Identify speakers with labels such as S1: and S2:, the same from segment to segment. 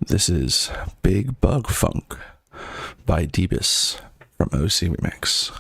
S1: This is Big Bug Funk by Debus from OC Remix.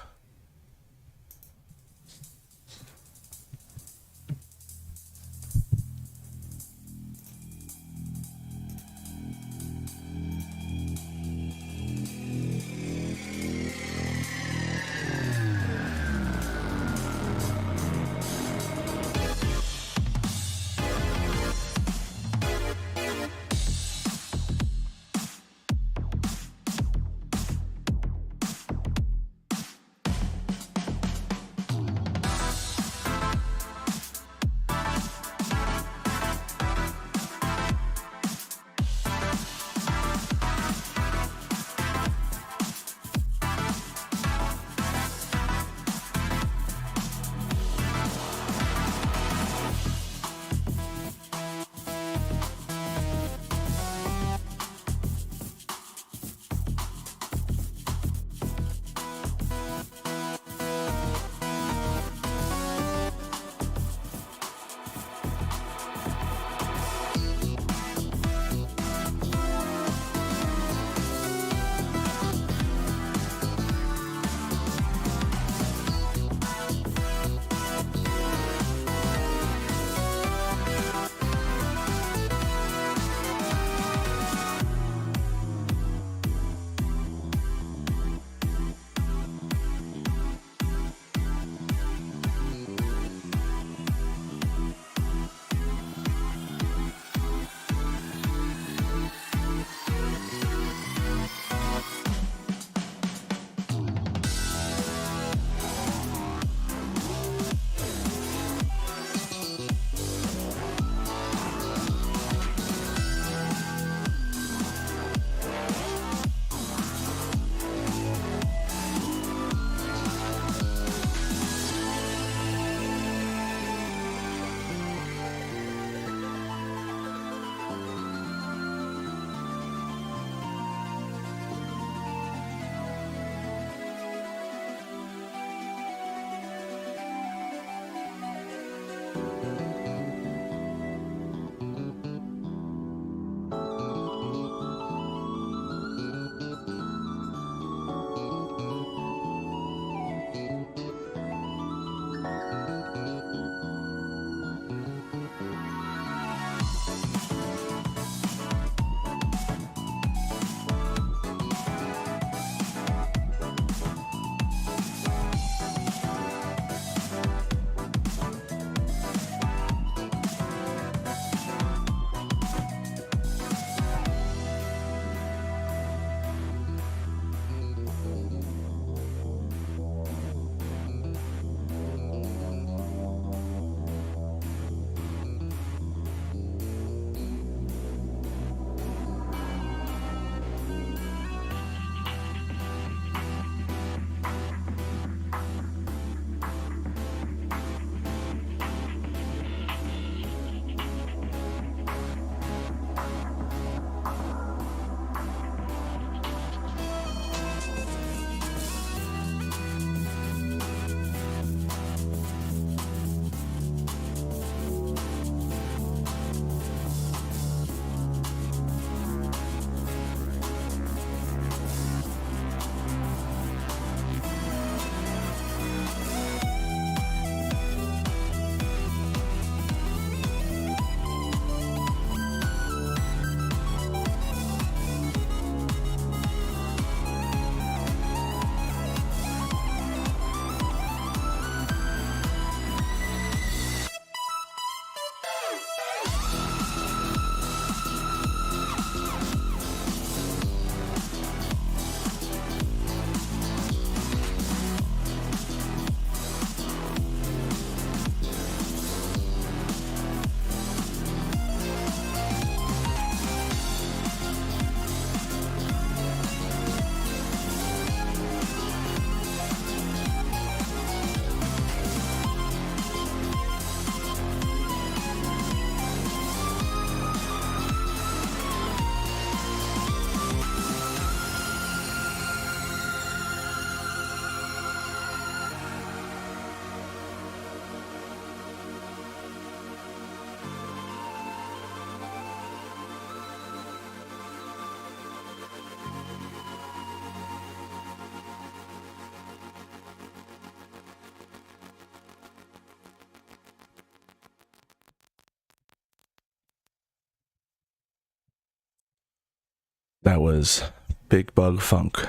S1: That was Big Bug Funk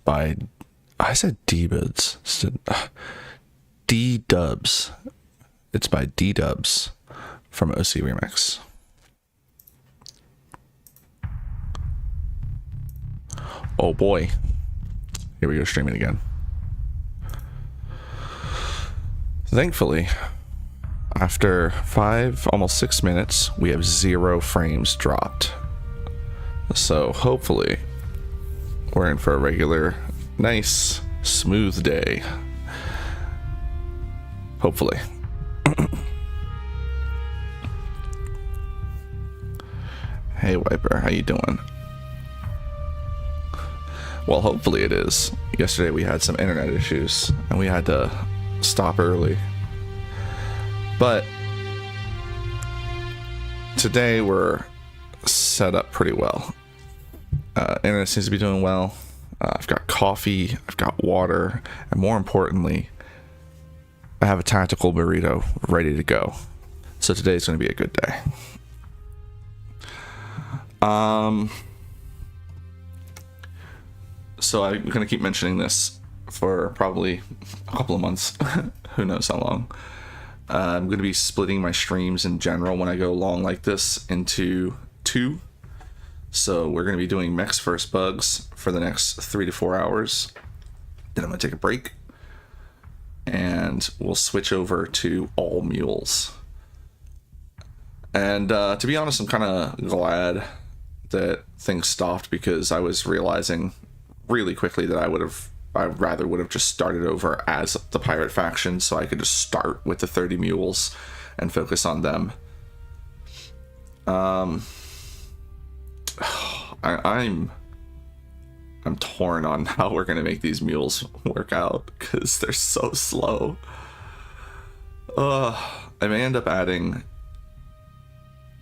S1: by, I said D-Buds, D-Dubs. It's by D-Dubs from OC Remix. Oh boy. Here we go, streaming again. Thankfully, after 5, almost 6 minutes, we have 0 frames dropped. So hopefully, we're in for a regular, nice, smooth day. Hopefully. Hey Wiper, how you doing? Well, hopefully it is. Yesterday we had some internet issues and we had to stop early. But today we're set up pretty well. Internet seems to be doing well. I've got coffee, I've got water, and more importantly, I have a tactical burrito ready to go. So today's going to be a good day. So I'm going to keep mentioning this for probably a couple of months. Who knows how long. I'm going to be splitting my streams in general when I go long like this into 2. So we're going to be doing Mechs vs. Bugs for the next 3 to 4 hours. Then I'm going to take a break. And we'll switch over to all mules. And to be honest, I'm kind of glad that things stopped, because I was realizing really quickly that I rather would have just started over as the pirate faction, so I could just start with the 30 mules and focus on them. I'm torn on how we're gonna make these mules work out, because they're so slow. I may end up adding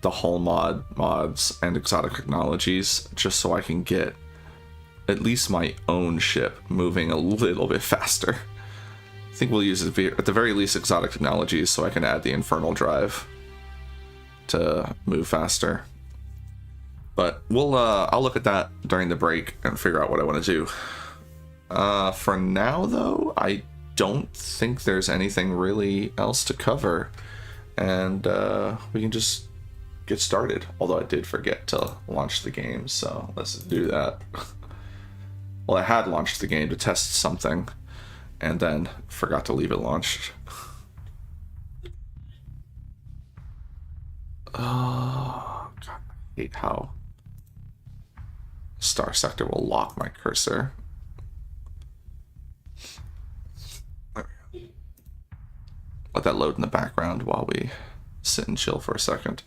S1: the HULLMODs and exotic technologies just so I can get at least my own ship moving a little bit faster. I think we'll use at the very least exotic technologies so I can add the infernal drive to move faster. But we'll I'll look at that during the break and figure out what I want to do. For now though, I don't think there's anything really else to cover, and we can just get started. Although I did forget to launch the game, so let's do that. Well, I had launched the game to test something, and then forgot to leave it launched. Oh, God, I hate how Starsector will lock my cursor. There we go. Let that load in the background while we sit and chill for a second.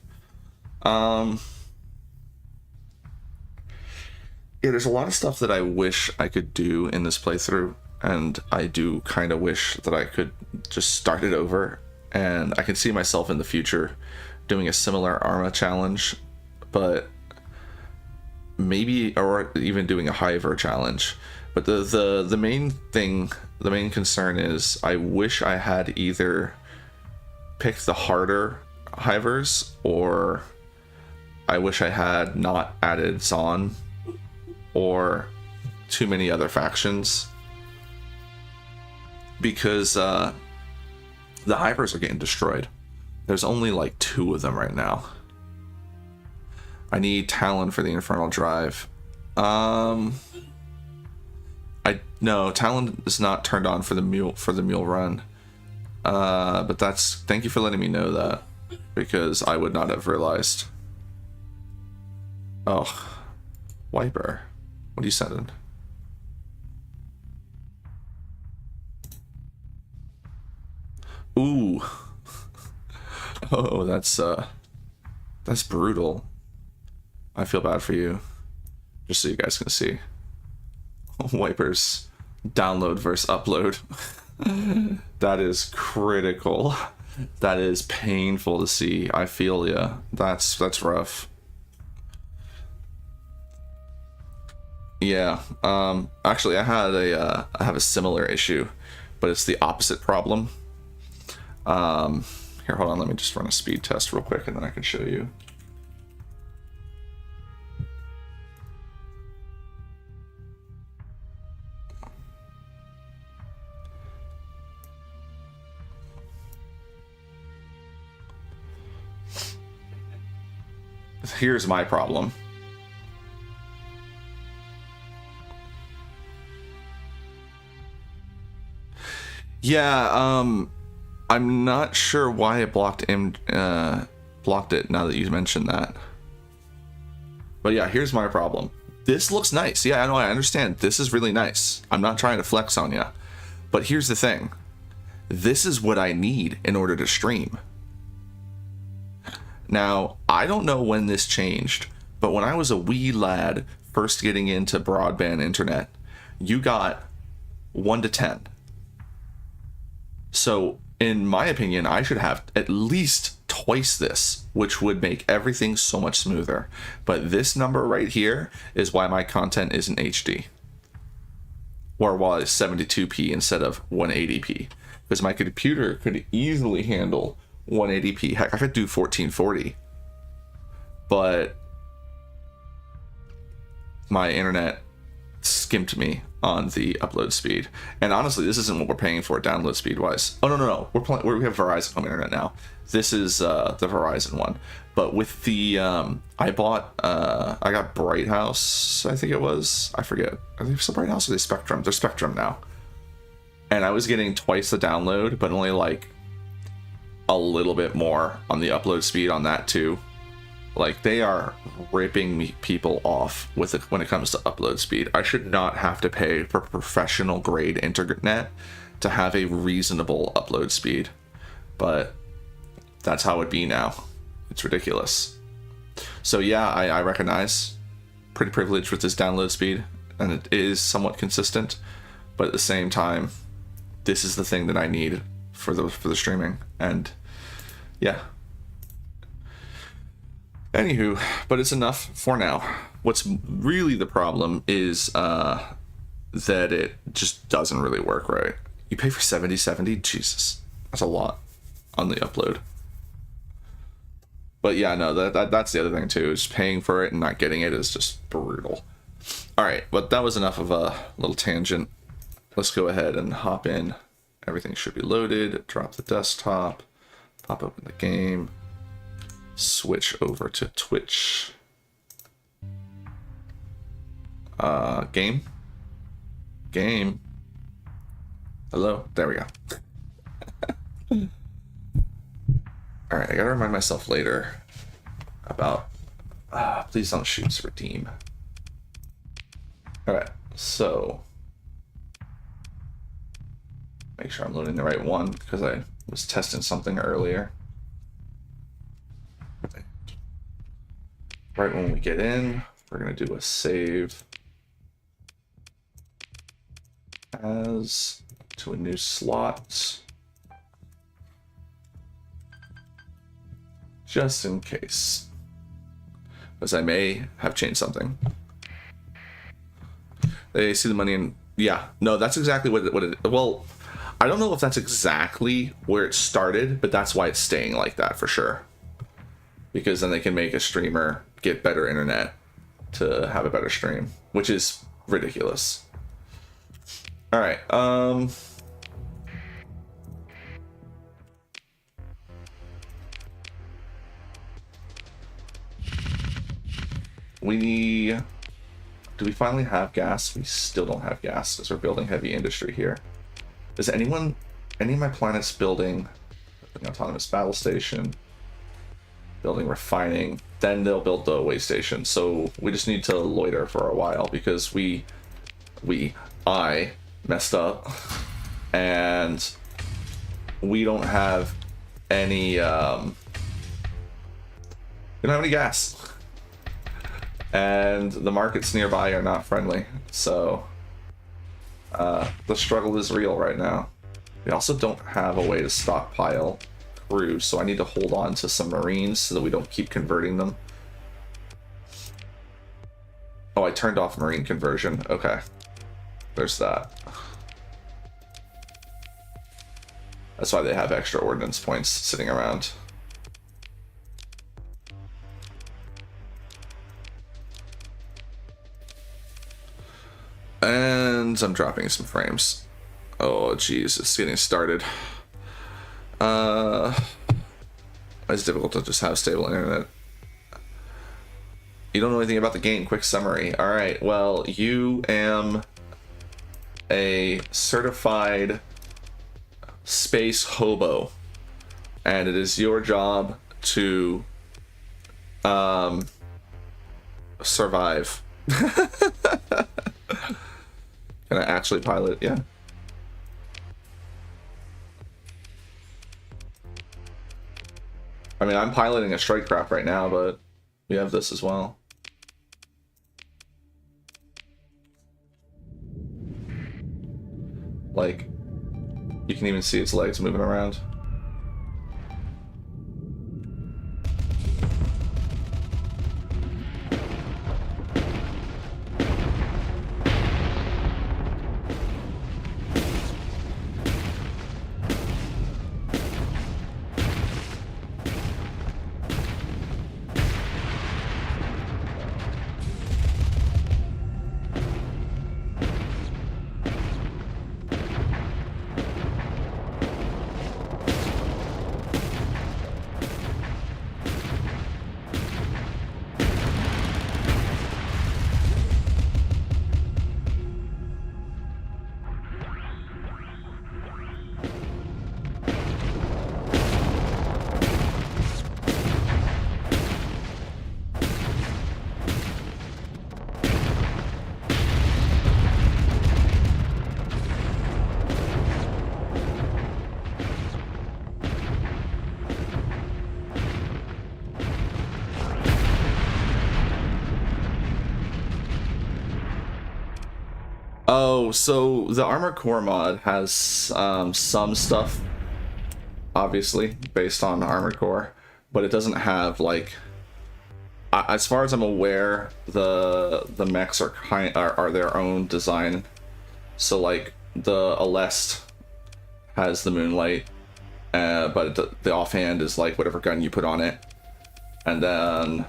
S1: Yeah, there's a lot of stuff that I wish I could do in this playthrough, and I do kind of wish that I could just start it over, and I can see myself in the future doing a similar ARMA challenge, but maybe, or even doing a HIVER challenge. But the main thing, the main concern is I wish I had either picked the harder HIVERs, or I wish I had not added XHAN or too many other factions, because the HIVERs are getting destroyed. There's only like 2 of them right now. I need TAHLAN for the infernal drive. No, TAHLAN is not turned on for the mule run. But thank you for letting me know that, because I would not have realized. Oh, Wiper, what are you sending? Ooh. Oh, that's brutal. I feel bad for you. Just so you guys can see. Wiper's download versus upload. That is critical. That is painful to see. I feel ya. That's rough. Yeah. Actually, I have a similar issue, but it's the opposite problem. Here, hold on. Let me just run a speed test real quick, and then I can show you. here's my problem. Yeah, I'm not sure why it blocked it now that you mentioned that. But yeah, here's my problem. This looks nice. Yeah, I know, I understand. This is really nice. I'm not trying to flex on you. But here's the thing. This is what I need in order to stream. Now, I don't know when this changed, but when I was a wee lad first getting into broadband internet, you got 1 to 10. So, in my opinion, I should have at least twice this, which would make everything so much smoother. But this number right here is why my content isn't HD. Or why it's 72p instead of 180p. Because my computer could easily handle 180p. Heck, I could do 1440. But my internet skimped me on the upload speed. And honestly, this isn't what we're paying for download speed wise. Oh, no. We have Verizon home internet now. This is the Verizon one. But with the, I got Bright House, I think it was. I forget. Are they still Bright House or are they Spectrum? They're Spectrum now. And I was getting twice the download, but only like a little bit more on the upload speed on that too. Like, they are ripping people off with it when it comes to upload speed. I should not have to pay for professional grade internet to have a reasonable upload speed. But that's how it be now. It's ridiculous. So yeah, I recognize pretty privileged with this download speed, and it is somewhat consistent. But at the same time, this is the thing that I need for the streaming. And yeah. Anywho, but it's enough for now. What's really the problem is that it just doesn't really work right. You pay for 7070? Jesus, that's a lot on the upload. But yeah, no, that's the other thing too, is paying for it and not getting it is just brutal. All right, but that was enough of a little tangent. Let's go ahead and hop in. Everything should be loaded. Drop the desktop, pop open the game. Switch over to Twitch. Game. Hello. There we go. All right, I gotta remind myself later about. Please don't shoot redeem. All right, so make sure I'm loading the right one because I was testing something earlier. Right when we get in, we're going to do a save as to a new slot, just in case, because I may have changed something. They see the money and yeah, no, that's exactly what it, well, I don't know if that's exactly where it started, but that's why it's staying like that for sure. Because then they can make a streamer get better internet to have a better stream, which is ridiculous. All right. Do we finally have gas? We still don't have gas because we're building heavy industry here. Is any of my planets building an autonomous battle station? Building refining, then they'll build the way station. So we just need to loiter for a while because I messed up and we don't have any we don't have any gas, and the markets nearby are not friendly. So the struggle is real right now. We also don't have a way to stockpile crew, so I need to hold on to some Marines so that we don't keep converting them. Oh, I turned off Marine conversion. Okay. There's that. That's why they have extra ordnance points sitting around. And I'm dropping some frames. Oh, geez, it's getting started. It's difficult to just have stable internet. You don't know anything about the game. Quick summary. All right. Well, you am a certified space hobo, and it is your job to survive. Can I actually pilot? Yeah. I mean, I'm piloting a strike craft right now, but we have this as well. Like, you can even see its legs moving around. Oh, so the Armor Core mod has some stuff, obviously, based on Armored Core, but it doesn't have, like, as far as I'm aware, the mechs are their own design. So, like, the Aleste has the Moonlight, but the offhand is, like, whatever gun you put on it. And then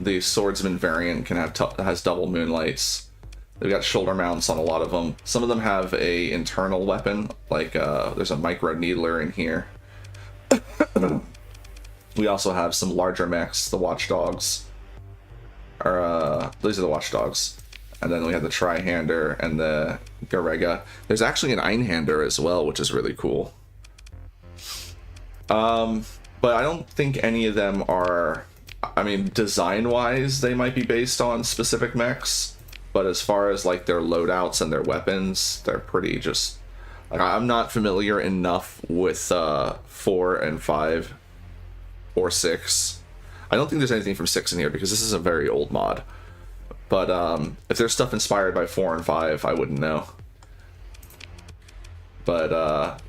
S1: the Swordsman variant has double Moonlights. They've got shoulder mounts on a lot of them. Some of them have a internal weapon, like there's a micro needler in here. We also have some larger mechs, the Watchdogs. These are the Watchdogs. And then we have the Tri-Hander and the Garega. There's actually an Einhander as well, which is really cool. But I don't think any of them are... I mean, design-wise, they might be based on specific mechs. But as far as, like, their loadouts and their weapons, they're pretty just... Like, I'm not familiar enough with 4 and 5 or 6. I don't think there's anything from 6 in here because this is a very old mod. But if there's stuff inspired by 4 and 5, I wouldn't know. But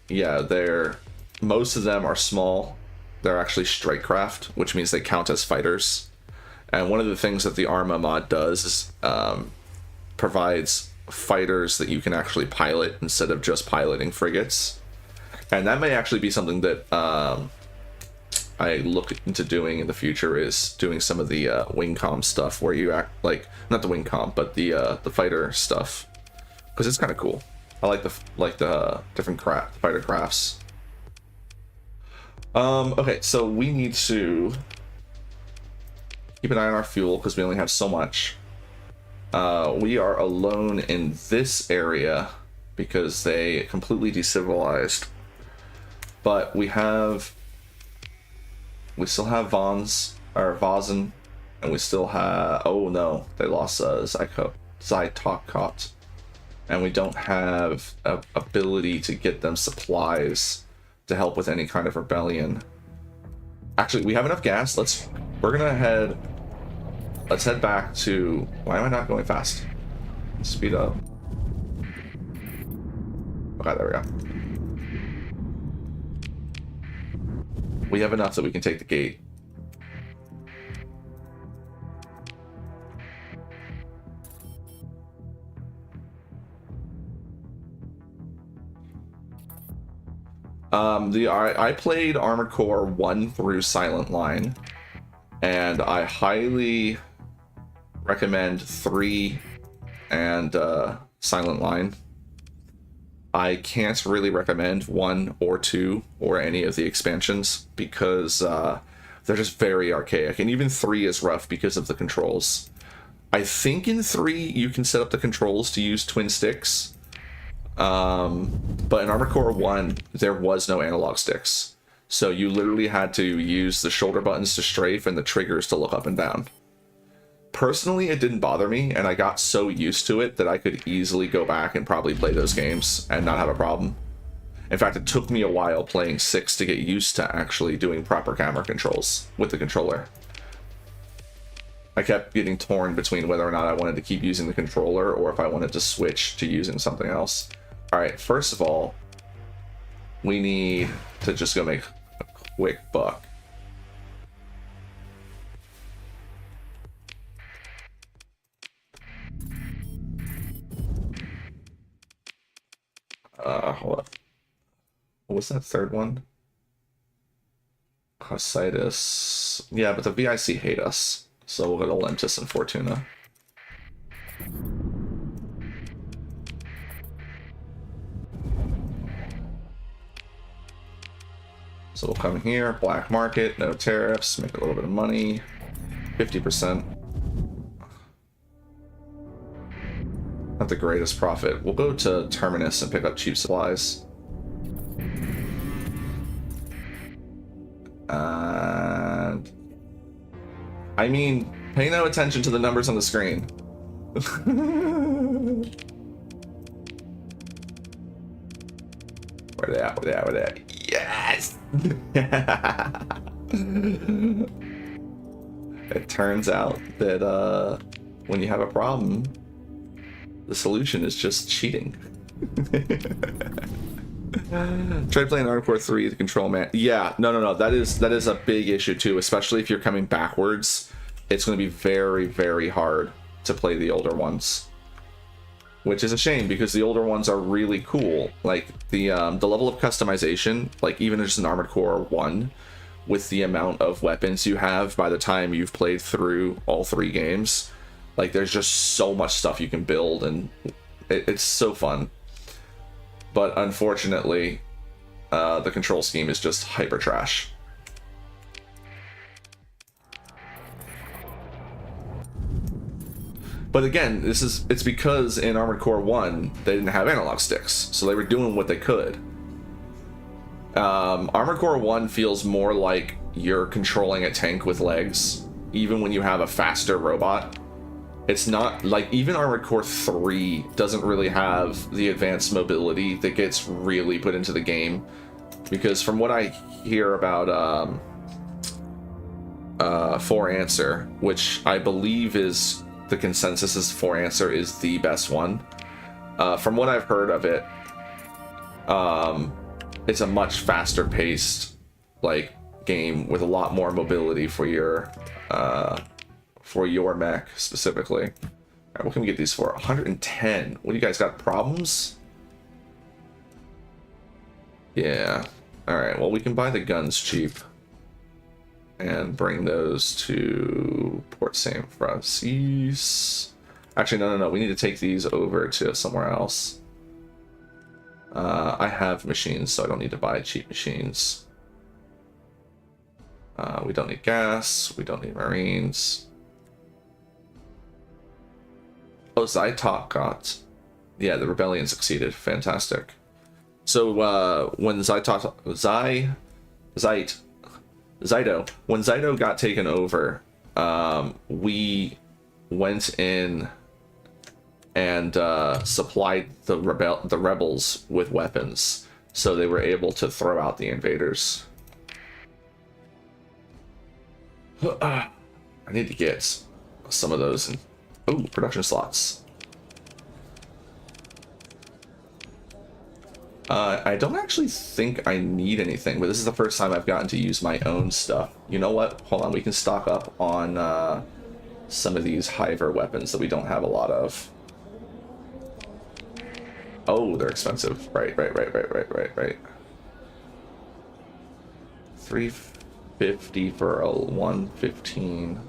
S1: yeah, most of them are small. They're actually strike craft, which means they count as fighters. And one of the things that the ARMA mod does is provides fighters that you can actually pilot instead of just piloting frigates. And that may actually be something that I look into doing in the future, is doing some of the wingcom stuff where you act like, not the wingcom, but the fighter stuff, because it's kind of cool. I like the different fighter crafts. Okay, so we need to keep an eye on our fuel because we only have so much. We are alone in this area because they completely decivilized. But we still have Vazen, and we still have, oh no, they lost Zytokot. And we don't have a ability to get them supplies to help with any kind of rebellion. Actually, we have enough gas. Let's head back to, why am I not going fast? Speed up. Okay, there we go. We have enough that we can take the gate. I played Armored Core 1 through Silent Line, and I highly recommend 3 and Silent Line. I can't really recommend 1 or 2 or any of the expansions because They're just very archaic, and even 3 is rough because of the controls. I think in 3 you can set up the controls to use twin sticks, but in Armored Core 1 there was no analog sticks, so you literally had to use the shoulder buttons to strafe and the triggers to look up and down. Personally, it didn't bother me, and I got so used to it that I could easily go back and probably play those games and not have a problem. In fact, it took me a while playing 6 to get used to actually doing proper camera controls with the controller. I kept getting torn between whether or not I wanted to keep using the controller or if I wanted to switch to using something else. Alright, first of all, we need to just go make a quick buck. Hold up. What was that third one? Cositis. Yeah, but the VIC hate us. So we'll go to Lentis and Fortuna. So we'll come here, black market, no tariffs, make a little bit of money. 50%. Not the greatest profit. We'll go to Terminus and pick up cheap supplies. And I mean, pay no attention to the numbers on the screen. Where they at? Where they at? Where they at? Yes! It turns out that when you have a problem, the solution is just cheating. Try playing Armored Core 3 to control man. Yeah, no. That is a big issue too, especially if you're coming backwards. It's going to be very, very hard to play the older ones, which is a shame because the older ones are really cool. Like the level of customization, like even just in Armored Core 1, with the amount of weapons you have by the time you've played through all 3 games, like there's just so much stuff you can build, and it's so fun. But unfortunately, the control scheme is just hyper trash. But again, it's because in Armored Core 1 they didn't have analog sticks, so they were doing what they could. Armored Core 1 feels more like you're controlling a tank with legs, even when you have a faster robot. It's not like even Armored Core 3 doesn't really have the advanced mobility that gets really put into the game, because from what I hear about 4 Answer, which I believe is the consensus is 4 Answer is the best one. From what I've heard of it, it's a much faster paced like game with a lot more mobility for your mech specifically. All right, what can we get these for? 110. What do you guys got? Problems? Yeah. All right. Well, we can buy the guns cheap and bring those to Port St. Francis. Actually, no. We need to take these over to somewhere else. I have machines, so I don't need to buy cheap machines. We don't need gas. We don't need Marines. Oh, Zytok got... Yeah, the rebellion succeeded. Fantastic. So, when Zyto, when Zyto got taken over, we went in and supplied the rebels with weapons, so they were able to throw out the invaders. I need to get some of those. Oh, production slots. I don't actually think I need anything, but this is the first time I've gotten to use my own stuff. You know what? Hold on, we can stock up on some of these HIVER weapons that we don't have a lot of. Oh, they're expensive. Right. 350 for a 115.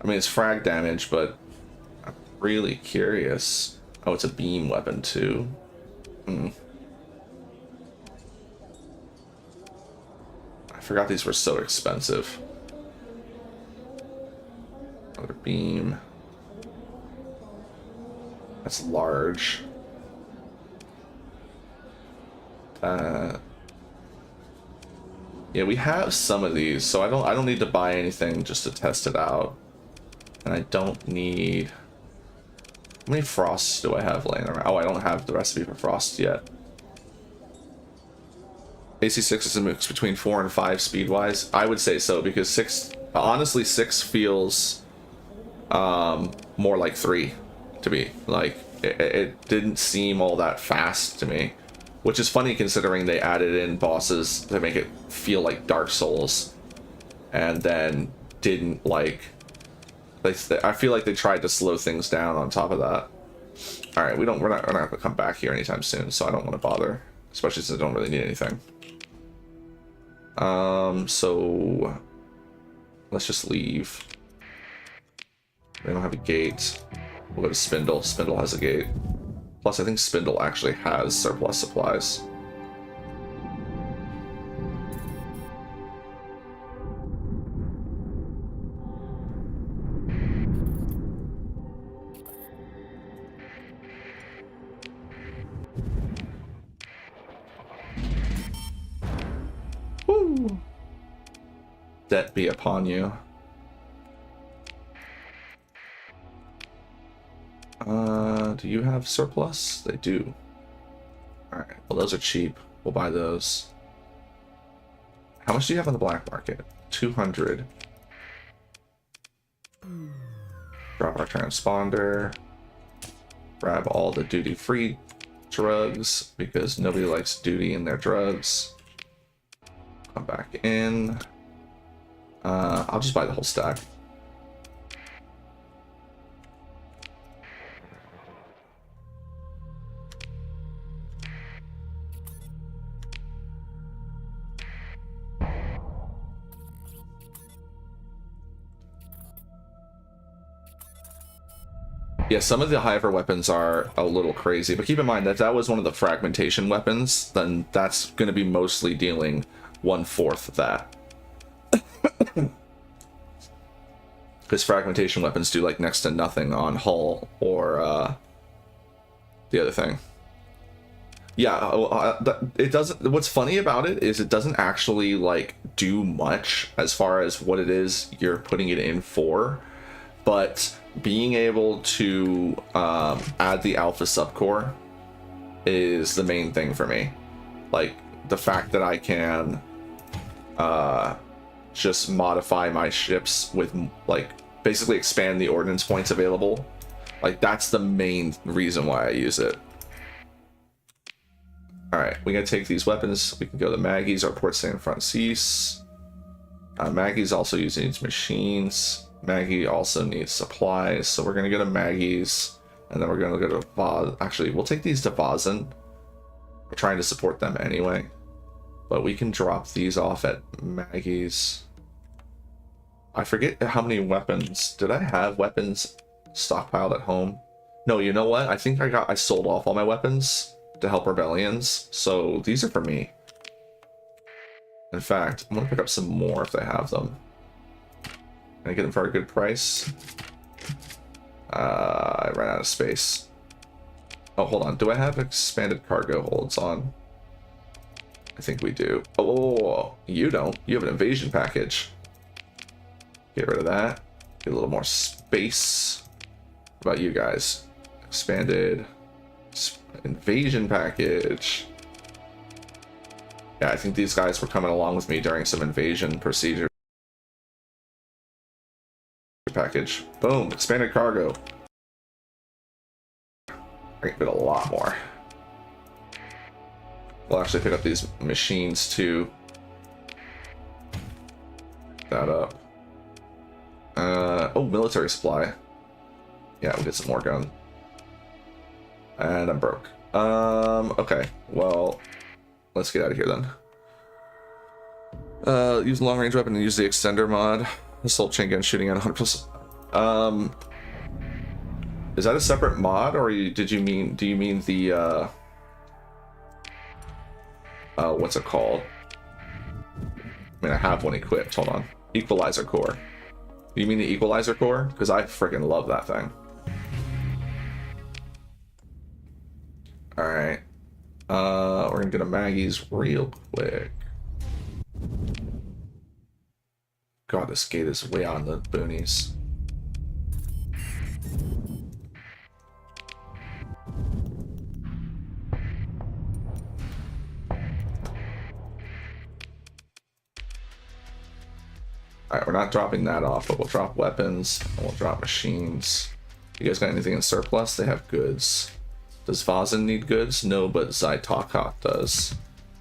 S1: I mean, it's frag damage, but I'm really curious. Oh, it's a beam weapon too. I forgot these were so expensive. Another beam. That's large. Yeah, we have some of these, so I don't need to buy anything just to test it out. And I don't need... How many frosts do I have laying around? Oh, I don't have the recipe for frost yet. AC6 is a mix between 4 and 5 speed-wise. I would say so, because 6... Honestly, 6 feels more like 3 to me. Like, it didn't seem all that fast to me. Which is funny considering they added in bosses to make it feel like Dark Souls. And then didn't, like... I feel like they tried to slow things down on top of that. Alright, we're not gonna come back here anytime soon, so I don't want to bother. Especially since I don't really need anything. So... Let's just leave. They don't have a gate. We'll go to Spindle. Spindle has a gate. Plus, I think Spindle actually has surplus supplies. Woo! Debt be upon you. Do you have surplus? They do. Alright, well those are cheap. We'll buy those. How much do you have on the black market? 200. Drop our transponder. Grab all the duty-free drugs, because nobody likes duty in their drugs. Come back in. I'll just buy the whole stack. Yeah, some of the HIVER weapons are a little crazy, but keep in mind that that was one of the fragmentation weapons, then that's going to be mostly dealing 1/4 of that. Because fragmentation weapons do like next to nothing on hull or the other thing. Yeah, it doesn't. What's funny about it is it doesn't actually like do much as far as what it is you're putting it in for, but being able to add the alpha subcore is the main thing for me. Like the fact that I can just modify my ships with like basically expand the ordnance points available. Like that's the main reason why I use it. Alright, we gotta take these weapons. We can go to Maggie's or Port Saint Francis. Maggie's also using these machines. Maggie also needs supplies, so we're gonna go to Maggie's, and then we're gonna go to Vaz. Actually, we'll take these to Vazen. We're trying to support them anyway, but we can drop these off at Maggie's. I forget how many weapons. Did I have weapons stockpiled at home? No, you know what? I think I sold off all my weapons to help rebellions, so these are for me. In fact, I'm gonna pick up some more if they have them. Can I get them for a good price? I ran out of space. Oh, hold on. Do I have expanded cargo holds on? I think we do. Oh, you don't. You have an invasion package. Get rid of that. Get a little more space. What about you guys? Expanded invasion package. Yeah, I think these guys were coming along with me during some invasion procedure. Package. Boom. Expanded cargo. I can fit a lot more. We'll actually pick up these machines too. That up. Oh, military supply. Yeah, we'll get some more gun. And I'm broke. Okay. Well, let's get out of here then. Use long range weapon and use the extender mod. Assault chain gun shooting at 100%. Is that a separate mod, or do you mean the what's it called? I mean, I have one equipped. Hold on. Equalizer core. You mean the equalizer core? Because I freaking love that thing. Alright. We're gonna get a Maggie's real quick. God, this gate is way out in the boonies. Alright, we're not dropping that off, but we'll drop weapons, and we'll drop machines. You guys got anything in surplus? They have goods. Does Vazen need goods? No, but Zytokot does.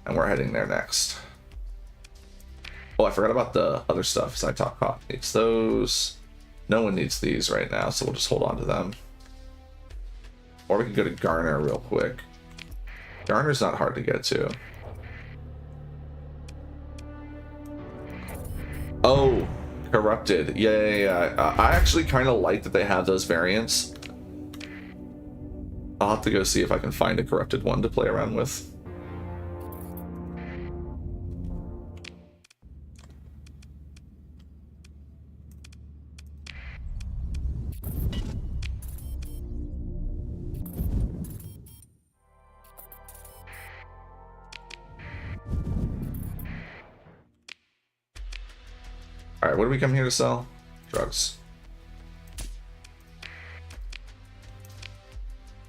S1: And we're heading there next. Oh, I forgot about the other stuff. Zytokot needs those. No one needs these right now, so we'll just hold on to them. Or we can go to Garner real quick. Garner's not hard to get to. Oh, corrupted. Yeah. I actually kind of like that they have those variants. I'll have to go see if I can find a corrupted one to play around with. Alright, what do we come here to sell? Drugs.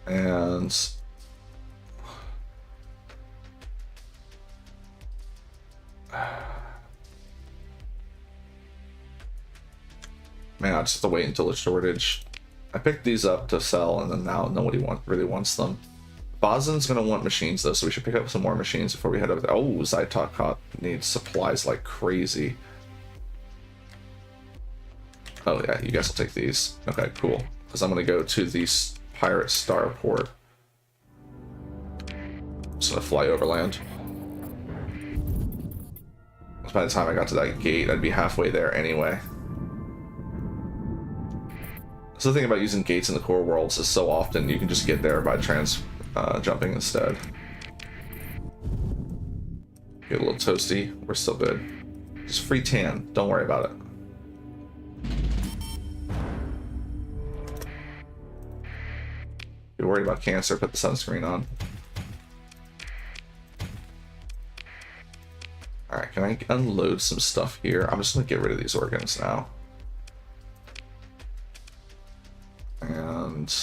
S1: And man, I just have to wait until the shortage. I picked these up to sell, and then now nobody really wants them. Vazen's gonna want machines though, so we should pick up some more machines before we head over there. Oh, Zytokot needs supplies like crazy. Oh yeah, you guys will take these. Okay, cool. Because I'm gonna go to the pirate starport. Just gonna fly overland. By the time I got to that gate, I'd be halfway there anyway. So the thing about using gates in the core worlds is so often you can just get there by jumping instead. Get a little toasty. We're still good. Just free tan. Don't worry about it. If you're worried about cancer, put the sunscreen on. Alright, can I unload some stuff here? I'm just going to get rid of these organs now. And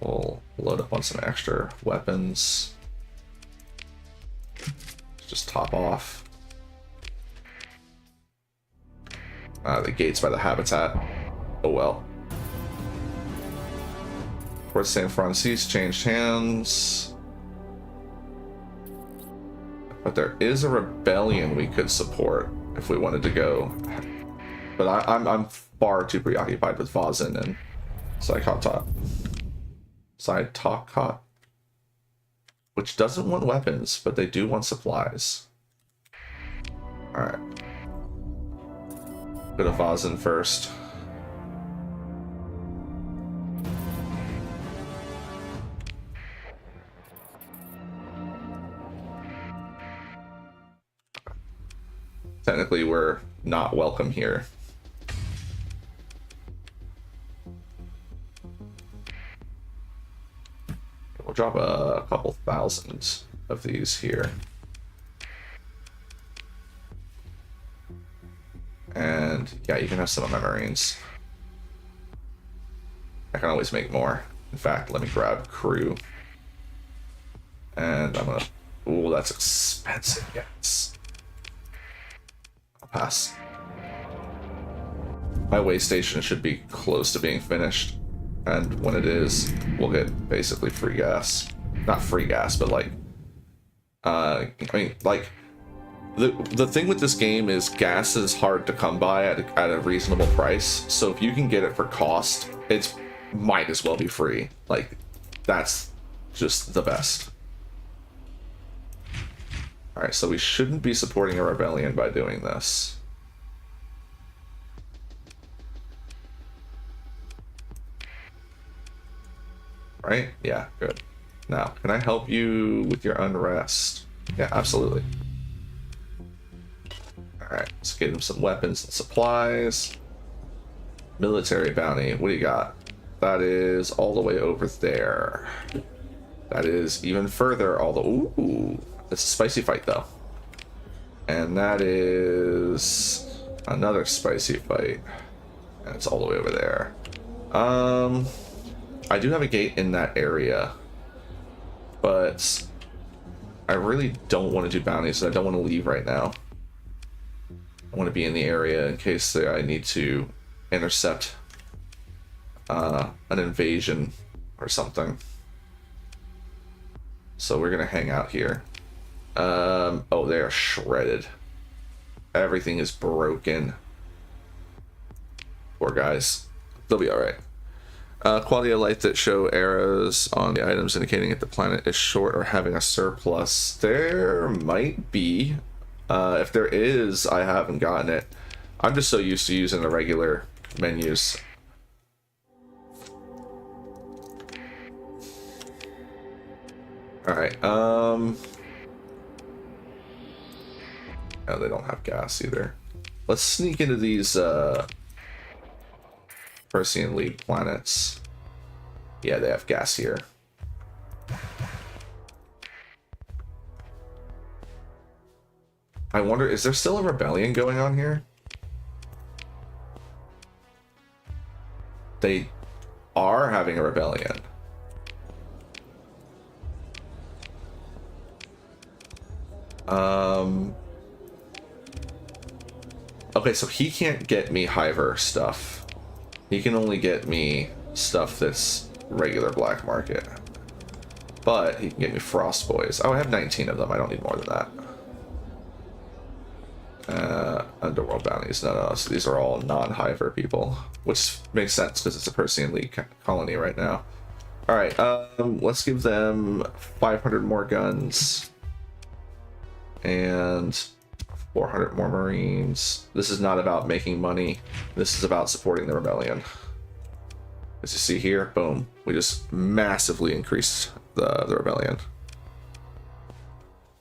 S1: we'll load up on some extra weapons. Just top off. The gates by the habitat. Oh well. Port San Francisco changed hands. But there is a rebellion we could support if we wanted to go. But I'm far too preoccupied with Vazen and Zytokot, which doesn't want weapons, but they do want supplies. Alright. Go to Vazen first. Technically, we're not welcome here. We'll drop a couple thousand of these here. And yeah, you can have some of my Marines. I can always make more. In fact, let me grab crew. And I'm gonna... Ooh, that's expensive, yes. I'll pass. My way station should be close to being finished. And when it is, we'll get basically free gas. Not free gas, but like... I mean, like... The thing with this game is gas is hard to come by at a reasonable price. So if you can get it for cost, it's might as well be free. Like, that's just the best. Alright, so we shouldn't be supporting a rebellion by doing this. Right? Yeah, good. Now, can I help you with your unrest? Yeah, absolutely. Alright, let's get him some weapons and supplies. Military bounty, what do you got? That is all the way over there. That is even further, all the... Ooh, it's a spicy fight, though. And that is another spicy fight. And it's all the way over there. I do have a gate in that area. But I really don't want to do bounties, so I don't want to leave right now. I want to be in the area in case I need to intercept an invasion or something. So we're gonna hang out here. Oh, they are shredded. Everything is broken. Poor guys. They'll be alright. Quality of life that show arrows on the items indicating if the planet is short or having a surplus. There might be. If there is, I haven't gotten it. I'm just so used to using the regular menus. Alright, no, they don't have gas either. Let's sneak into these, Persean League planets. Yeah, they have gas here. I wonder, is there still a rebellion going on here? They are having a rebellion. Okay, so he can't get me HIVER stuff. He can only get me stuff that's regular black market. But he can get me Frost Boys. Oh, I have 19 of them. I don't need more than that. Underworld bounties. No, so these are all non-HIVER people. Which makes sense because it's a Persean League colony right now. Alright, let's give them 500 more guns. And 400 more Marines. This is not about making money. This is about supporting the rebellion. As you see here, boom. We just massively increased the rebellion.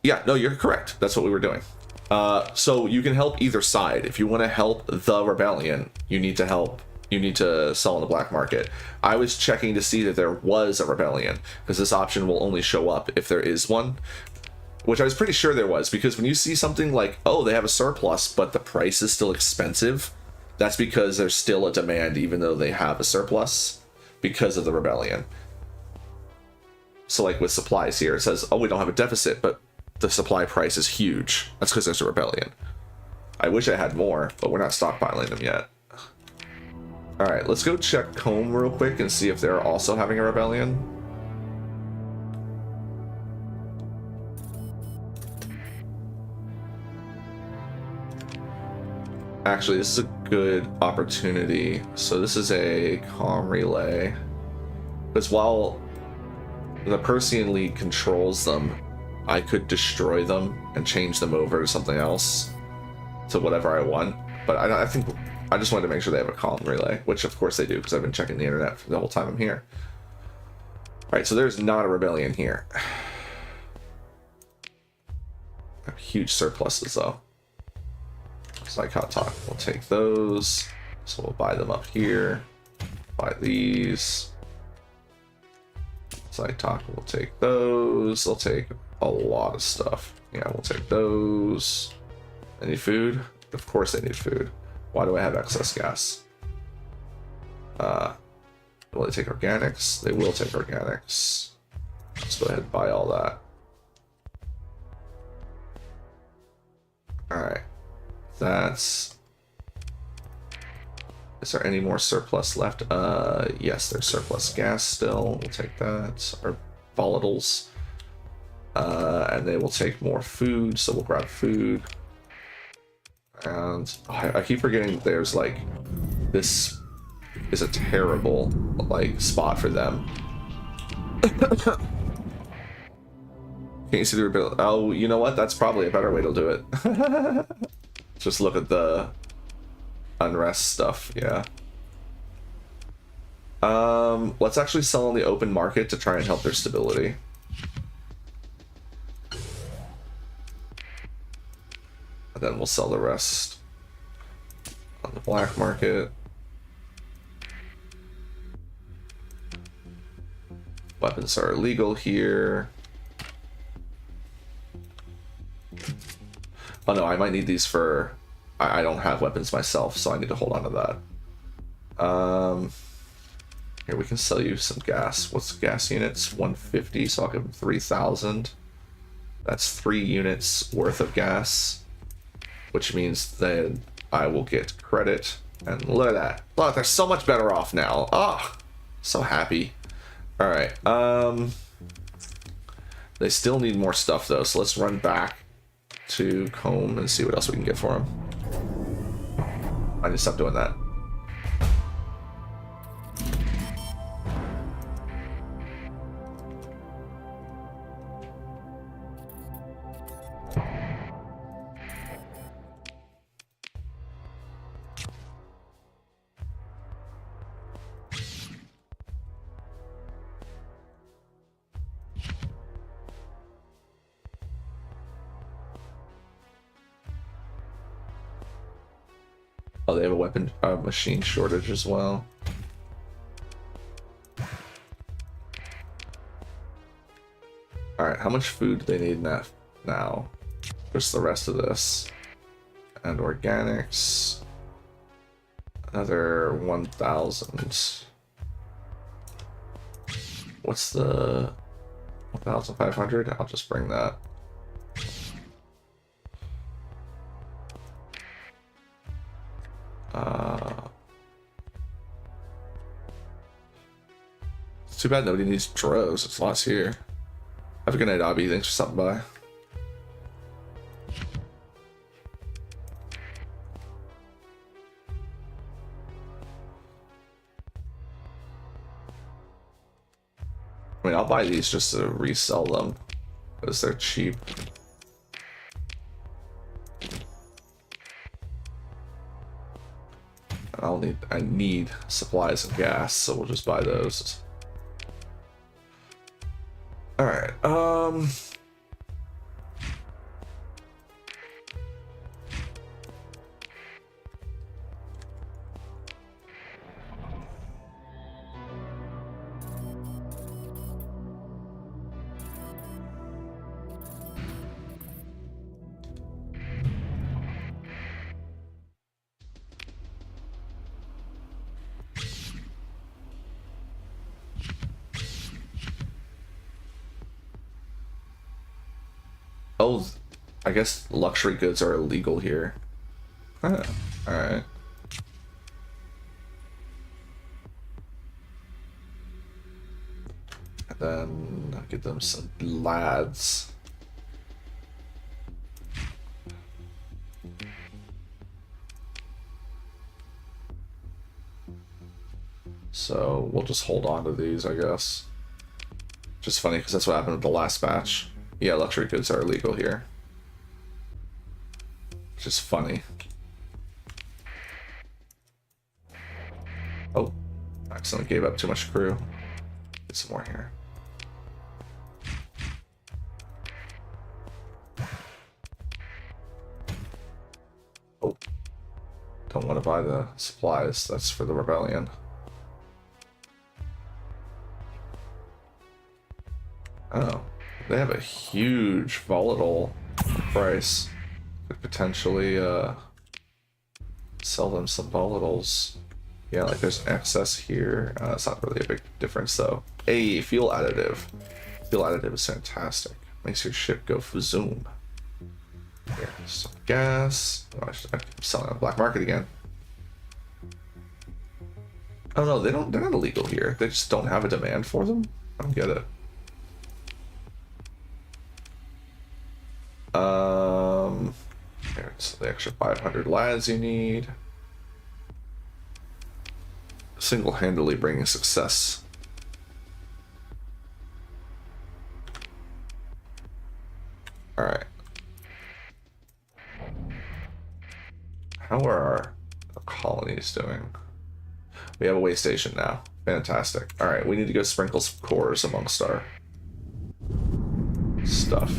S1: Yeah, no, you're correct. That's what we were doing. So you can help either side. If you want to help the rebellion, you need to sell on the black market. I was checking to see that there was a rebellion, because this option will only show up if there is one. Which I was pretty sure there was, because when you see something like, oh, they have a surplus, but the price is still expensive, that's because there's still a demand even though they have a surplus because of the rebellion. So like with supplies here, it says, oh, we don't have a deficit, but the supply price is huge. That's because there's a rebellion. I wish I had more, but we're not stockpiling them yet. Alright, let's go check home real quick and see if they're also having a rebellion. Actually, this is a good opportunity. So this is a comm relay. Because while the Persean League controls them, I could destroy them and change them over to something else, to whatever I want. But I think I just wanted to make sure they have a comm relay, which of course they do, because I've been checking the internet for the whole time I'm here. Alright, so there's not a rebellion here. Huge surpluses though. Psychot talk, we'll take those. So we'll buy them up here. Buy these. Psych talk, we'll take those. I'll take a lot of stuff. Yeah, we'll take those. Any food? Of course they need food. Why do I have excess gas? Will they take organics? They will take organics. Let's go ahead and buy all that. Alright. That's... Is there any more surplus left? Yes, there's surplus gas still. We'll take that. Or volatiles. And they will take more food, so we'll grab food. And oh, I keep forgetting that there's like... This is a terrible, like, spot for them. Can't you see the rebuild? Oh, you know what? That's probably a better way to do it. Just look at the unrest stuff, yeah. Let's actually sell on the open market to try and help their stability. And then we'll sell the rest on the black market. Weapons are illegal here. Oh no, I might need these for... I don't have weapons myself, so I need to hold on to that. Here, we can sell you some gas. What's the gas units? 150, so I'll give them 3,000. That's 3 units worth of gas, which means then I will get credit. And look at that. Look, they're so much better off now. Oh, so happy. All right. They still need more stuff, though, so let's run back to Comb and see what else we can get for them. I need to stop doing that. Oh, they have a weapon machine shortage as well. Alright, how much food do they need now? Just the rest of this. And organics. Another 1,000. What's the 1,500? I'll just bring that. It's too bad nobody needs droves. It's lots here. Have a good night, Abby. Thanks for stopping by. I mean, I'll buy these just to resell them because they're cheap. I need supplies and gas, so we'll just buy those. All right. Oh, I guess luxury goods are illegal here. Huh. Alright. And then I'll get them some lads. So we'll just hold on to these, I guess. Just funny because that's what happened with the last batch. Yeah, luxury goods are illegal here. Which is funny. Oh, I accidentally gave up too much crew. Get some more here. Oh, don't want to buy the supplies. That's for the rebellion. Oh. They have a huge volatile price. Could potentially sell them some volatiles. Yeah, like there's an excess here. It's not really a big difference though. Hey, fuel additive. Fuel additive is fantastic. Makes your ship go zoom. Here, some gas. Oh, I'm selling on the black market again. Oh no, they're not illegal here. They just don't have a demand for them. I don't get it. Here's the extra 500 lads you need. Single-handedly bringing success. All right. How are our colonies doing? We have a way station now. Fantastic. All right, we need to go sprinkle some cores amongst our stuff.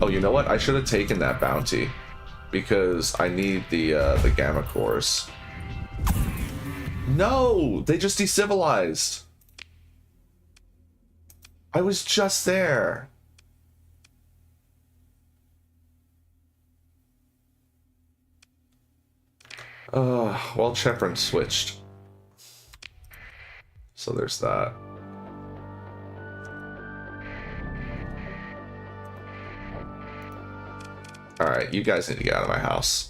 S1: Oh, you know what? I should have taken that bounty. because I need the gamma cores. No, they just decivilized. I was just there. Well, Cheprin switched. So there's that. Alright, you guys need to get out of my house.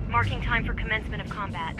S2: Marking time for commencement of combat.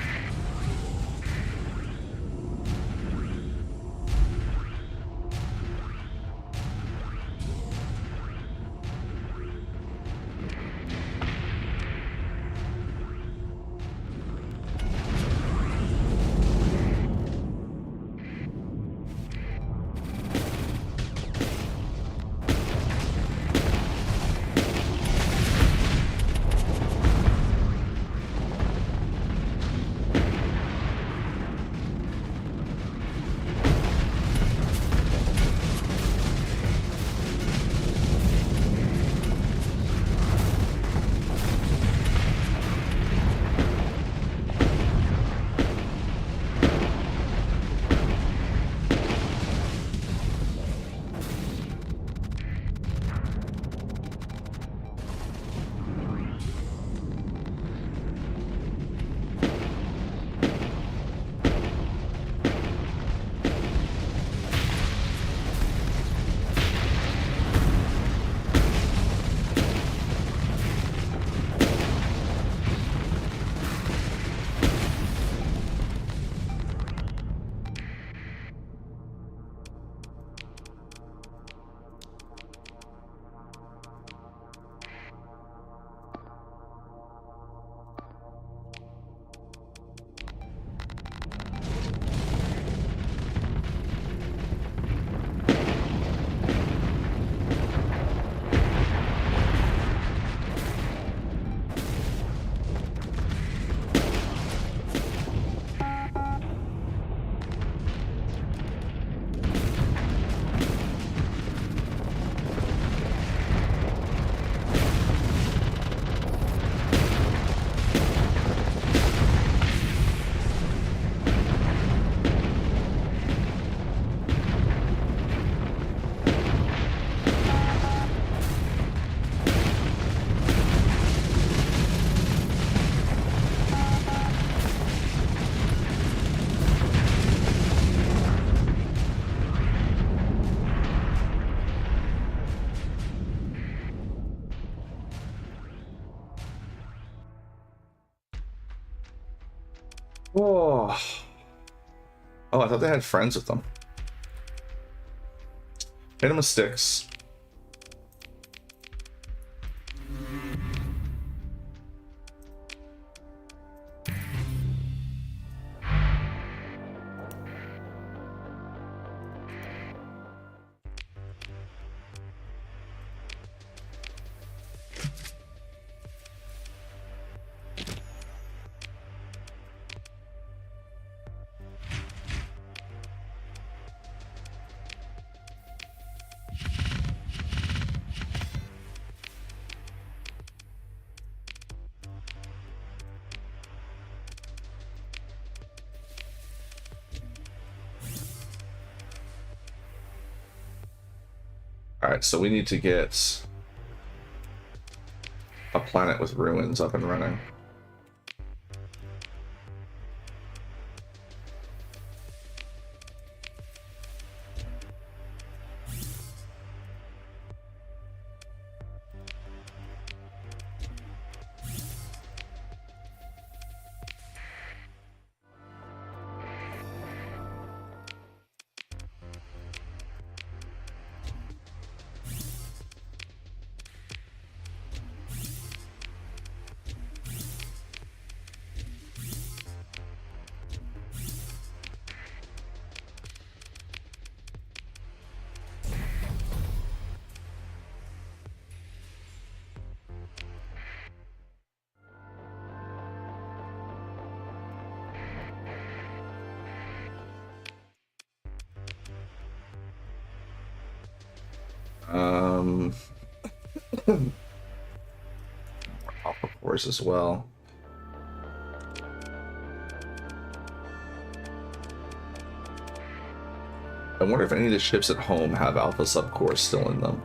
S1: Oh. Oh, I thought they had friends with them. Hit them with sticks. Alright, so we need to get a planet with ruins up and running. More alpha cores as well. I wonder if any of the ships at home have alpha subcores still in them.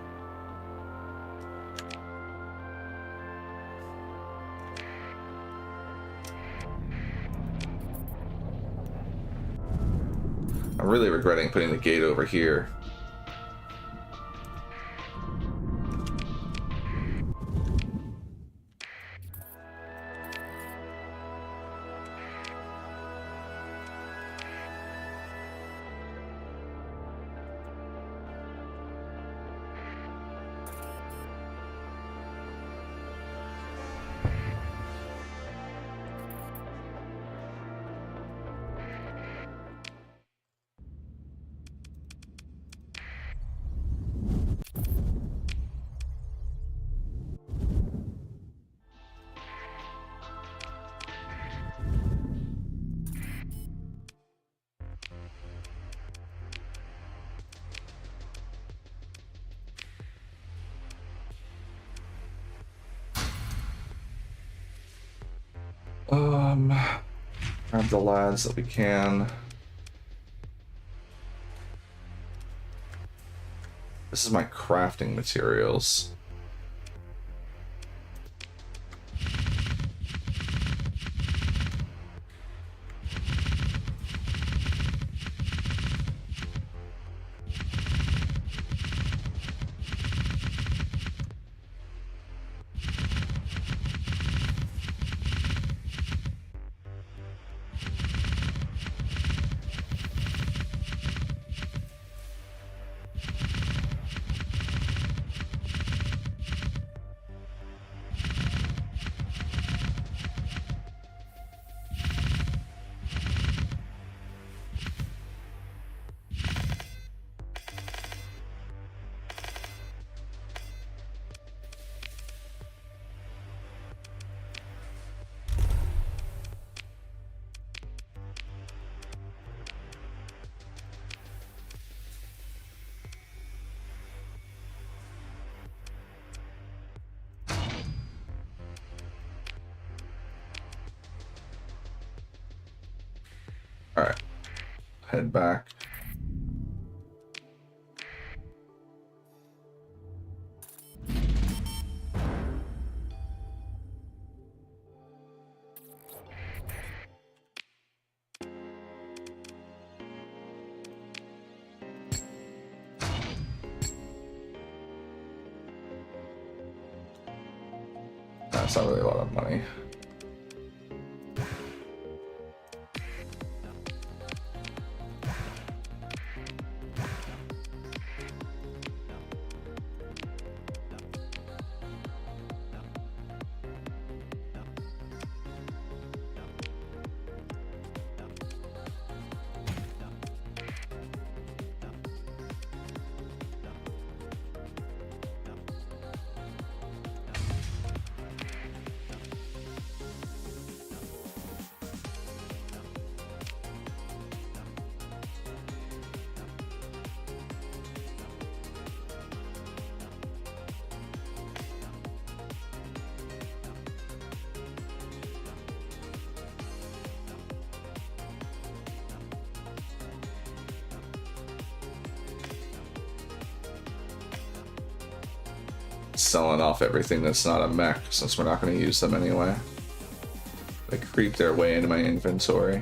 S1: I'm really regretting putting the gate over here. Grab the lads that we can. This is my crafting materials. All right, head back. That's not really a lot of money. Selling off everything that's not a mech, since we're not going to use them anyway. They creep their way into my inventory.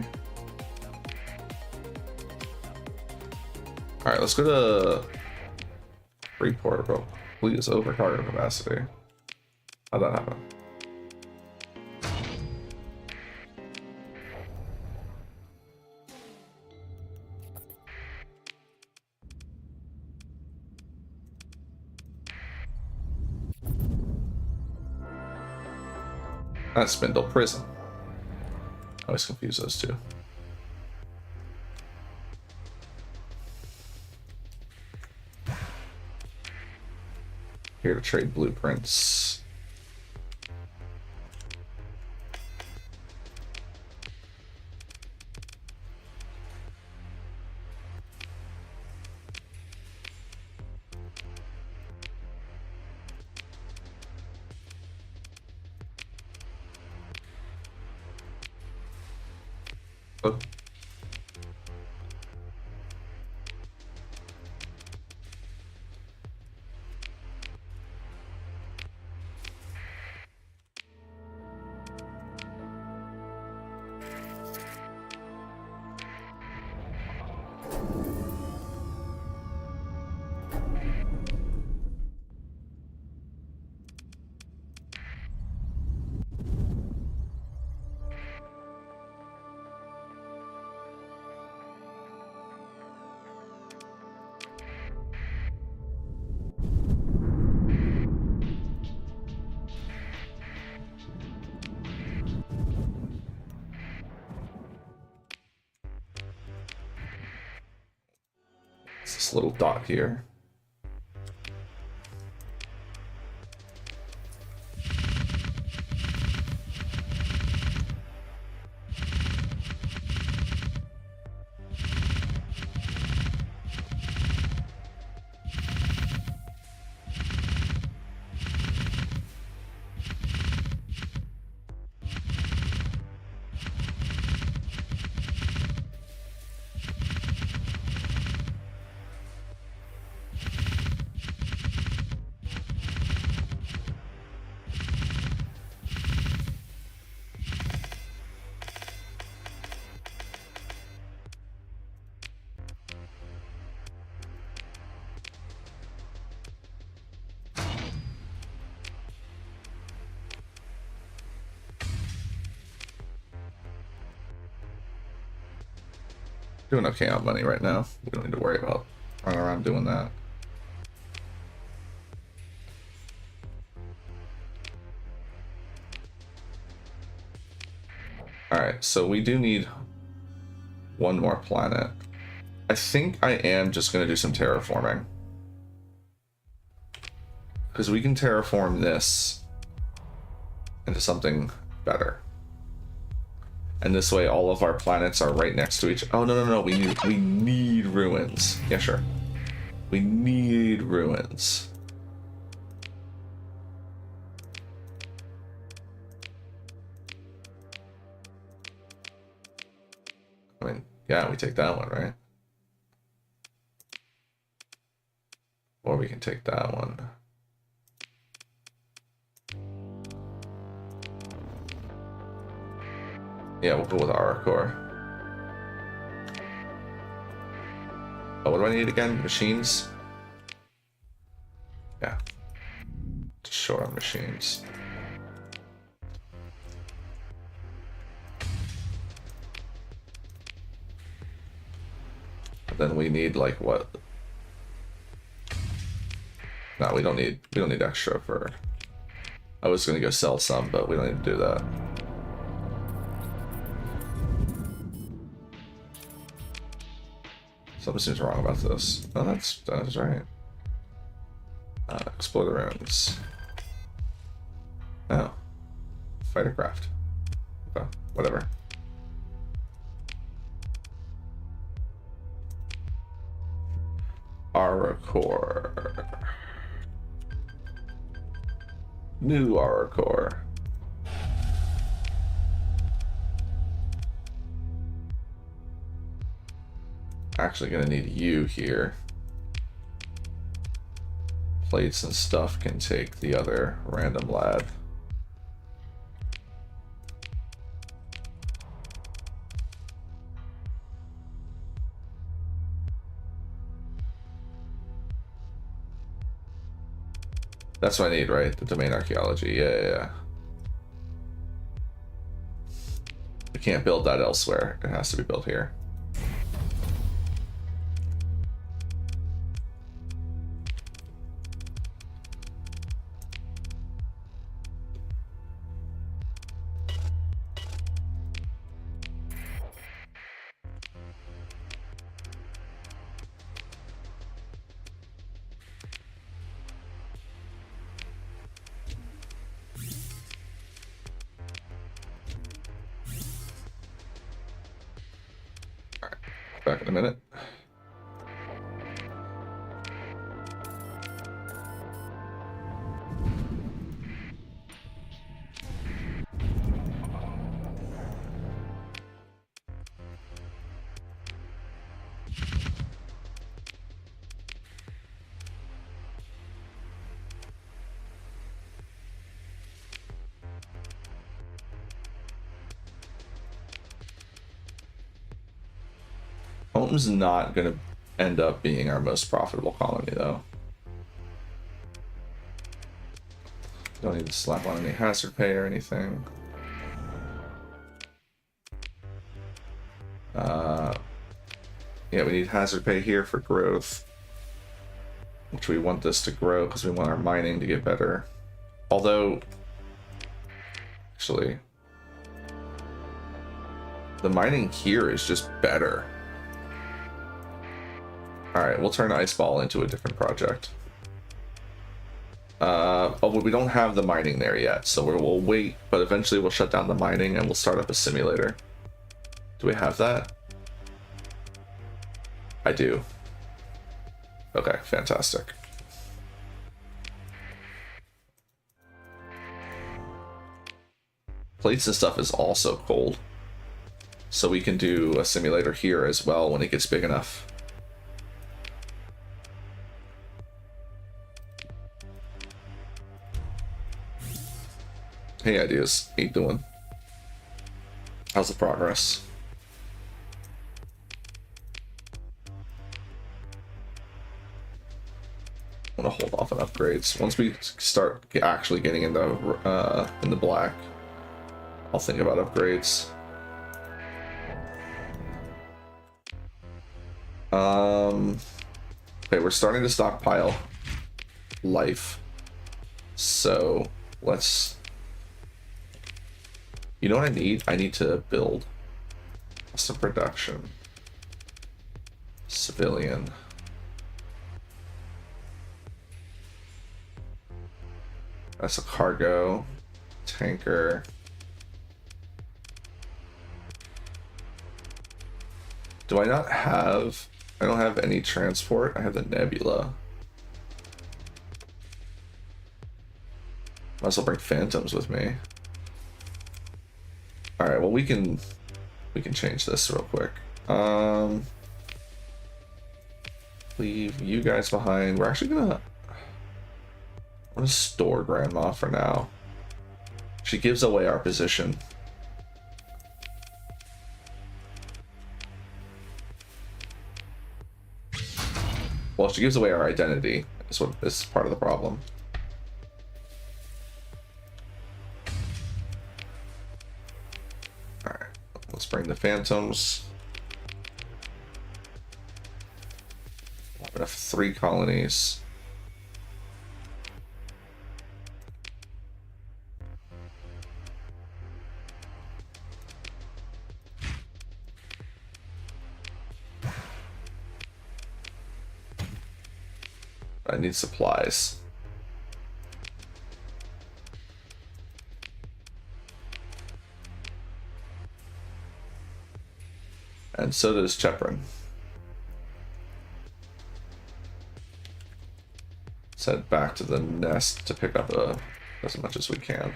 S1: Alright, let's go to Freeport, bro. Please, over cargo capacity. How'd that happen? That's Spindle Prison. I always confuse those two. Here to trade blueprints. this little dot here. Doing okay on money right now. We don't need to worry about running around doing that. Alright, so we do need one more planet. I think I am just going to do some terraforming. Because we can terraform this into something better. And this way all of our planets are right next to each. Oh, no, we need ruins. Yeah, sure. We need ruins. I mean, yeah, we take that one, right? Or we can take that one. Yeah, we'll go with our core. Oh, what do I need again? Machines? Yeah. Just short on machines. But then we need like what? No, we don't need extra for. I was gonna go sell some, but we don't need to do that. Something seems wrong about this. Oh, that's right. Explore the ruins. Oh. Fighter craft. Okay, whatever. Aura core. New aura core. Actually gonna need you here. Plates and stuff can take the other random lad. That's what I need, right? The domain archaeology. Yeah. We can't build that elsewhere. It has to be built here. Back in a minute. Home's not going to end up being our most profitable colony, though. Don't need to slap on any hazard pay or anything. Yeah, we need hazard pay here for growth, which we want this to grow because we want our mining to get better. Although, actually, the mining here is just better. Alright, we'll turn Ice Ball into a different project. Oh, but we don't have the mining there yet, so we'll wait, but eventually we'll shut down the mining and we'll start up a simulator. Do we have that? I do. Okay, fantastic. Plates and stuff is also cold, so we can do a simulator here as well when it gets big enough. Hey Ideas, how you doing? How's the progress? I'm gonna hold off on upgrades. Once we start actually getting in the black, I'll think about upgrades. Okay, we're starting to stockpile life, so let's. You know what I need? I need to build some production. Civilian. That's a cargo. Tanker. Do I not have... I don't have any transport. I have the Nebula. Might as well bring Phantoms with me. Alright, well we can change this real quick. Leave you guys behind. We're actually gonna store Grandma for now. She gives away our position. Well, she gives away our identity. Is what is part of the problem. Let's bring the Phantoms. I'm gonna have 3 colonies. I need supplies. And so does Cheprin. Let's head back to the nest to pick up as much as we can.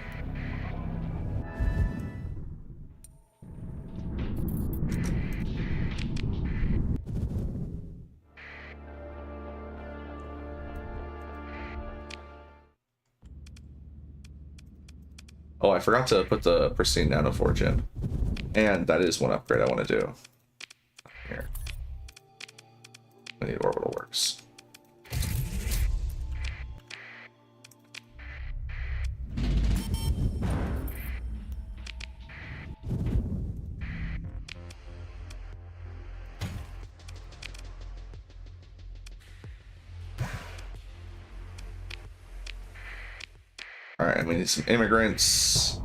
S1: Oh, I forgot to put the pristine nanoforge in. And that is one upgrade I want to do. Here. I need orbital works. Alright, we need some immigrants.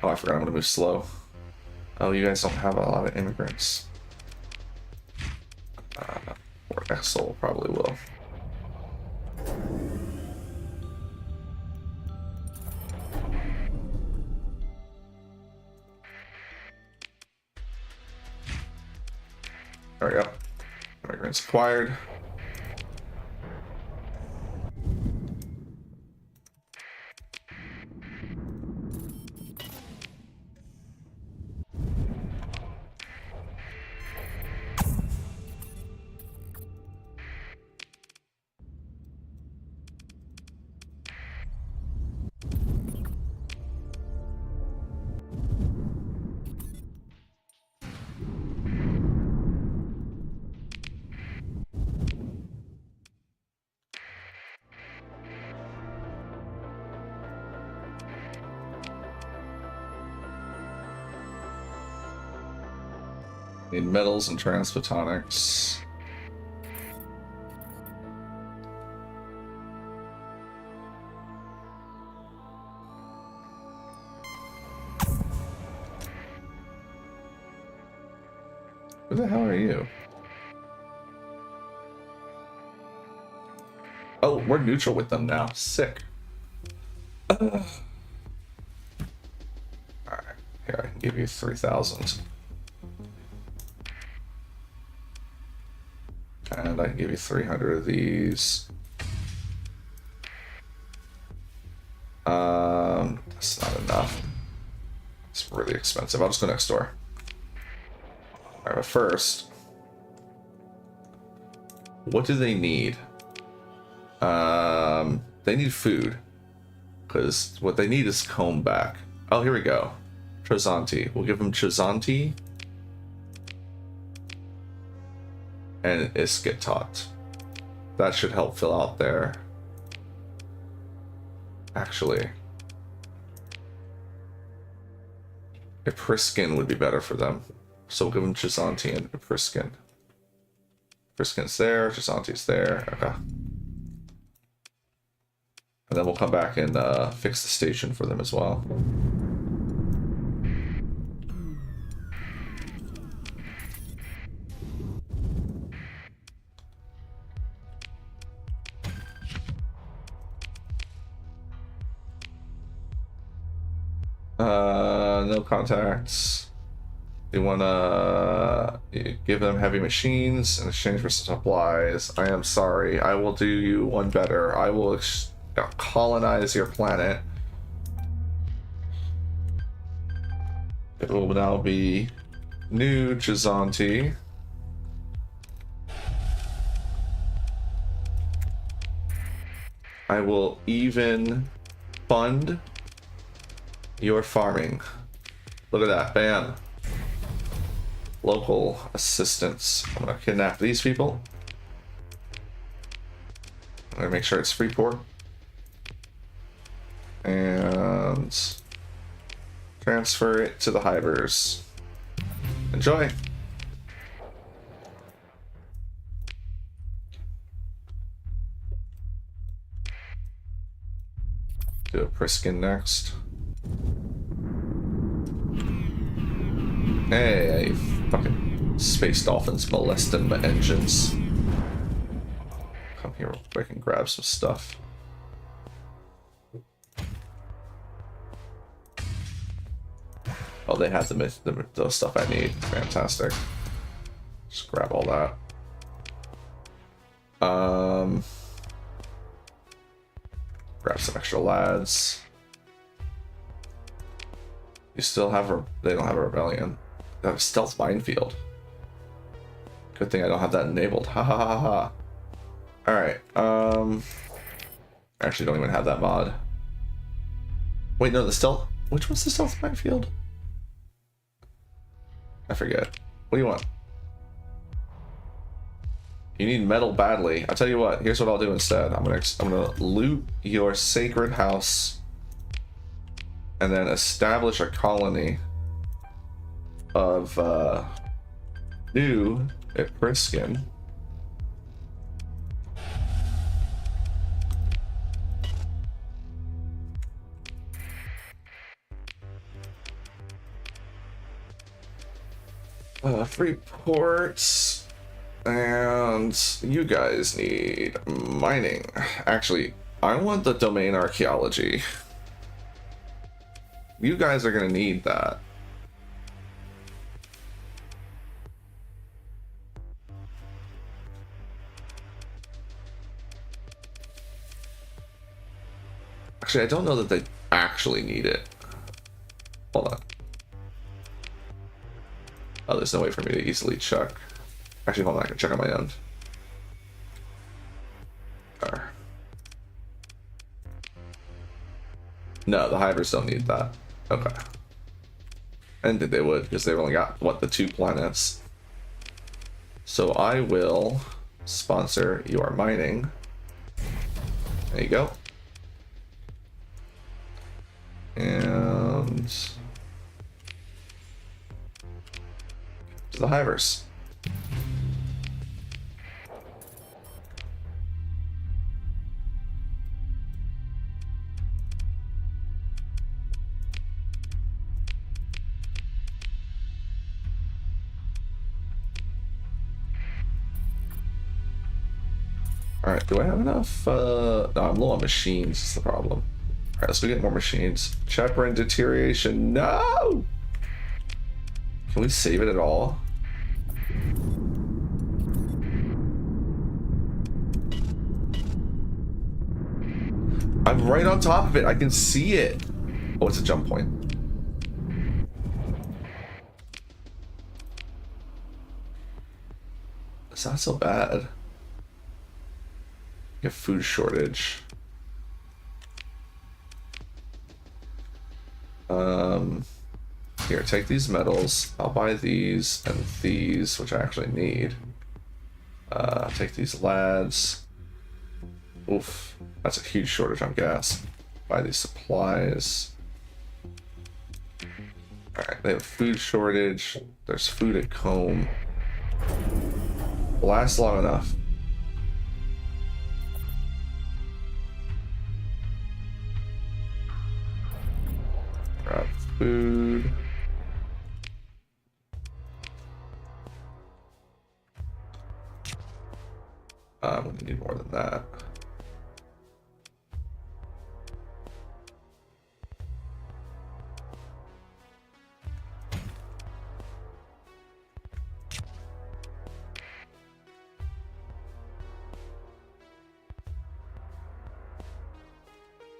S1: Oh, I forgot I'm gonna move slow. Oh, you guys don't have a lot of immigrants. Or Exol probably will. There we go. Immigrants acquired. Need metals and transphotonics. Who the hell are you? Oh, we're neutral with them now. Sick. Alright, here, I can give you 3,000. And I can give you 300 of these. That's not enough. It's really expensive. I'll just go next door. Alright, but first, what do they need? They need food. Because what they need is comb back. Oh, here we go. Trazanti. We'll give them Trazanti. And Iskatot. That should help fill out their... Actually... Epriskin would be better for them. So we'll give them Trazanti and Epriskin. Epriskin's there, Trazanti's there. Okay. And then we'll come back and fix the station for them as well. No contacts. You wanna give them heavy machines in exchange for supplies. I am sorry. I will do you one better. I will colonize your planet. It will now be New Jazanti. I will even fund your farming. Look at that, bam. Local assistance. I'm gonna kidnap these people. I'm gonna make sure it's Freeport. And transfer it to the HIVERs. Enjoy. Do a Priskin next. Hey, fucking space dolphins molesting my engines. Come here real quick and grab some stuff. Oh, they have the stuff I need. Fantastic. Just grab all that. Grab some extra lads. You still have they don't have a rebellion. They have a stealth minefield. Good thing I don't have that enabled. Ha ha ha ha. Alright, I actually don't even have that mod. Wait, no, the stealth... Which one's the stealth minefield? I forget. What do you want? You need metal badly. I'll tell you what, here's what I'll do instead. I'm gonna loot your sacred house and then establish a colony of new Epriskin. Free ports, and you guys need mining. Actually, I want the domain archaeology. You guys are gonna need that. Actually, I don't know that they actually need it. Hold on. Oh, there's no way for me to easily check. Actually, hold on, I can check on my end. No, the HIVERs don't need that. Okay. And they would, because they've only got, what, the 2 planets. So I will sponsor your mining. There you go. And... to the HIVERs. Alright, do I have enough? No, I'm low on machines, is the problem. Alright, let's go get more machines. Chaperone deterioration, no! Can we save it at all? I'm right on top of it, I can see it! Oh, it's a jump point. It's not so bad. A food shortage. Here, take these metals. I'll buy these and these, which I actually need. Take these lads. Oof, that's a huge shortage on gas. Buy these supplies. Alright, they have a food shortage. There's food at Combe. Lasts long enough. Grab food. We need more than that.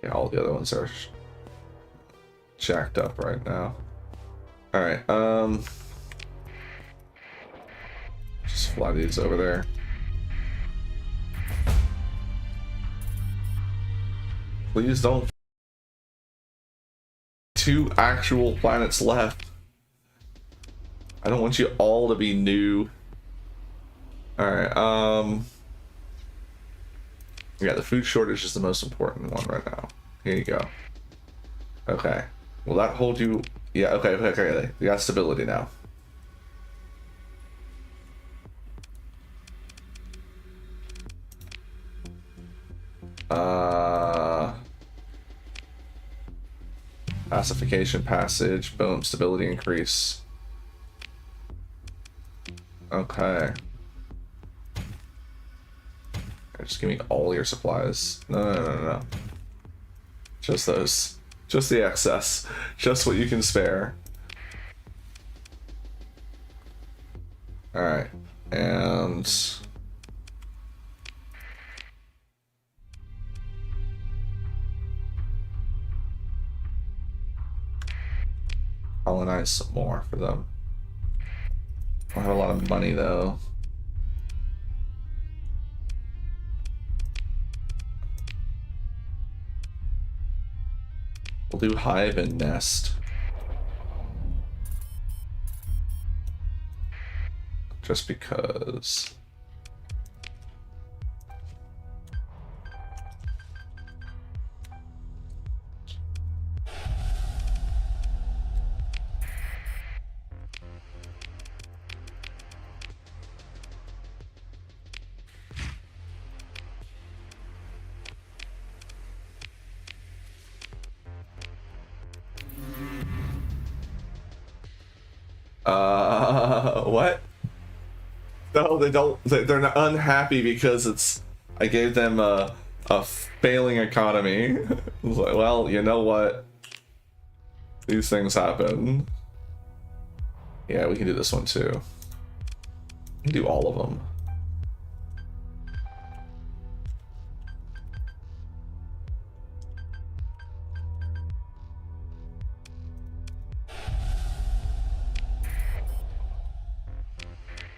S1: Yeah, all the other ones are jacked up right now. All right, just fly these over there. Please don't. 2 actual planets left. I don't want you all to be new. All right, yeah, the food shortage is the most important one right now. Here you go. Okay. Will that hold you? Yeah, okay. You got stability now. Pacification passage, boom, stability increase. Okay. Just give me all your supplies. No. Just those. Just the excess. Just what you can spare. Alright. And... colonize some more for them. I don't have a lot of money though. We'll do hive and nest. Just because. What? No, they don't. They're not unhappy because it's. I gave them a failing economy. Like, well, you know what? These things happen. Yeah, we can do this one too. We can do all of them.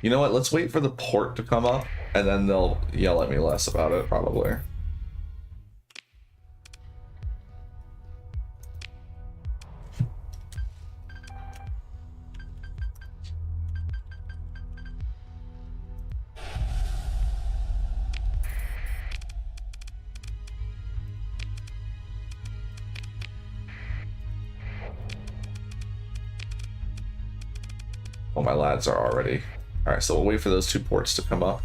S1: You know what? Let's wait for the port to come up, and then they'll yell at me less about it, probably. Oh, my lads are already. Alright, so we'll wait for those 2 ports to come up.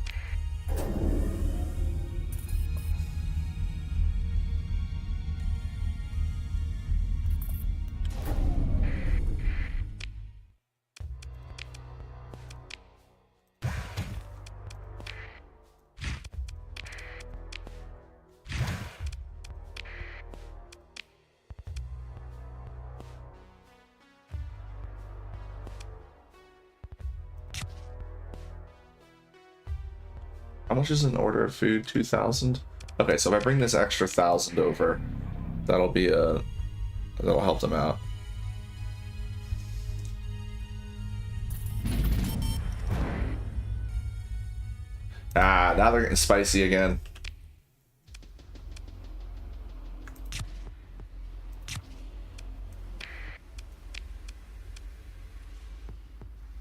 S1: much is an order of food? 2,000. Okay, so if I bring this extra 1,000 over, that'll help them out. Ah, now they're getting spicy again.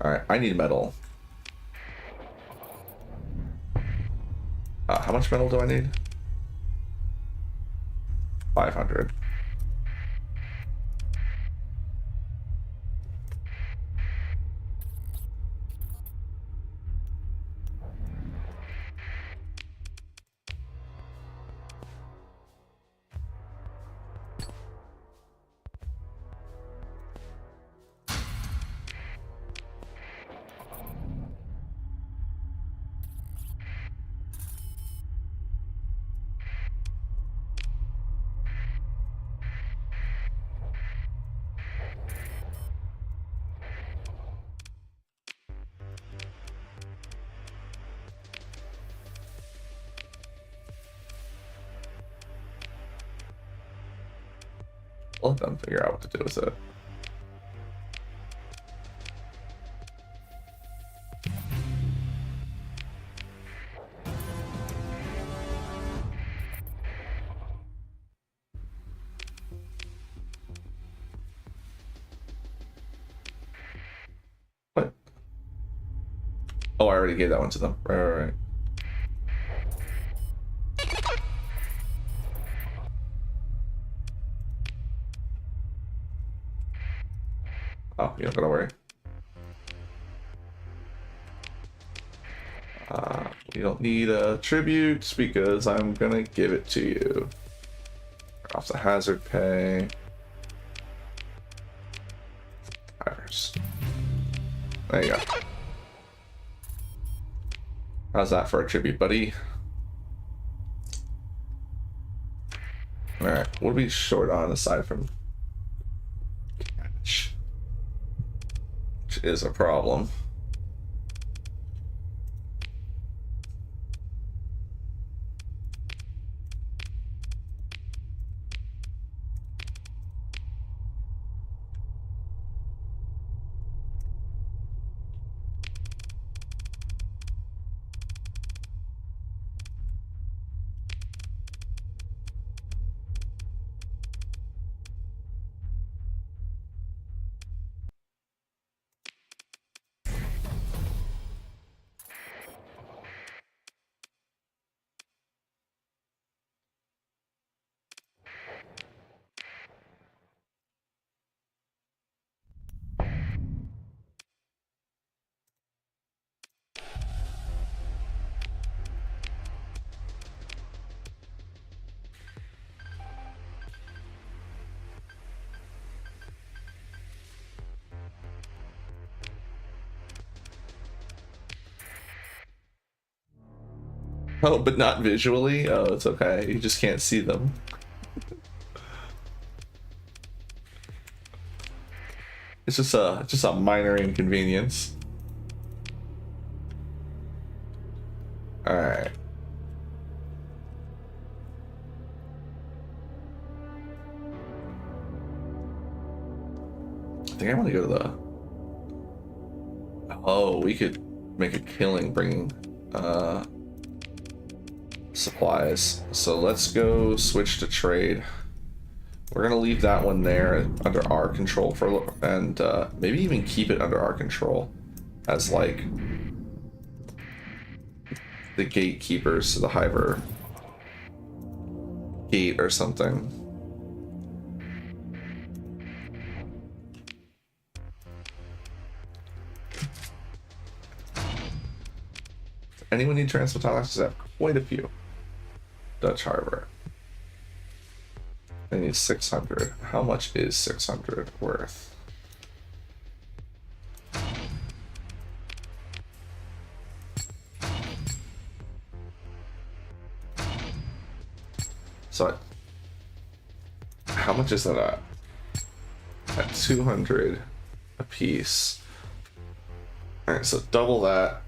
S1: Alright, I need metal. How much metal do I need? 500. I'll let them figure out what to do with it. What? Oh, I already gave that one to them. Right. Oh, you don't gotta worry. You don't need a tribute because I'm gonna give it to you. Off the hazard pay. Hires. There you go. How's that for a tribute, buddy? Alright, what are we short on aside from cash? Which is a problem. Oh, but not visually? Oh, it's okay. You just can't see them. It's just a minor inconvenience. Alright. I think I want to go to the... Oh, we could make a killing bringing supplies. So let's go switch to trade. We're gonna leave that one there under our control for a little, and maybe even keep it under our control as like the gatekeepers to the HIVER gate or something. Anyone need transport taxes? I have quite a few. Dutch Harbor. I need 600. How much is 600 worth? So, how much is that at 200 a piece. Alright, so double that,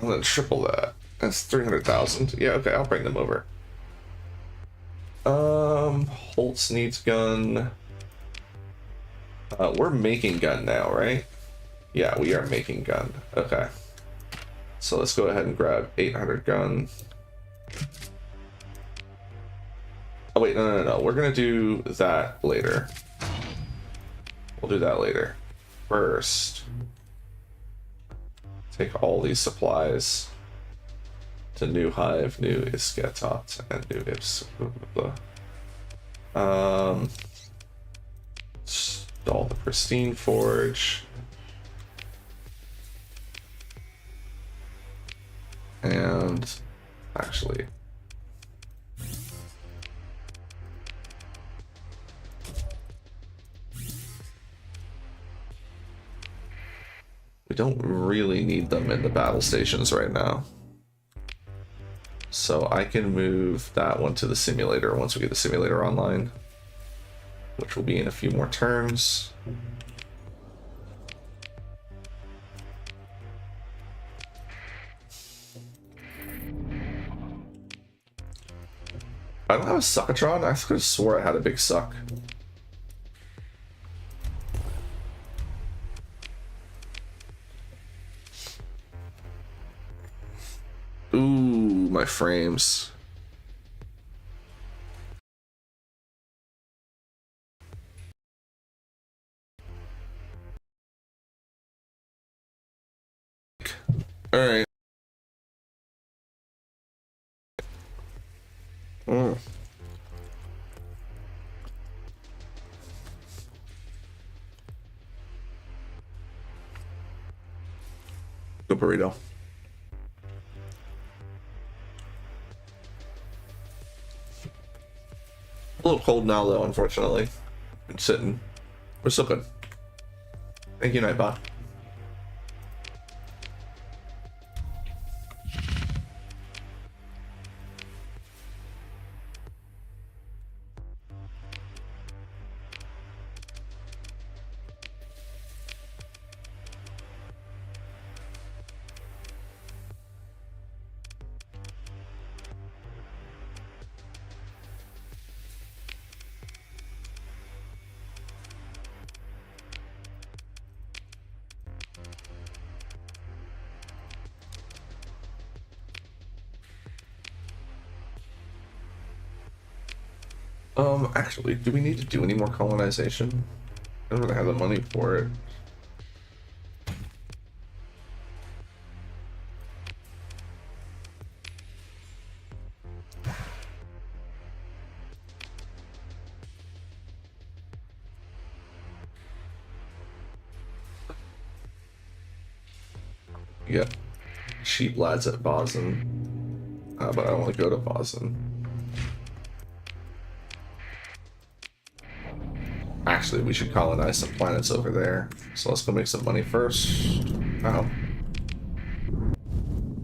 S1: and then triple that, That's 300,000. Yeah, okay, I'll bring them over. Holtz needs gun. We're making gun now, right? Yeah, we are making gun. Okay. So let's go ahead and grab 800 gun. Oh wait, no. We're gonna do that later. We'll do that later. First, take all these supplies to new hive, new isketot, and new ips. Install the pristine forge. And actually, we don't really need them in the battle stations right now. So I can move that one to the simulator once we get the simulator online, which will be in a few more turns. I don't have a suckatron. I could have swore I had a big suck. Ooh, my frames. All right. Good burrito. A little cold now, though, unfortunately. Been sitting. We're still good. Thank you, Nightbot. Actually, do we need to do any more colonization? I don't really have the money for it. Yeah, cheap lads at Boston, but I don't want to go to Boston. Actually, we should colonize some planets over there. So let's go make some money first. Oh.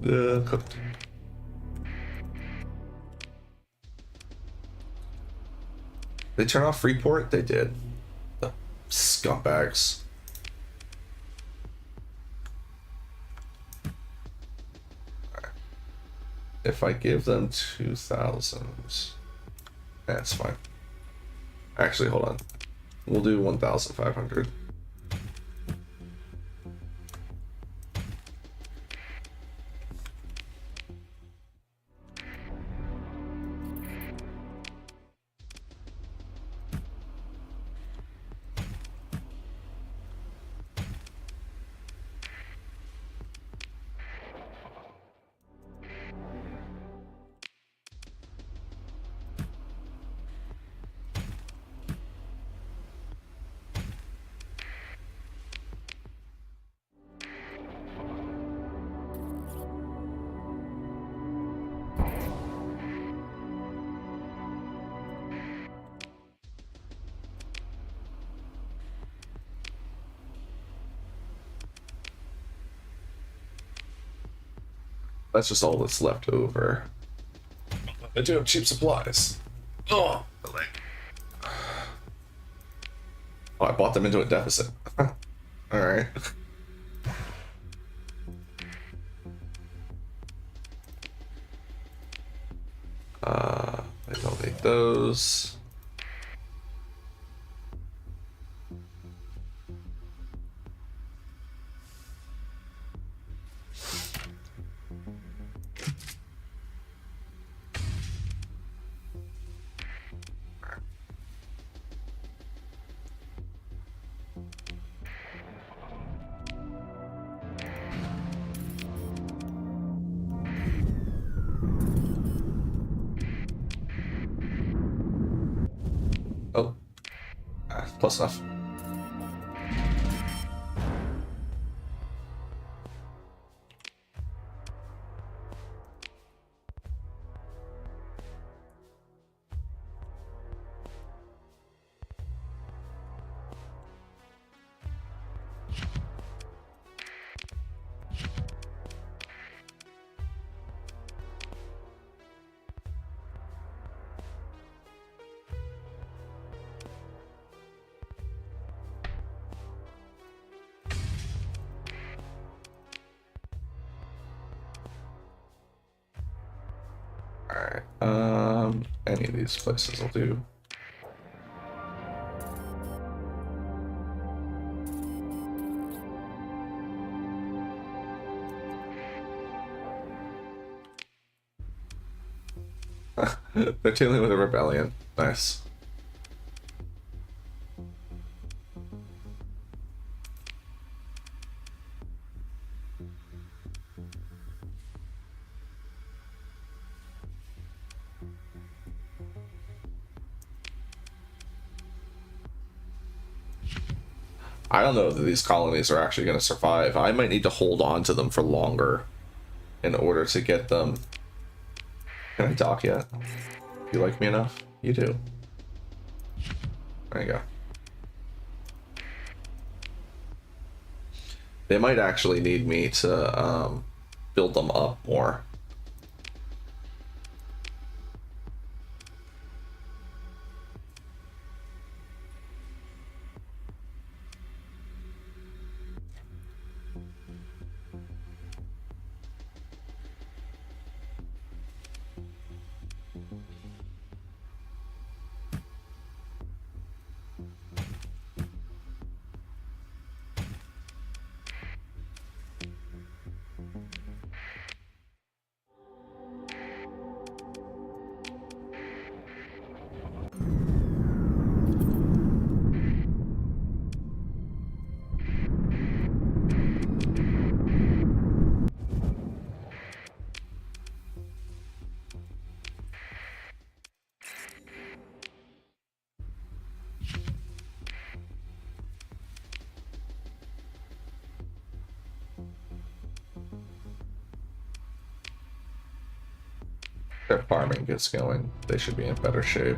S1: Cooked. They turn off Freeport? They did. The scumbags. Right. If I give them 2,000, that's fine. Actually, hold on. We'll do 1,500. That's just all that's left over. I do have cheap supplies. Oh, I bought them into a deficit. Alright. I don't need those. Oh, close enough. Alright, any of these places will do. They're dealing with a rebellion. Nice. I don't know that these colonies are actually going to survive. I might need to hold on to them for longer in order to get them. Can I dock yet? You like me enough? You do. There you go. They might actually need me to build them up more. Their farming gets going, they should be in better shape.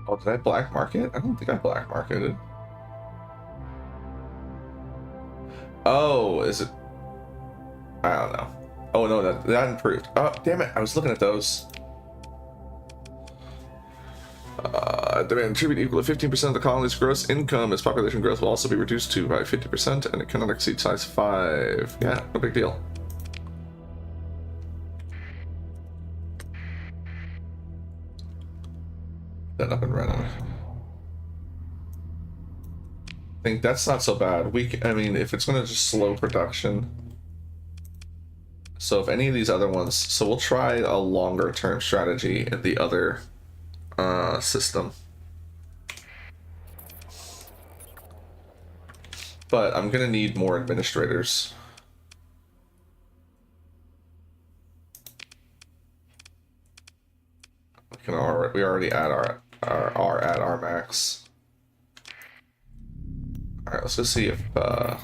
S1: Oh, did I black market? I don't think I black marketed. Oh, is it? I don't know. Oh no, that improved. Oh, damn it! I was looking at those. Demand tribute equal to 15% of the colony's gross income, as population growth will also be reduced to by 50%, and it cannot exceed size 5. Yeah, no big deal. That up and running. I think that's not so bad. I mean, if it's going to just slow production. So if any of these other ones, so we'll try a longer term strategy in the other system. But I'm going to need more administrators. we already are at our max. All right, let's go see if we can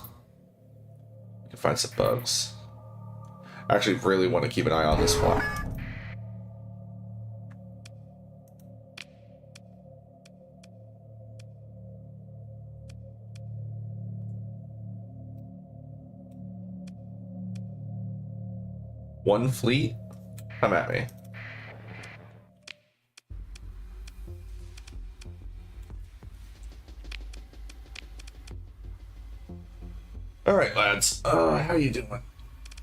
S1: find some bugs. I actually really want to keep an eye on this one. One fleet? Come at me. All right, lads. How you doing?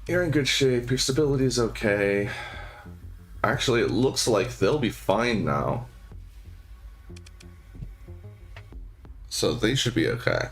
S1: You're in good shape. Your stability is okay. Actually, it looks like they'll be fine now. So they should be okay.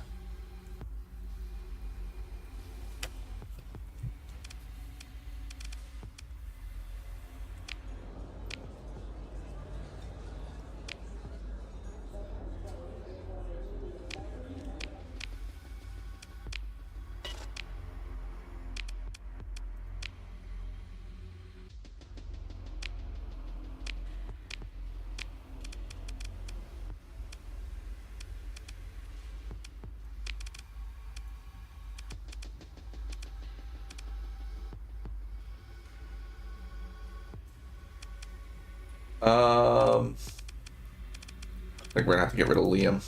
S1: I think we're gonna have to get rid of Liam.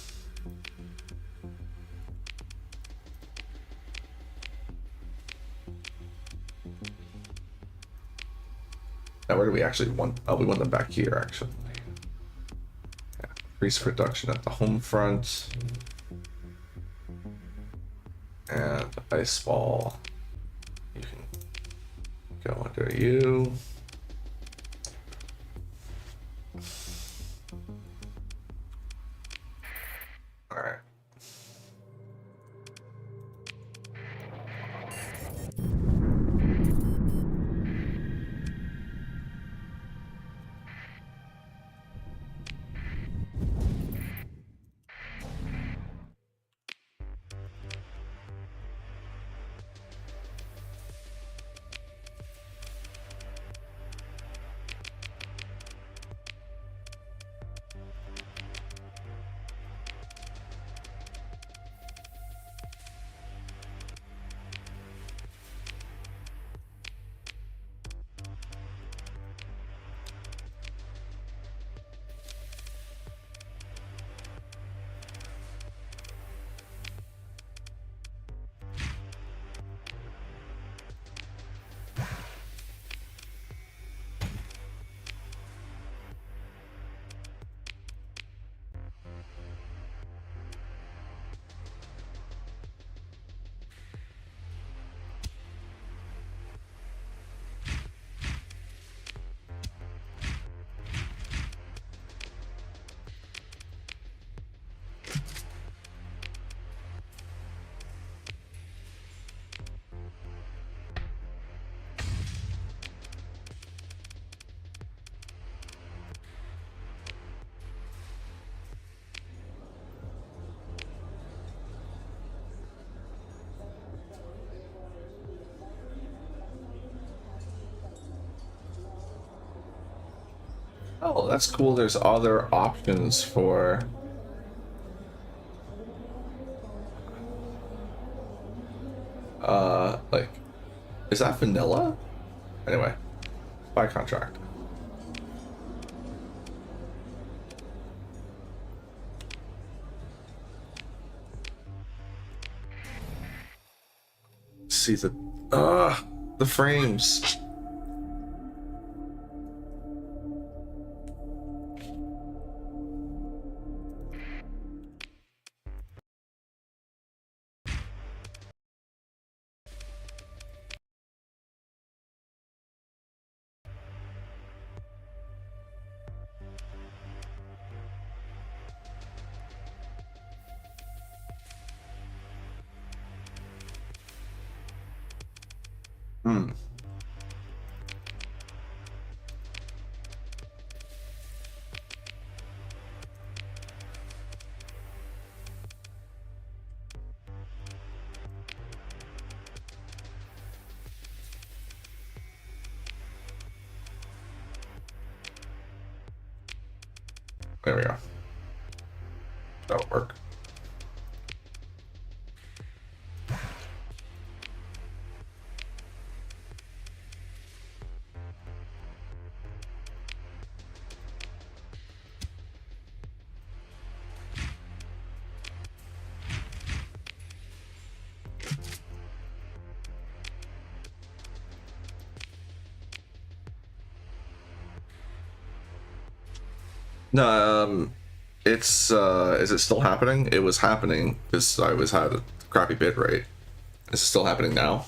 S1: Now, where do we actually want? Oh, we want them back here, actually. Yeah. Increase production at the home front. And ice ball. You can go under you. Alright. Oh, that's cool. There's other options for... like, is that vanilla? Anyway, buy contract. See the frames. Hmm. There we go. That'll work. No, it's is it still happening? It was happening because I had a crappy bit rate. Is it still happening now?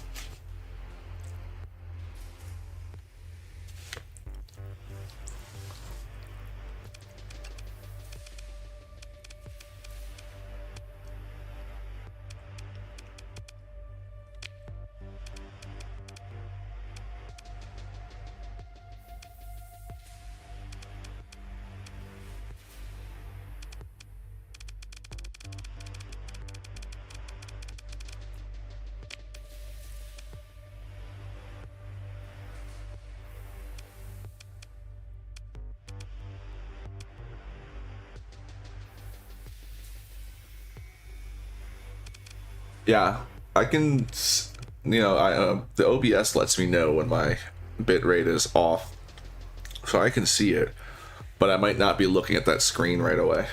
S1: Yeah, I can, you know, the OBS lets me know when my bit rate is off, so I can see it, but I might not be looking at that screen right away.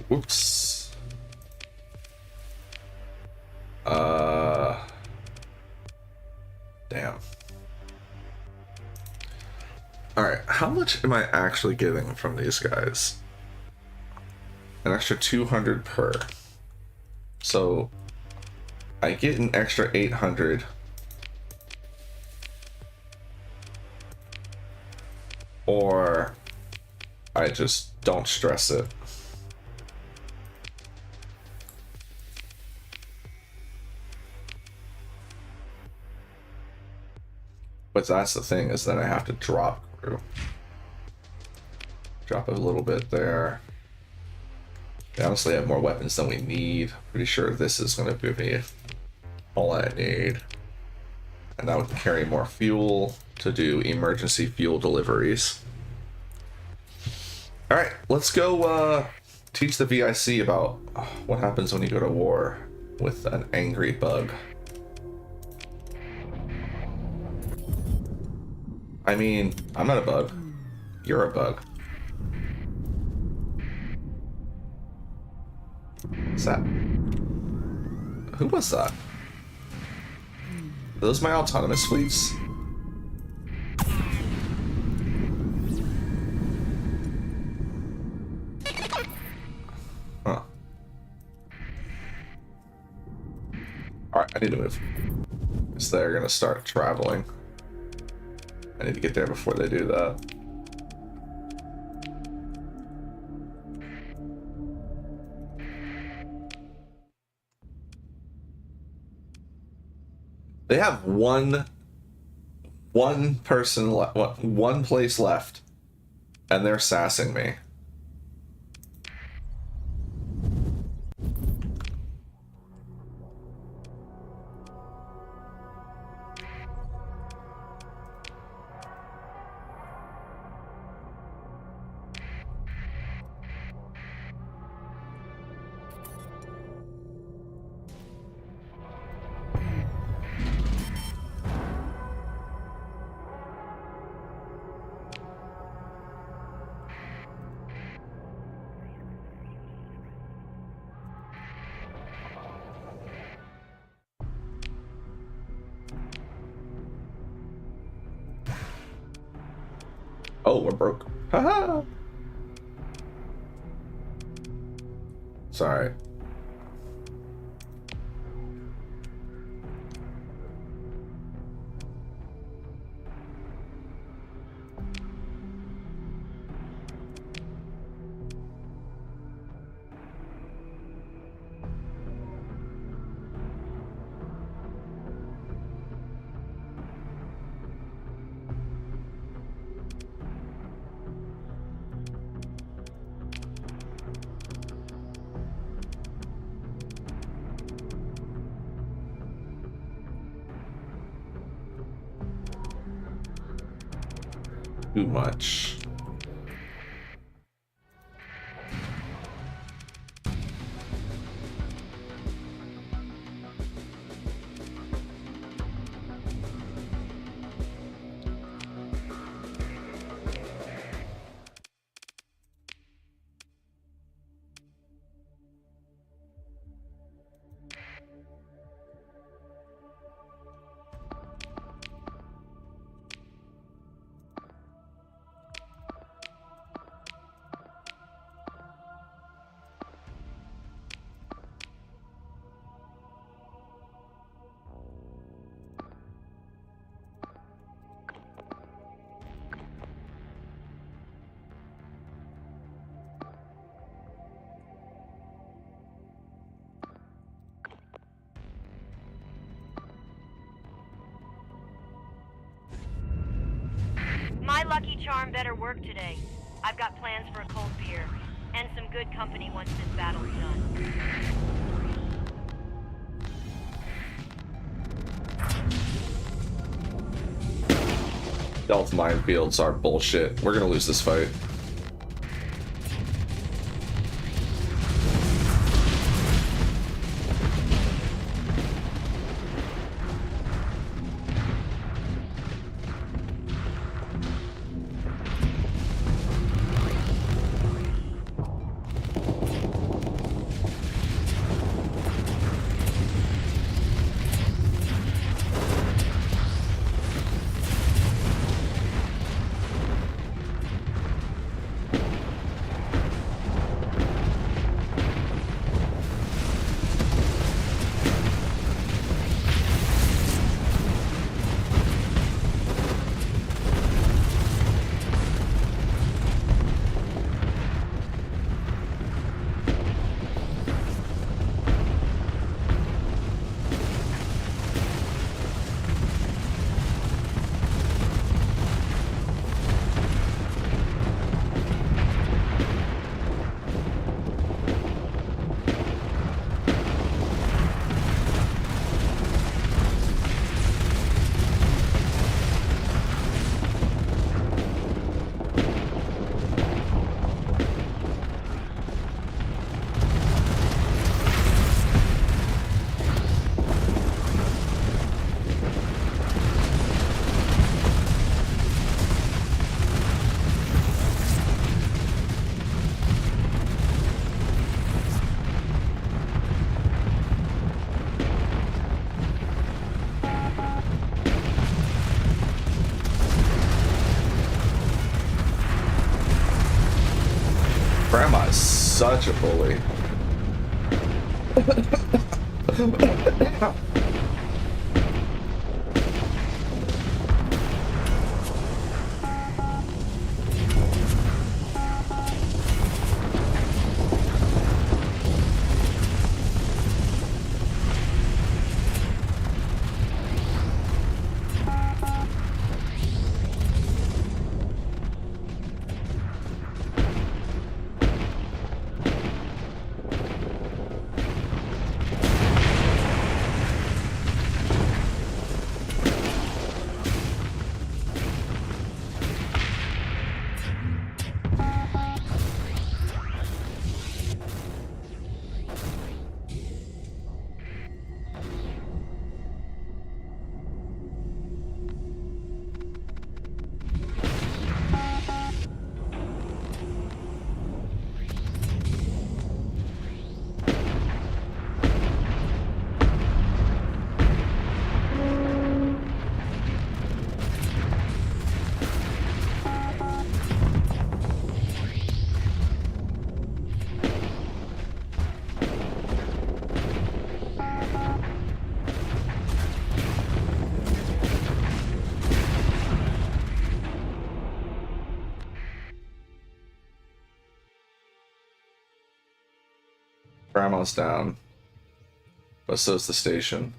S1: Whoops. Damn. Alright, how much am I actually getting from these guys? An extra 200 per. So, I get an extra 800. Or, I just don't stress it. But that's the thing, is that I have to drop crew. Drop a little bit there. They honestly have more weapons than we need. Pretty sure this is going to give me all I need. And now we can carry more fuel to do emergency fuel deliveries. Alright, let's go teach the VIC about what happens when you go to war with an angry bug. I mean, I'm not a bug. You're a bug. What's that? Who was that? Are those my autonomous fleets? Huh. Alright, I need to move. So they're gonna start traveling. I need to get there before they do that. They have one person left, one place left, and they're sassing me. Oh, we're broke. Haha. Sorry. too much.
S2: My lucky charm better work today. I've got plans for a cold beer. And some good company once this battle's done.
S1: Stealth minefields are bullshit. We're gonna lose this fight. Grandma is such a bully. Grandma's down, but so's the station.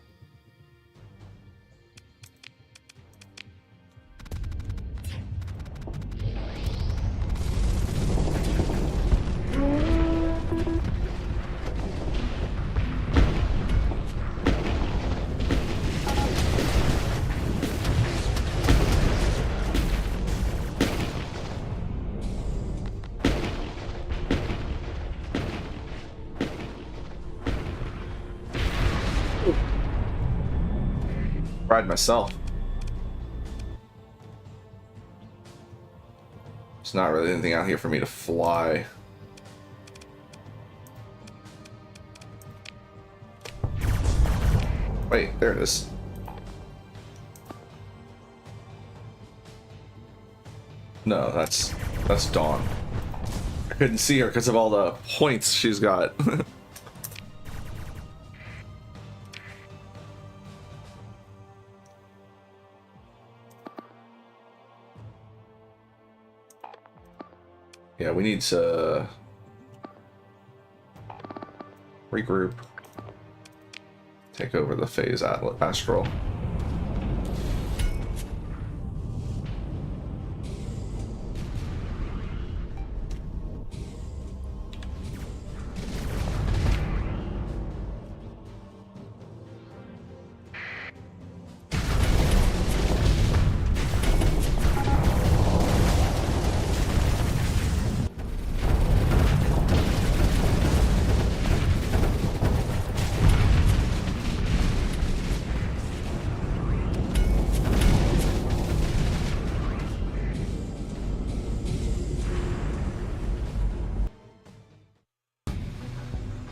S1: Ride myself. There's not really anything out here for me to fly. Wait, there it is. No, that's Dawn. I couldn't see her because of all the points she's got. Yeah, we need to regroup. Take over the phase astral.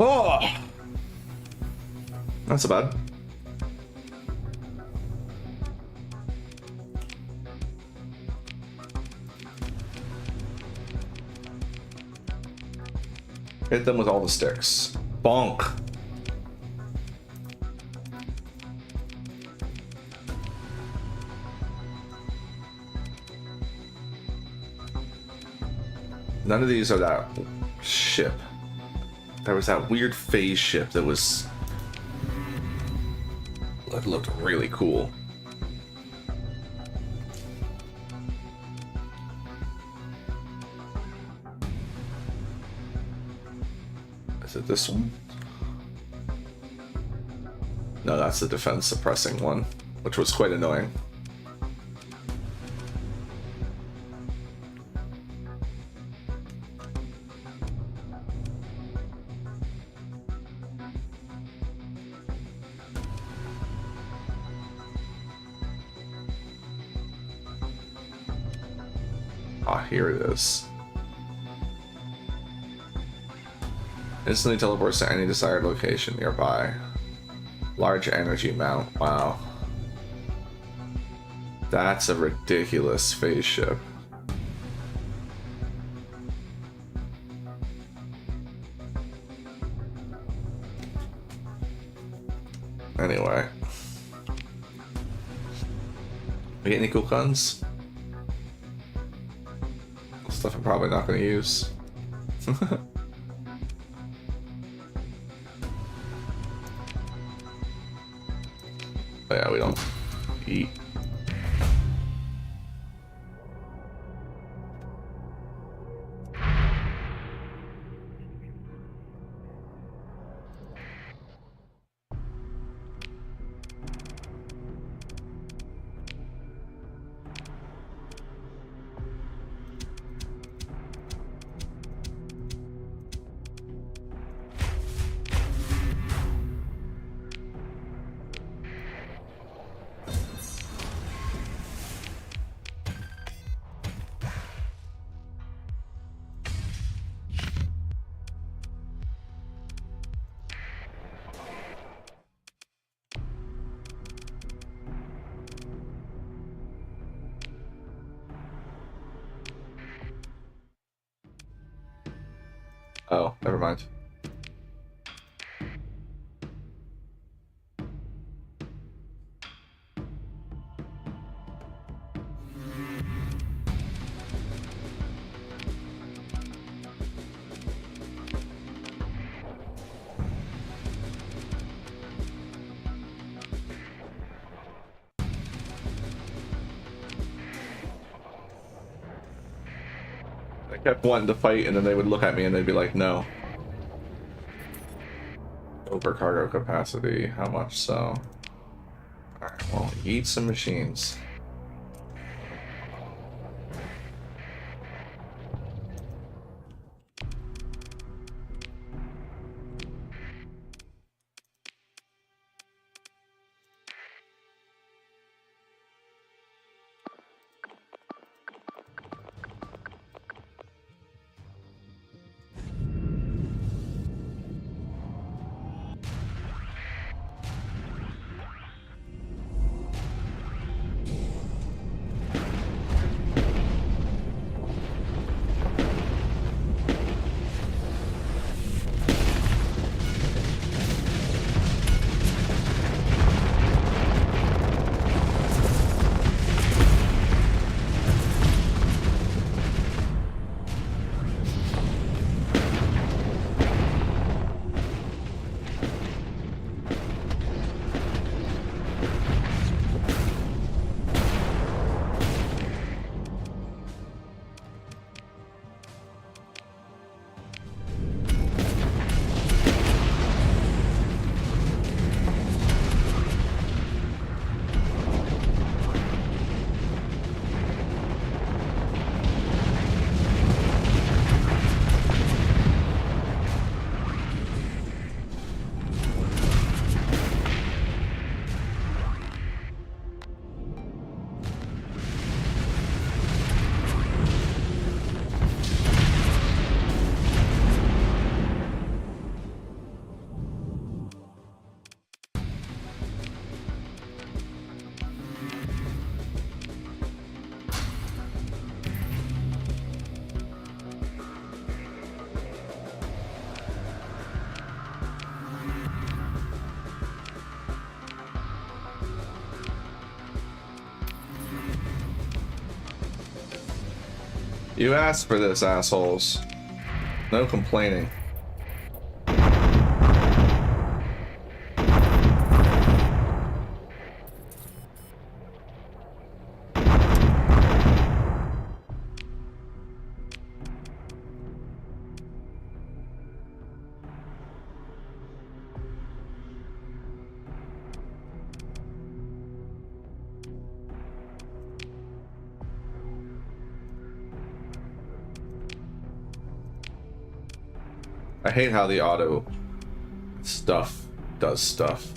S1: Oh, not so bad. Hit them with all the sticks. Bonk. None of these are that ship. There was that weird phase ship that looked really cool. Is it this one? No, that's the defense suppressing one, which was quite annoying. Ah, here it is. Instantly teleports to any desired location nearby. Large energy mount. Wow. That's a ridiculous phase ship. Anyway. We get any cool guns? Stuff I'm probably not going to use. But yeah, we don't eat. Oh, never mind. I kept wanting to fight, and then they would look at me and they'd be like, no. Overcargo capacity, how much so? Alright, well, eat some machines. You asked for this, assholes. No complaining. I hate how the auto stuff does stuff.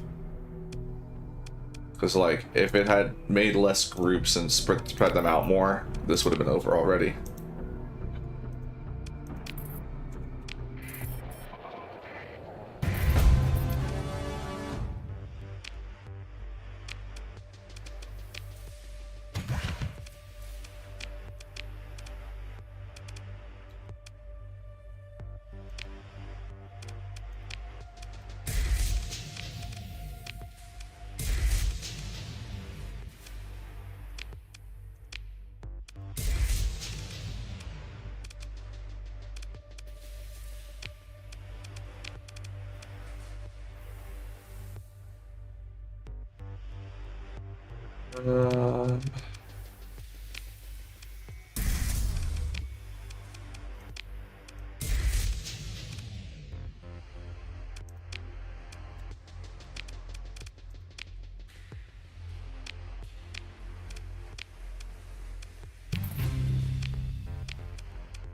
S1: Because, like, if it had made less groups and spread them out more, this would have been over already.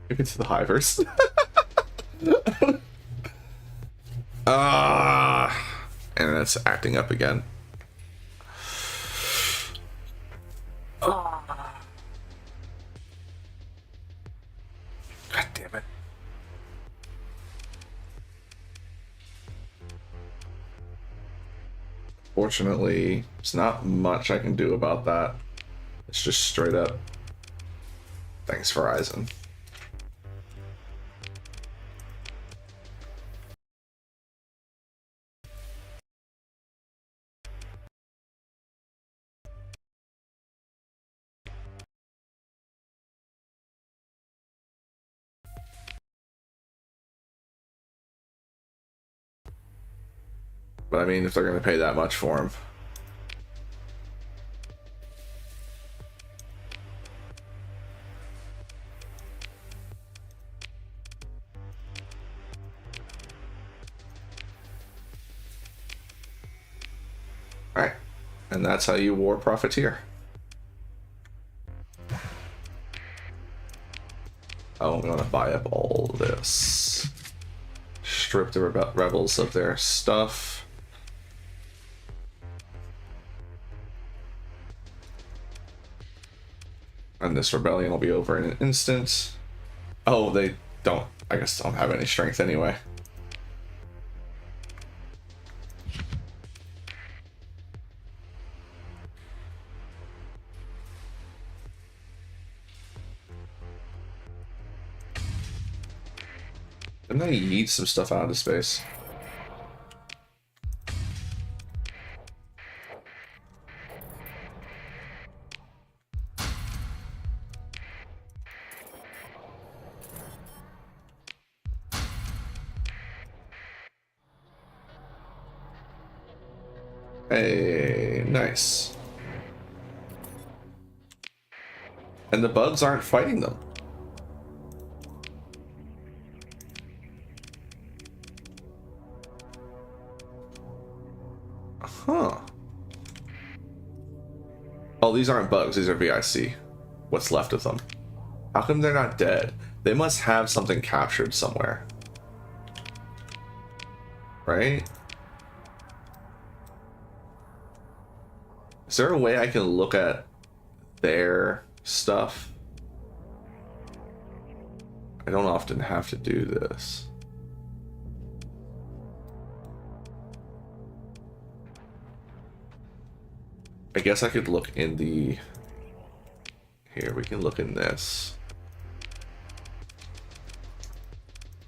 S1: Give it to the hivers. And it's acting up again. God damn it. Fortunately, there's not much I can do about that. It's just straight up. Thanks, Verizon. But I mean, if they're going to pay that much for him. Alright. And that's how you war profiteer. Oh, I'm going to buy up all this. Strip the rebels of their stuff. And this rebellion will be over in an instant. Oh, they don't, I guess, don't have any strength anyway. Didn't they yeet some stuff out into space? Hey, nice. And the bugs aren't fighting them. Huh. Oh, these aren't bugs, these are VIC. What's left of them. How come they're not dead? They must have something captured somewhere. Right? Is there a way I can look at their stuff? I don't often have to do this. I guess I could look in the... Here, we can look in this.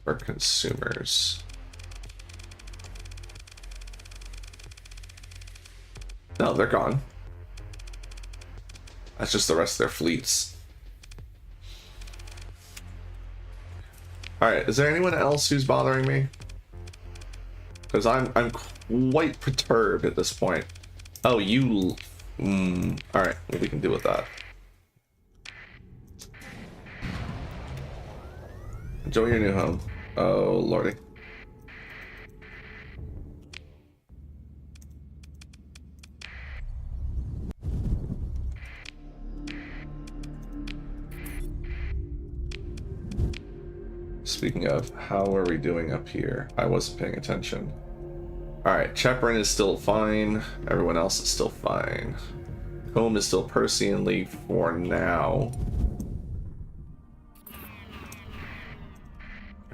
S1: For consumers. No, they're gone. That's just the rest of their fleets. Alright, is there anyone else who's bothering me? Because I'm quite perturbed at this point. Oh, you... Alright, what we can do with that. Enjoy your new home. Oh, lordy. Speaking of, how are we doing up here? I wasn't paying attention. Alright, Cheprin is still fine. Everyone else is still fine. Home is still Persianly for now.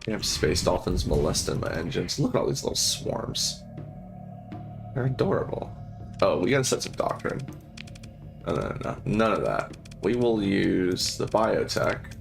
S1: Damn space dolphins molesting my engines. Look at all these little swarms. They're adorable. Oh, we gotta set some doctrine. No, none of that. We will use the biotech.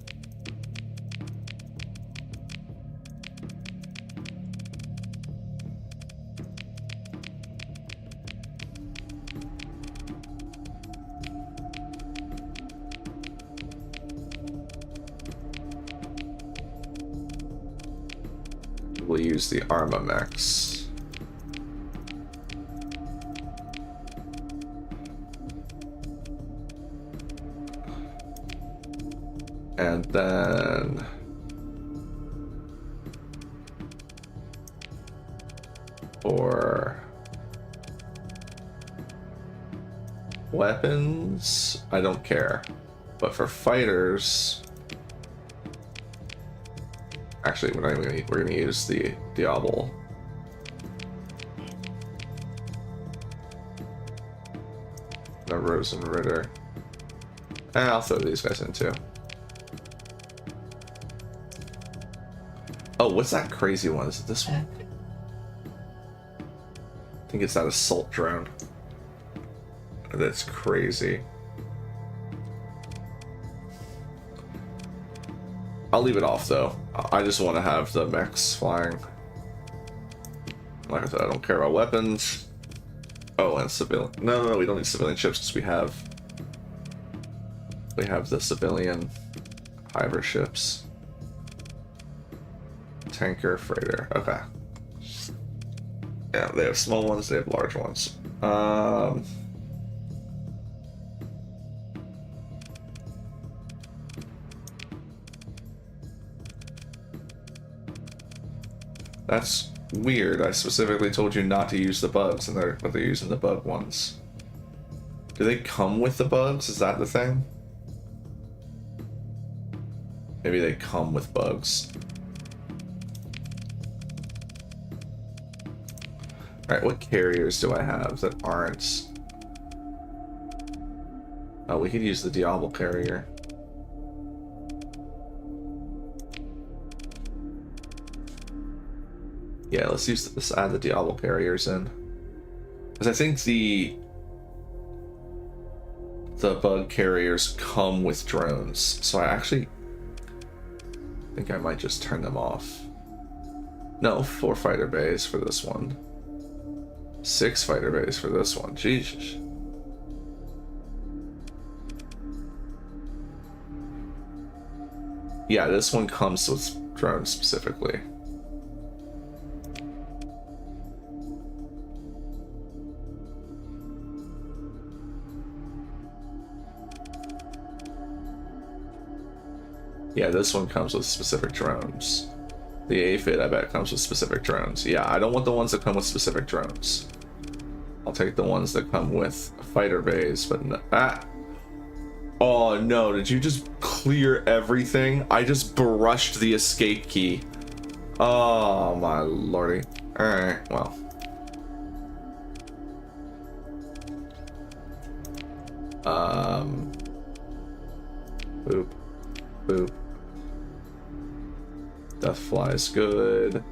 S1: We'll use the ARMA Mechs. And then for weapons, I don't care. But for fighters, actually, we're not even we're gonna use the DIABLE. No Rose and Ritter. And I'll throw these guys in too. Oh, what's that crazy one? Is it this one? I think it's that assault drone. That's crazy. I'll leave it off though. I just want to have the mechs flying. Like I said, I don't care about weapons. Oh, and civilian. No, we don't need civilian ships because we have the civilian HIVER ships. Tanker, freighter. Okay. Yeah, they have small ones. They have large ones. That's weird. I specifically told you not to use the bugs, and but they're using the bug ones. Do they come with the bugs? Is that the thing? Maybe they come with bugs. Alright, what carriers do I have that aren't? Oh, we could use the DIABLE carrier. Yeah, let's add the DIABLE carriers in. Because I think the bug carriers come with drones. So I actually think I might just turn them off. No, 4 fighter bays for this one. 6 fighter bays for this one. Jesus. Yeah, this one comes with drones specifically. Yeah, this one comes with specific drones. The AFID, I bet, comes with specific drones. Yeah, I don't want the ones that come with specific drones. I'll take the ones that come with fighter bays, but no. Ah! Oh no, did you just clear everything? I just brushed the escape key. Oh my lordy. Alright, well. Boop. Boop. Death flies good.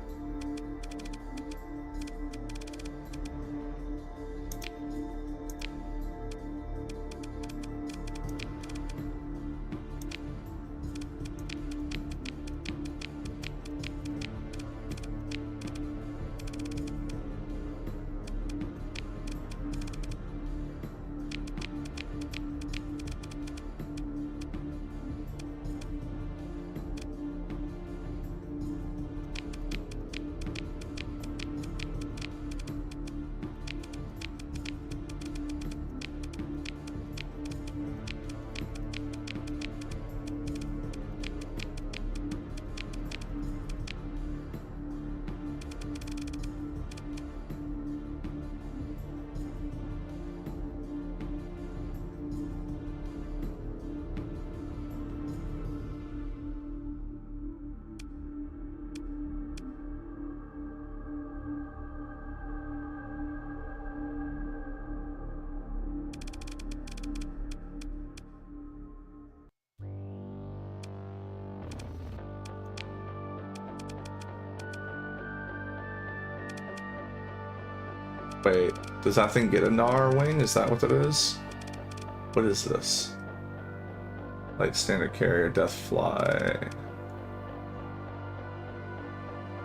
S1: Wait, does that thing get a NAR wing? Is that what it is? What is this? Light standard carrier, death fly.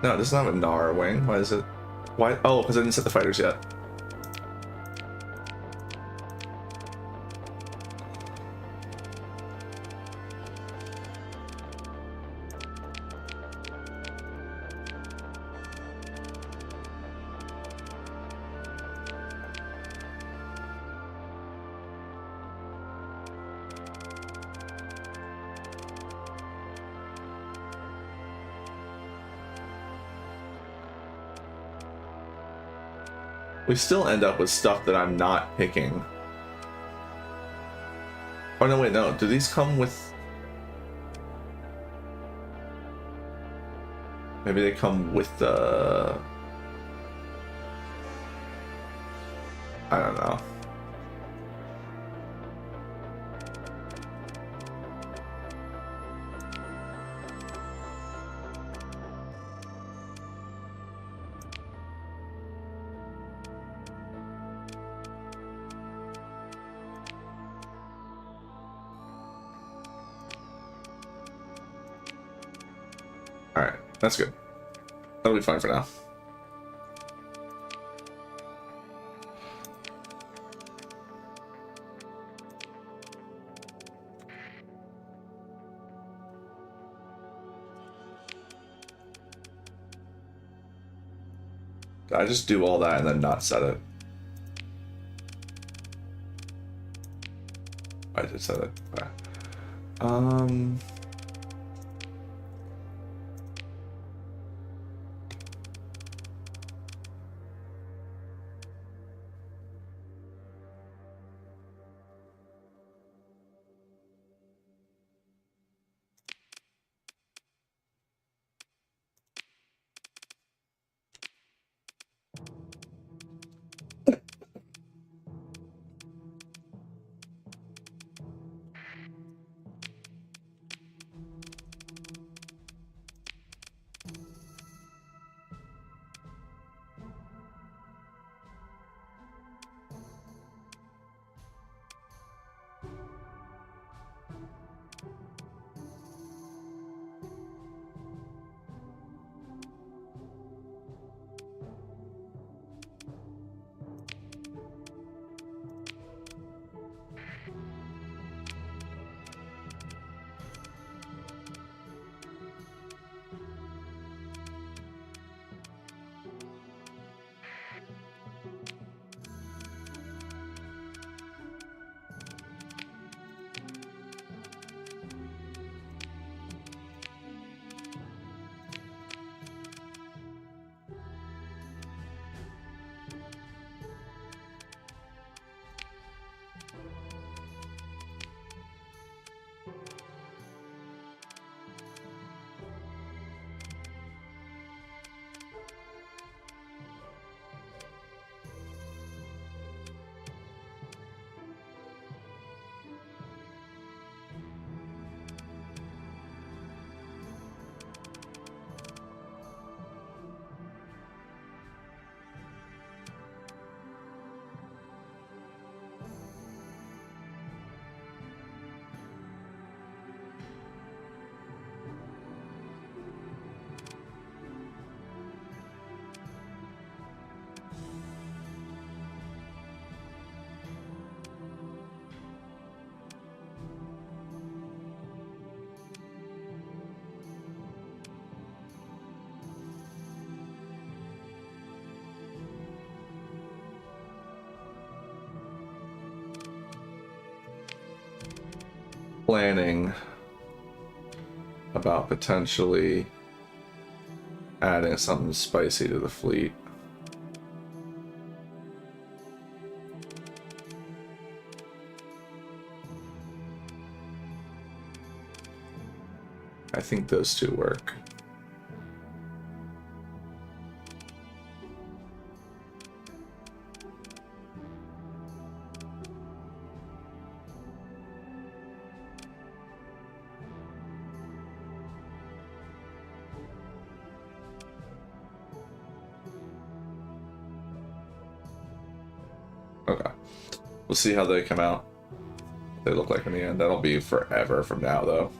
S1: No, it doesn't have a NAR wing. Why is it? Why? Oh, because I didn't set the fighters yet. We still end up with stuff that I'm not picking. Oh no, wait, no. Do these come with... Maybe they come with the... I don't know. Alright, that's good. That'll be fine for now. Did I just do all that and then not set it? I did set it. Okay. Planning about potentially adding something spicy to the fleet. I think those two work. We'll see how they come out. They look like in the end. That'll be forever from now, though.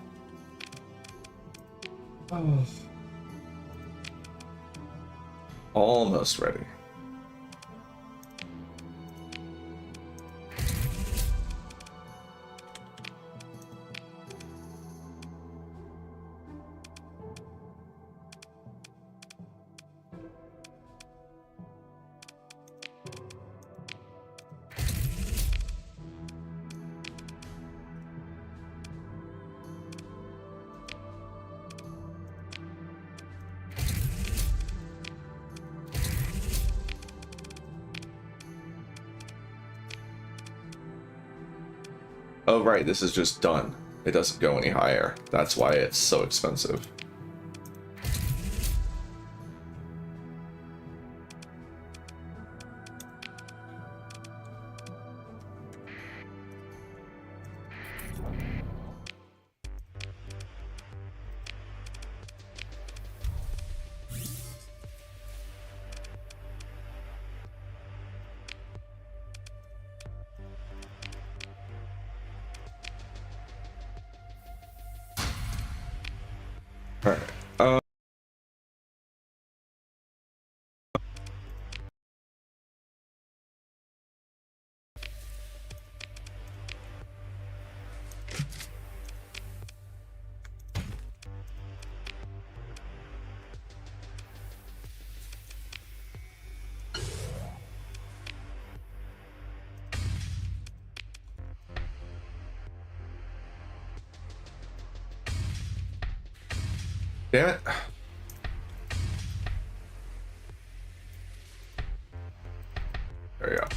S1: Oh. Almost ready. Oh, right, this is just done. It doesn't go any higher. That's why it's so expensive. All right. Damn it. There you go.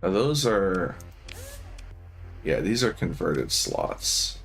S1: Now those are, yeah, these are converted slots.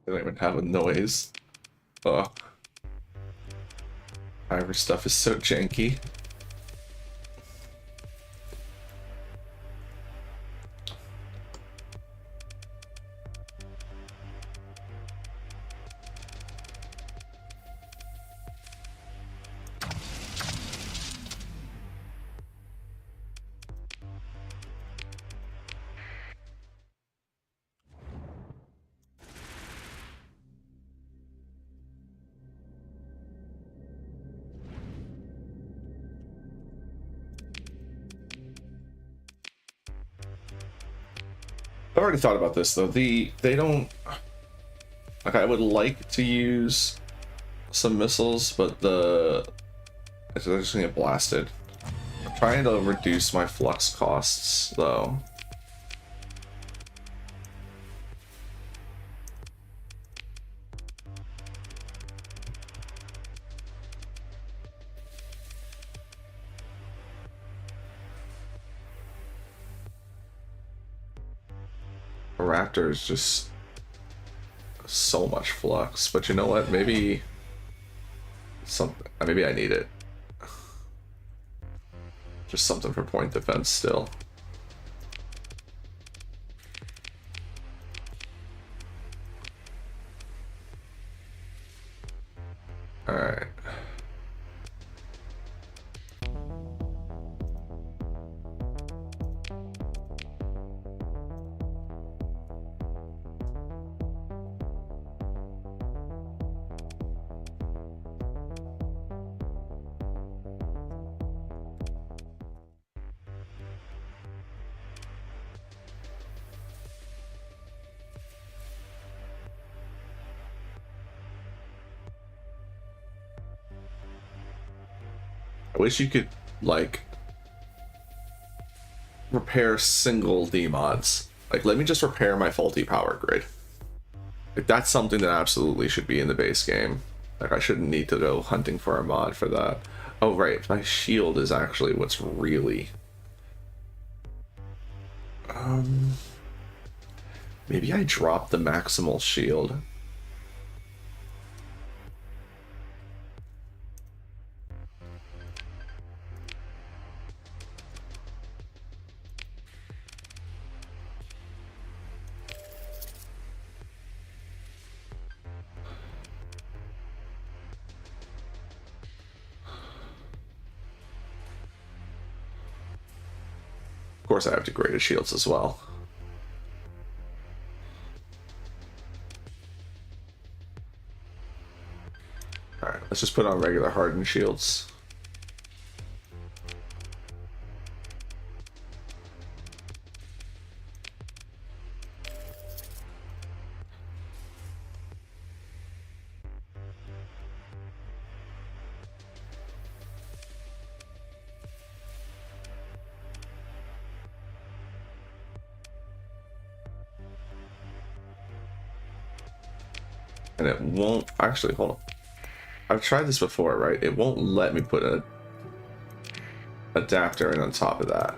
S1: They don't even have a noise. Ugh. Hiver stuff is so janky. I've already thought about this though. They don't, like, I would like to use some missiles, but they're just gonna get blasted. I'm trying to reduce my flux costs though. Raptor is just so much flux, but you know what? Maybe maybe I need it. Just something for point defense still. All right. I wish you could, like, repair single D-mods. Like, let me just repair my faulty power grid. Like, that's something that absolutely should be in the base game. Like, I shouldn't need to go hunting for a mod for that. Oh, right, my shield is actually what's really... Maybe I dropped the maximal shield. Of course I have degraded shields as well. Alright, let's just put on regular hardened shields. And it won't actually, hold on. I've tried this before, right? It won't let me put an adapter in on top of that.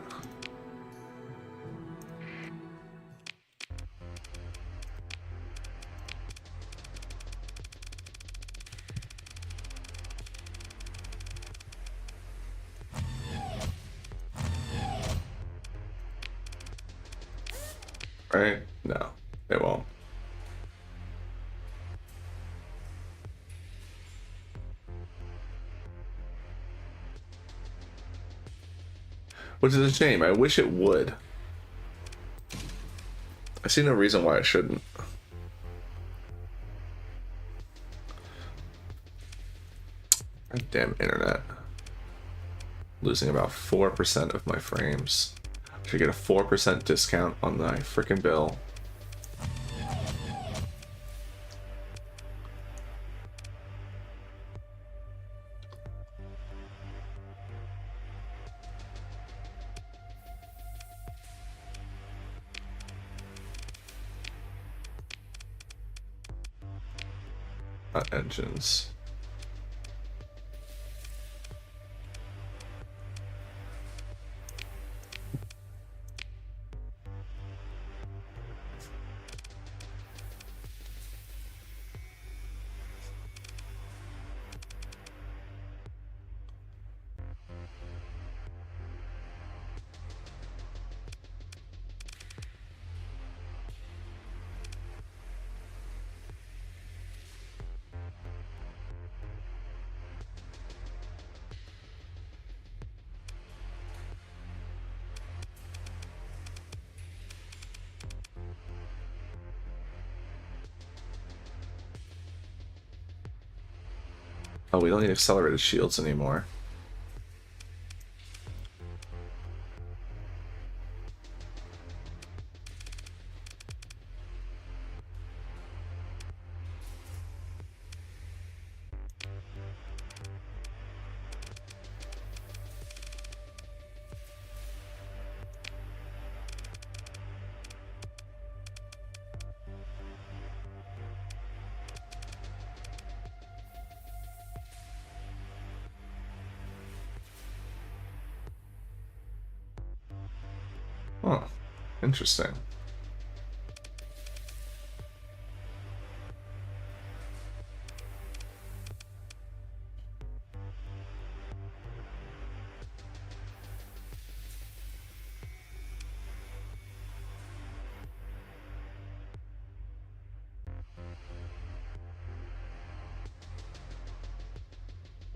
S1: Right? No, it won't. Which is a shame. I wish it would. I see no reason why it shouldn't. Damn internet. Losing about 4% of my frames. I should get a 4% discount on my freaking bill. Engines. Oh, we don't need accelerated shields anymore. Oh, interesting.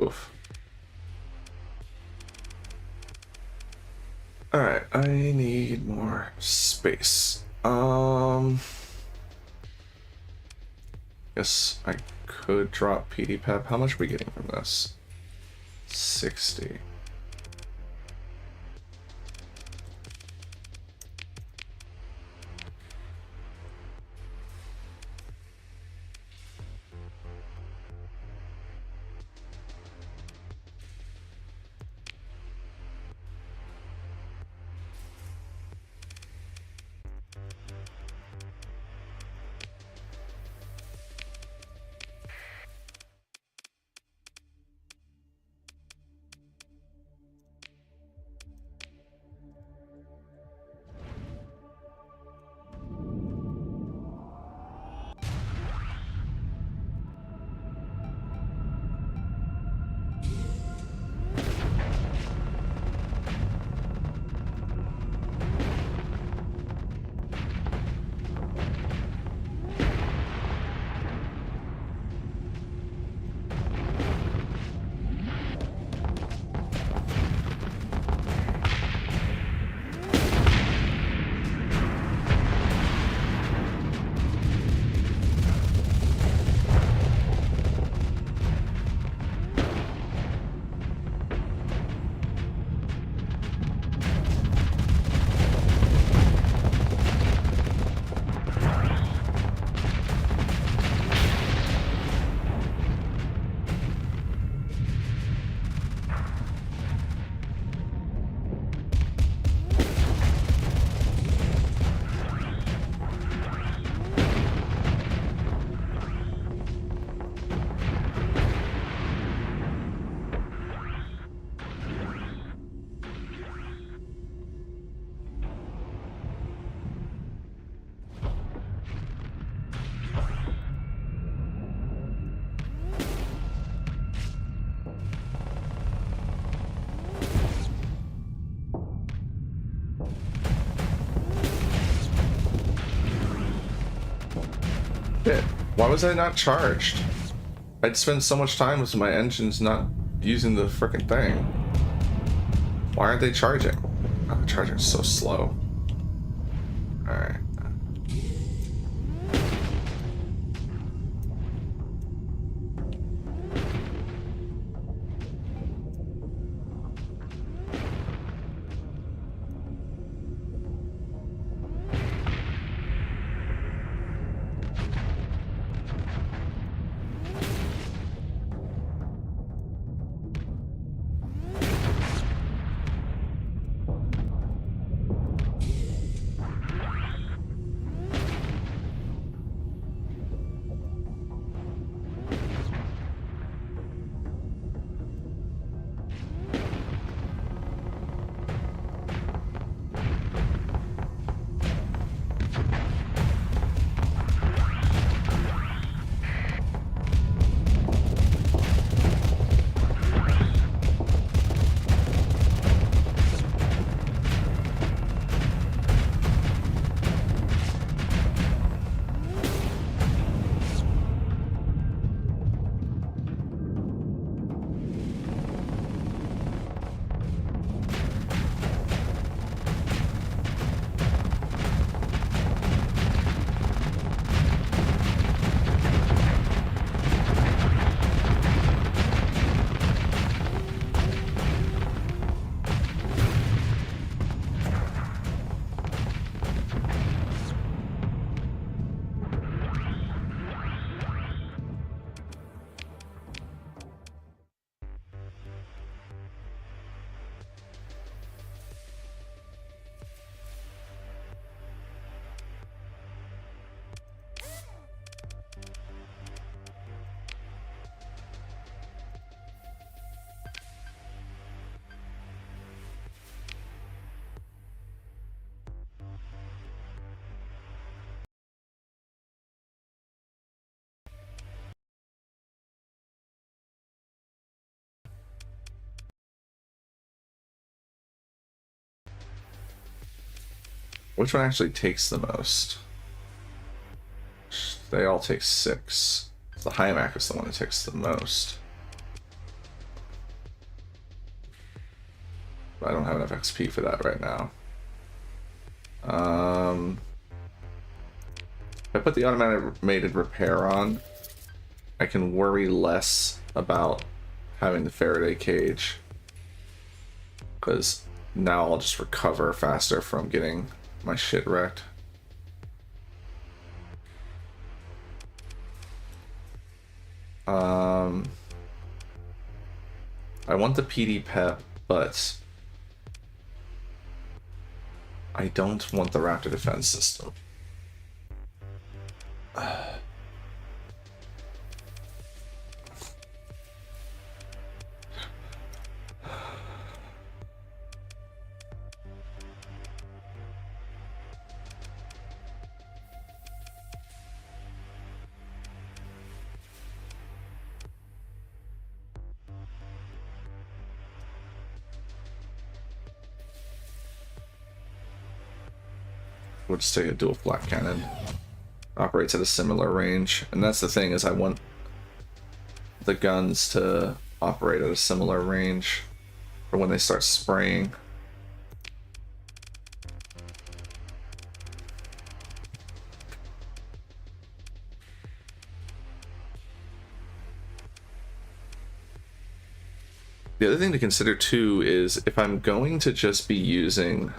S1: Oof. Alright, I need more space. Guess I could drop PDPEP. How much are we getting from this? 60. Shit. Why was I not charged? I'd spend so much time with my engines not using the frickin' thing. Why aren't they charging? Oh, the charging's so slow. Alright. Which one actually takes the most? They all take 6. The HIMAC is the one that takes the most. But I don't have enough XP for that right now. If I put the automated repair on, I can worry less about having the Faraday cage. Because now I'll just recover faster from getting my shit wrecked. I want the PD PEP, but I don't want the Raptor defense system. We'll just take a dual flak cannon. Operates at a similar range, and that's the thing, is I want the guns to operate at a similar range for when they start spraying. The other thing to consider too is if I'm going to just be using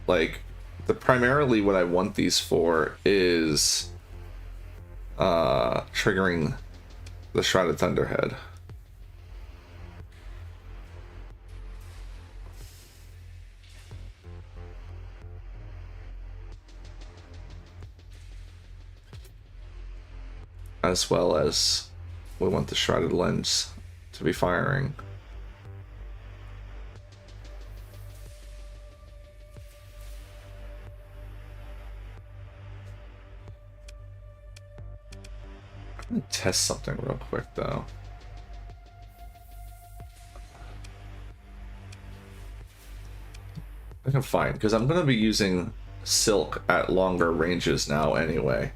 S1: like primarily what I want these for is triggering the Shrouded Thunderhead. As well as we want the Shrouded Lens to be firing. I'm gonna test something real quick though. I think I'm fine because I'm gonna be using Silk at longer ranges now anyway,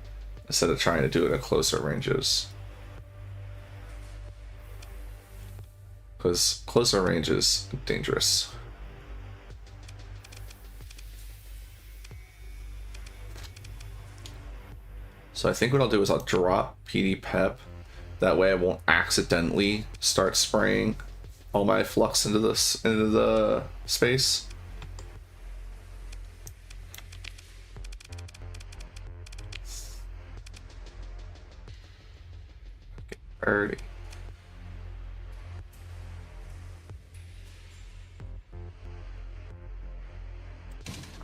S1: instead of trying to do it at closer ranges. Because closer range is dangerous. So I think what I'll do is I'll drop PD PEP. That way I won't accidentally start spraying all my flux into the space. Okay, 30.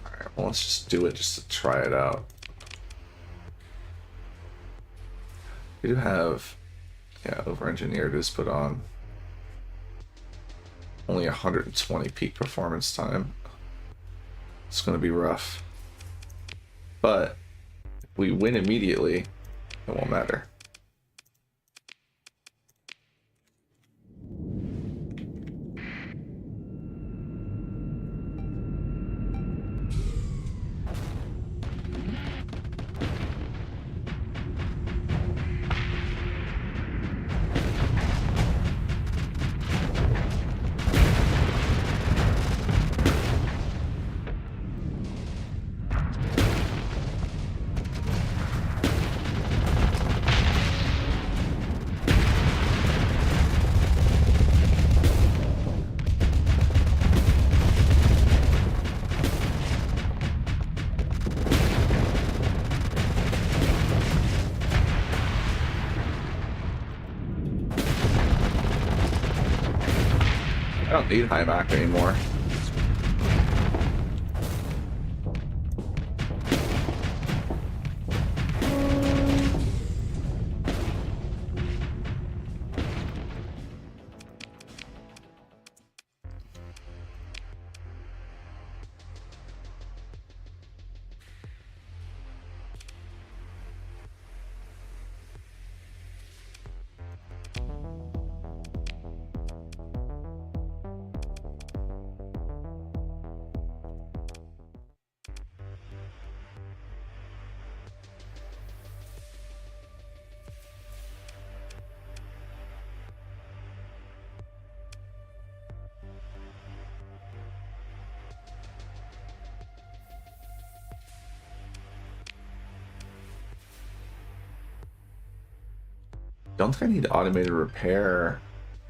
S1: Alright, well, let's just do it just to try it out. We do have, yeah, over-engineered is put on. Only 120 peak performance time. It's going to be rough. But if we win immediately, it won't matter. I don't need HIMAC anymore. Don't think I need automated repair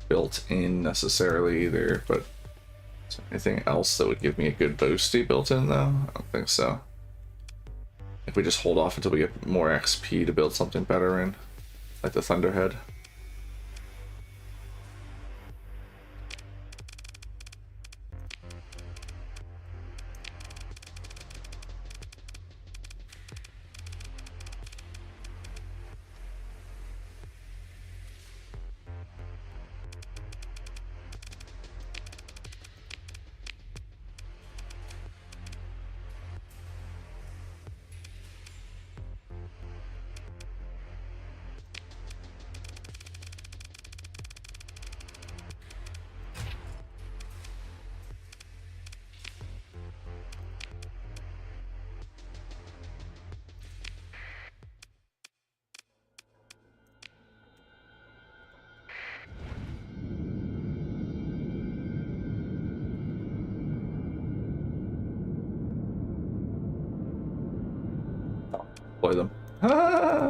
S1: built in necessarily either, but is there anything else that would give me a good boosty built in though? I don't think so. If we just hold off until we get more XP to build something better in, like the Thunderhead. Deploy them. Ah!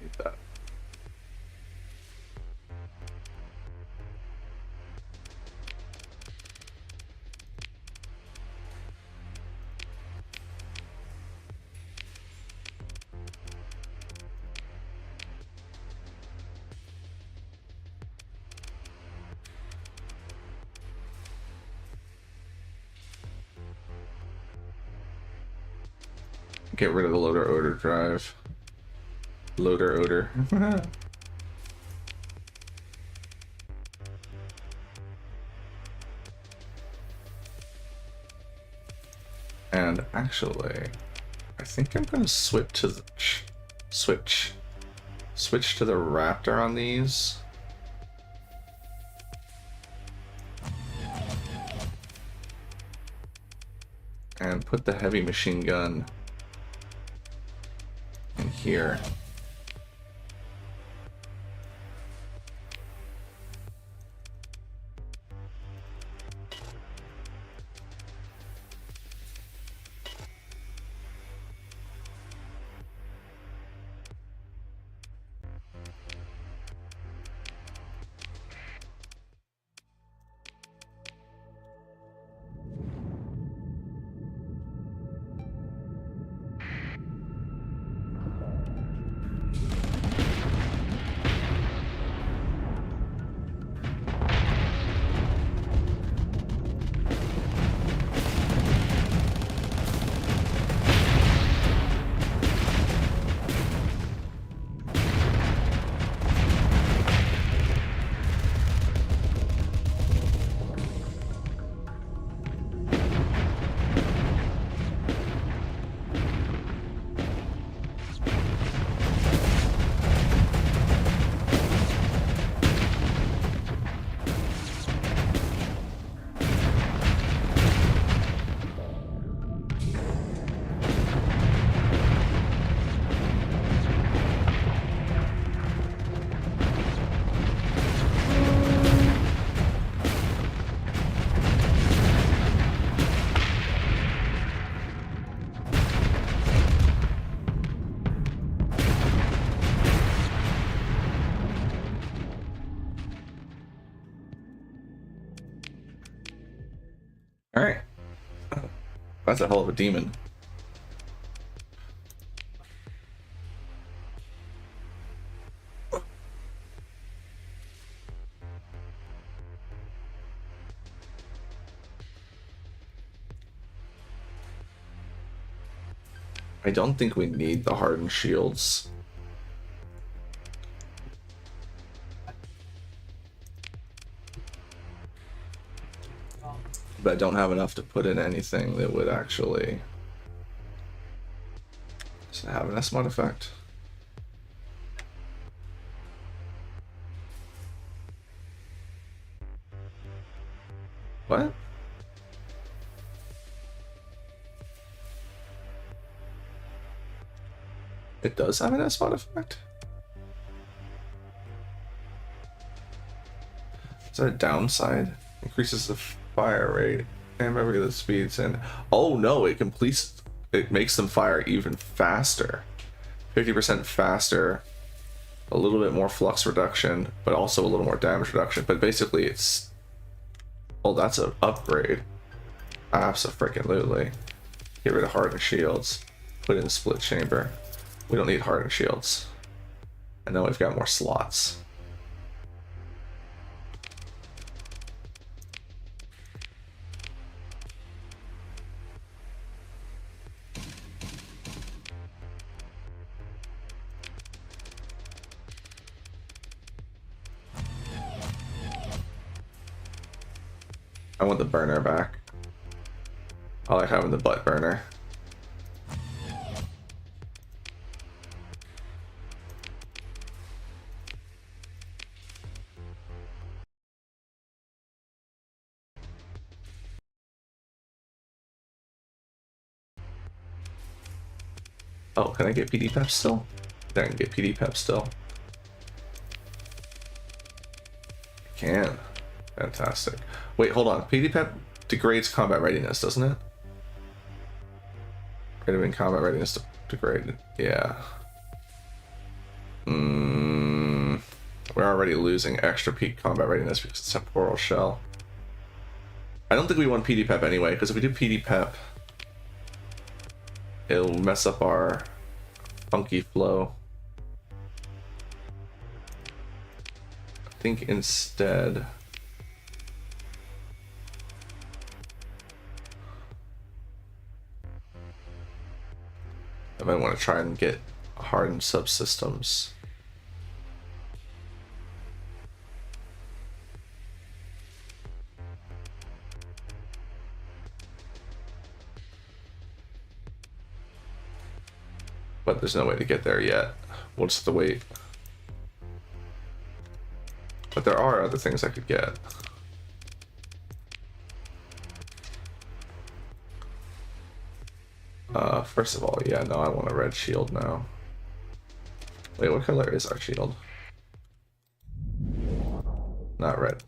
S1: Need that. Get rid of the loader odor drive. Loader odor. And actually, I think I'm gonna switch to the switch to the Raptor on these. And put the heavy machine gun in here. That's a hell of a demon. I don't think we need the hardened shields. But I don't have enough to put in anything that would actually have an SMOD effect. What? It does have an SMOD effect? Is that a downside? Increases the fire rate and remember the speeds and oh no, it makes them fire even faster. 50% faster, a little bit more flux reduction, but also a little more damage reduction. But basically it's, oh, that's an upgrade. Abso-freaking-lutely. Get rid of hardened shields, put in split chamber. We don't need hardened shields. And then we've got more slots. I want the burner back. I like having the butt burner. Oh, can I get PD Pep still? I can get PD Pep still. I can. Fantastic. Wait, hold on. PD Pep degrades combat readiness, doesn't it? Rate of combat readiness degraded. Yeah. We're already losing extra peak combat readiness because it's temporal shell. I don't think we want PD Pep anyway, because if we do PD Pep, it'll mess up our funky flow. I think instead I might want to try and get hardened subsystems. But there's no way to get there yet. We'll just have to wait. But there are other things I could get. First of all, yeah, no, I want a red shield now. Wait, what color is our shield? Not red.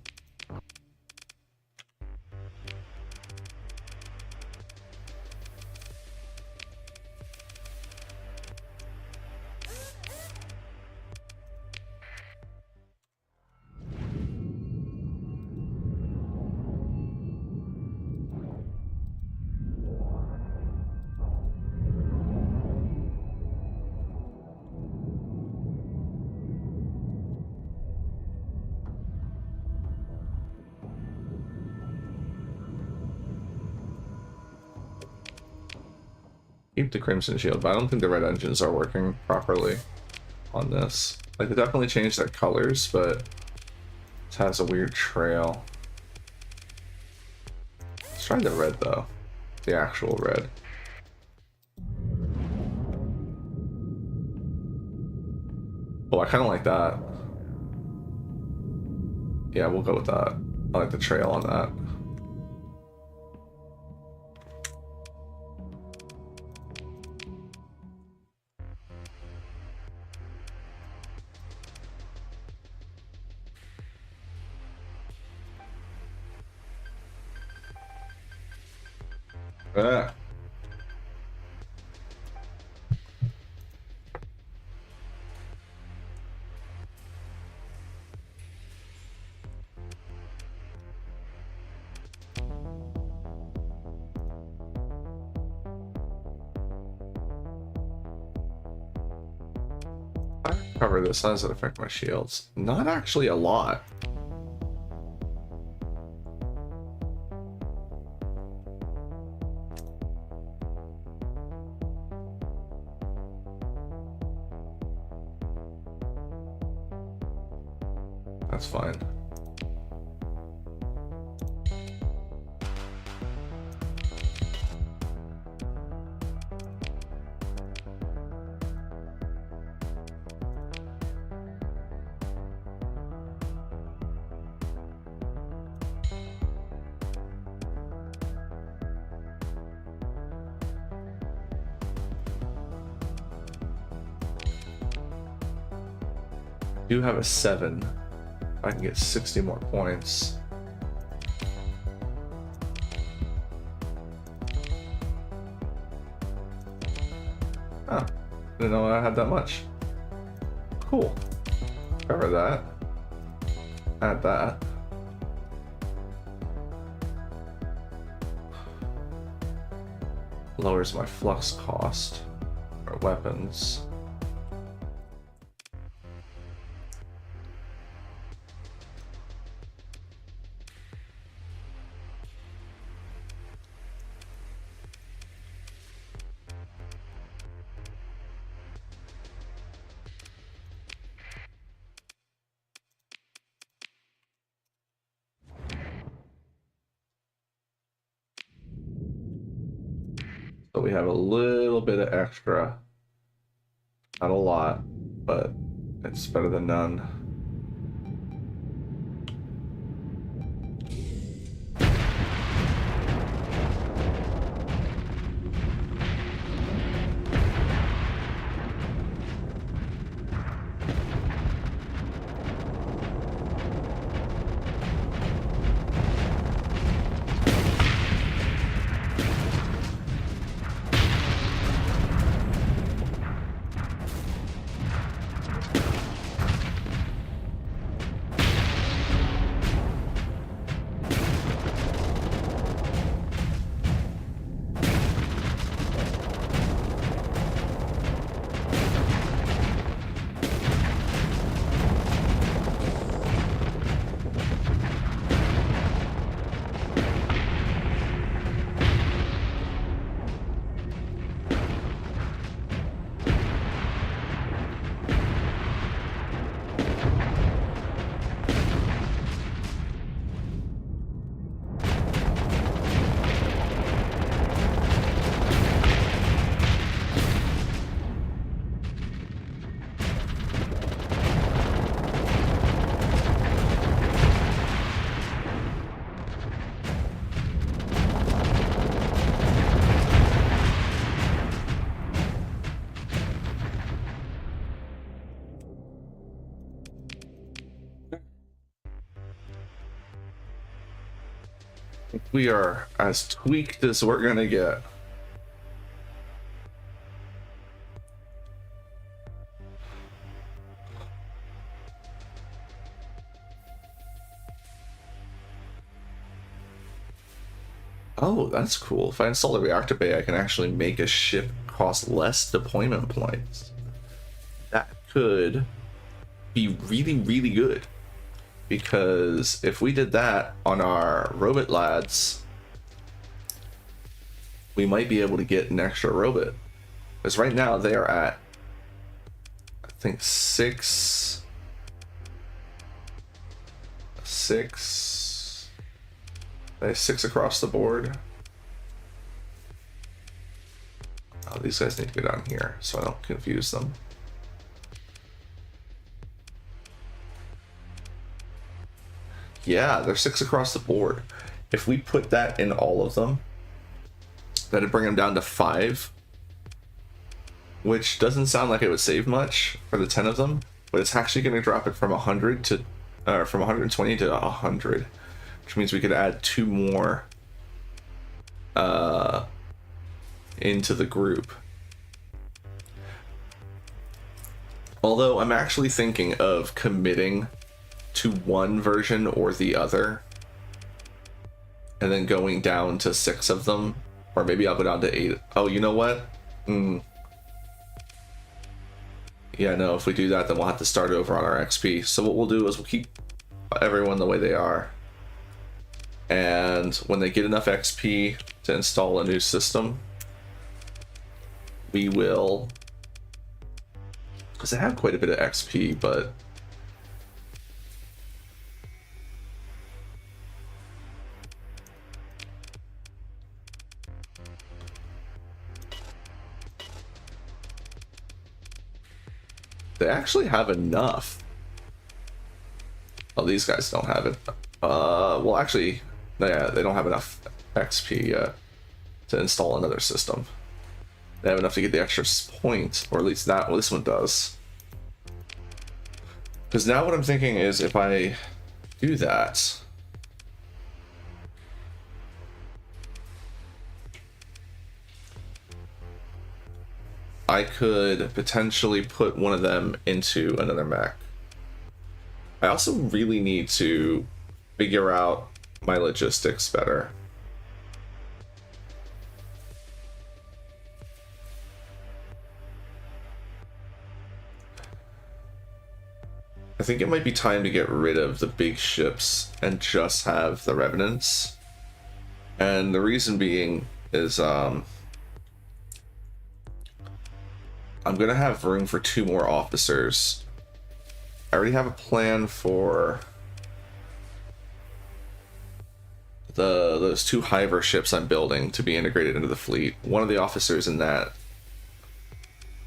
S1: Keep the Crimson Shield, but I don't think the red engines are working properly on this. Like, they definitely changed their colors, but it has a weird trail. Let's try the red, though. The actual red. Oh, I kind of like that. Yeah, we'll go with that. I like the trail on that. Ah. I cover this, how does it affect my shields? Not actually a lot. That's fine. I do have a 7. I can get 60 more points. Ah, didn't know I had that much. Cool. Cover that. Add that. Lowers my flux cost for weapons. So we have a little bit of extra. Not a lot, but it's better than none. We are as tweaked as we're gonna get. Oh, that's cool. If I install the reactor bay, I can actually make a ship cost less deployment points. That could be really, really good. Because if we did that on our robot lads, we might be able to get an extra robot. Because right now they are at, I think, 6. They have 6 across the board. Oh, these guys need to go down here so I don't confuse them. Yeah, they're 6 across the board. If we put that in all of them, that'd bring them down to 5, which doesn't sound like it would save much for the 10 of them, but it's actually going to drop it from 100 to from 120 to 100, which means we could add 2 more into the group. Although I'm actually thinking of committing to one version or the other and then going down to 6 of them, or maybe I'll go down to 8. Oh, you know what? Yeah, no, if we do that, then we'll have to start over on our XP. So what we'll do is we'll keep everyone the way they are. And when they get enough XP to install a new system, we will... Because they have quite a bit of XP, but... They actually have enough. Oh, these guys don't have it. Well, actually, yeah, they don't have enough XP yet to install another system. They have enough to get the extra point, or at least that. Well, this one does. Because now what I'm thinking is, if I do that, I could potentially put one of them into another mech. I also really need to figure out my logistics better. I think it might be time to get rid of the big ships and just have the Revenants. And the reason being is I'm gonna have room for 2 more officers. I already have a plan for those 2 HIVER ships I'm building to be integrated into the fleet. One of the officers in that,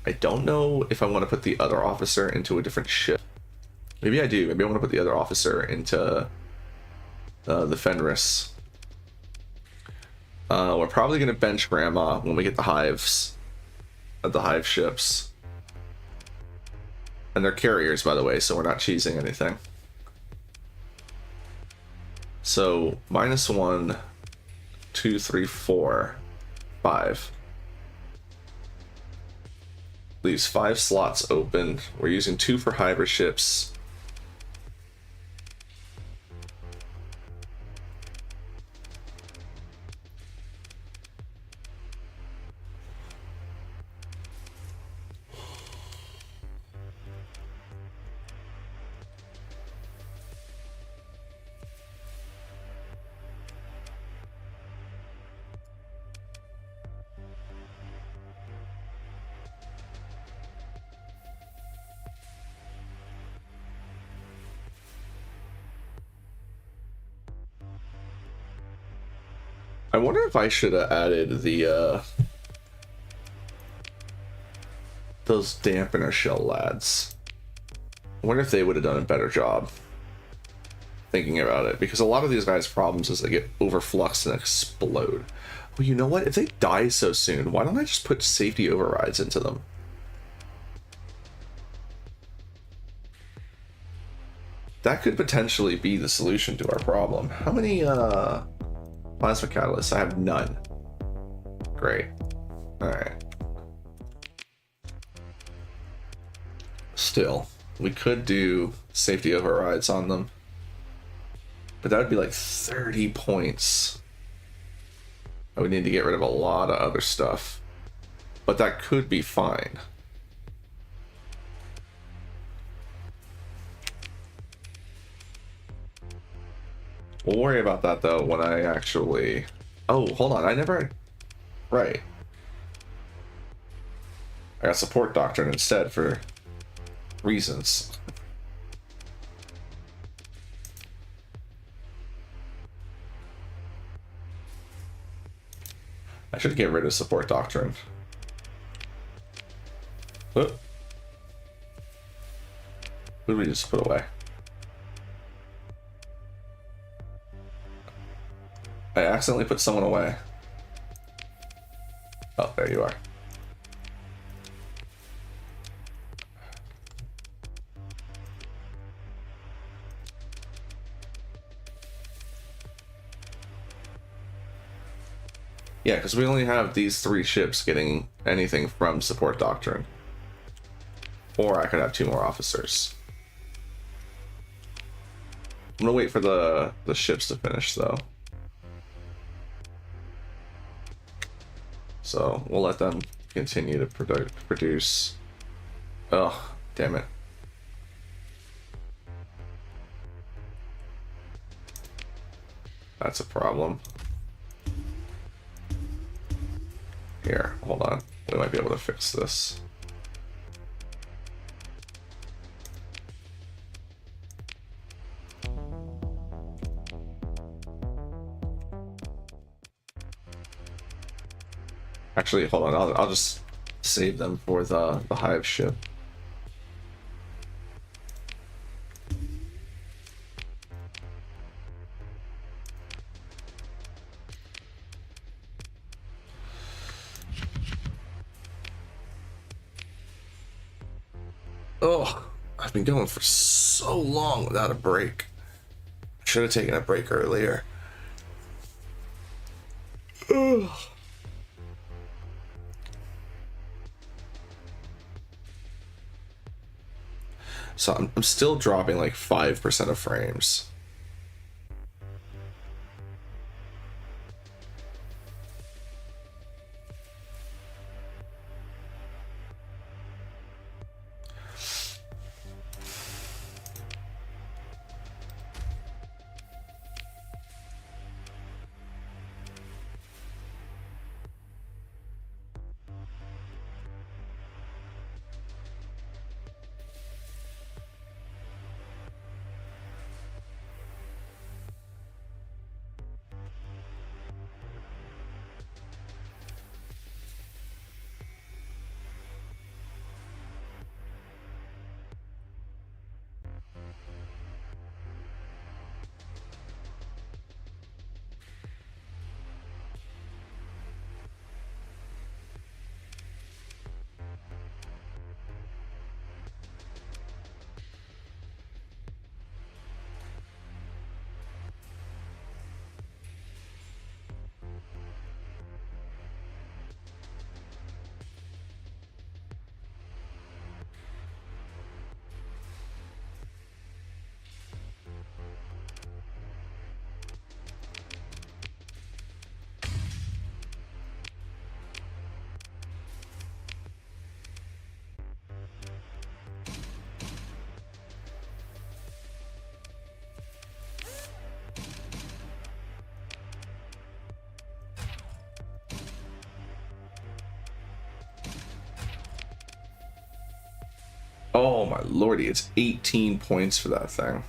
S1: I don't know if I want to put the other officer into a different ship. Maybe I do. Maybe I want to put the other officer into the Fenris. We're probably going to bench Grandma when we get the hives. The hive ships. And they're carriers, by the way, so we're not cheesing anything. So, -1, 2, 3, 4, 5. Leaves 5 slots open. We're using 2 for HIVER ships. I wonder if I should have added the those dampener shell lads. I wonder if they would have done a better job thinking about it, because a lot of these guys' problems is they get overfluxed and explode. Well, you know what? If they die so soon, why don't I just put safety overrides into them? That could potentially be the solution to our problem. How many plasma catalysts? I have none. Great. Alright. Still, we could do safety overrides on them. But that would be like 30 points. I would need to get rid of a lot of other stuff. But that could be fine. We'll worry about that though when I actually... Oh, hold on, I never... Right. I got support doctrine instead for reasons. I should get rid of support doctrine. Whoop. Who did we just put away? I accidentally put someone away. Oh, there you are. Yeah, because we only have these 3 ships getting anything from support doctrine. Or I could have 2 more officers. I'm gonna wait for the ships to finish though. So we'll let them continue to produce. Oh, Damn it. That's a problem. Here, hold on. We might be able to fix this. Actually, hold on. I'll just save them for the Hive ship. Oh, I've been going for so long without a break. I should have taken a break earlier. Ugh. So I'm still dropping like 5% of frames. Oh my lordy, it's 18 points for that thing.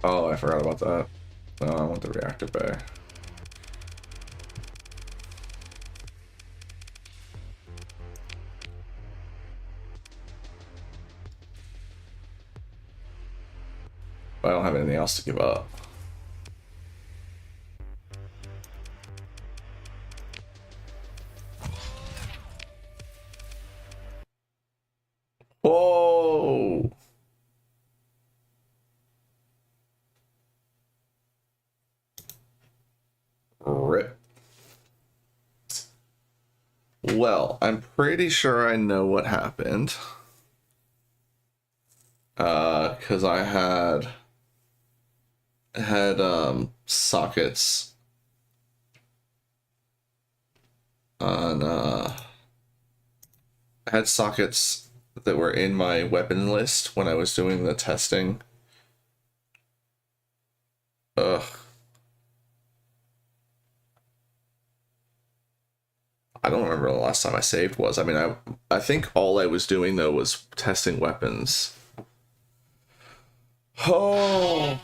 S1: Oh, I forgot about that. No, I want the reactor bay. But I don't have anything else to give up. Whoa! Rip. Well, I'm pretty sure I know what happened. Because I had sockets on I had sockets that were in my weapon list when I was doing the testing. Ugh. I don't remember the last time I saved was. I mean, I think all I was doing though was testing weapons. Oh.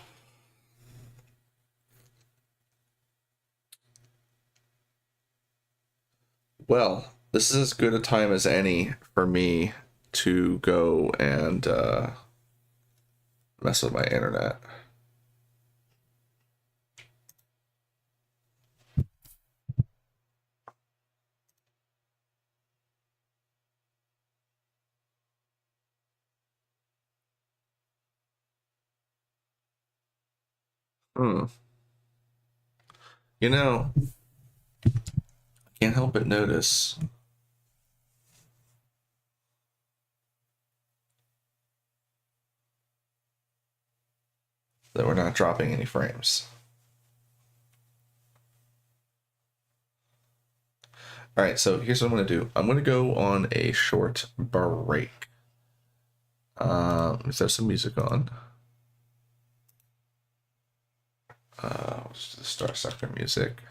S1: Well, this is as good a time as any for me to go and mess with my internet. You know, I can't help but notice that we're not dropping any frames. All right, so here's what I'm going to do. I'm going to go on a short break. Is there some music on? What's the Starsector music?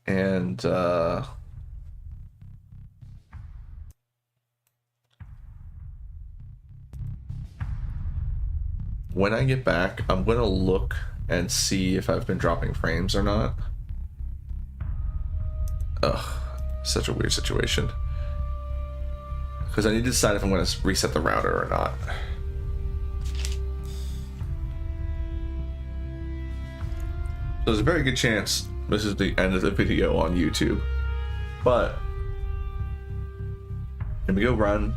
S1: And when I get back, I'm going to look and see if I've been dropping frames or not. Ugh, such a weird situation. Because I need to decide if I'm going to reset the router or not. So there's a very good chance this is the end of the video on YouTube. But let me go run,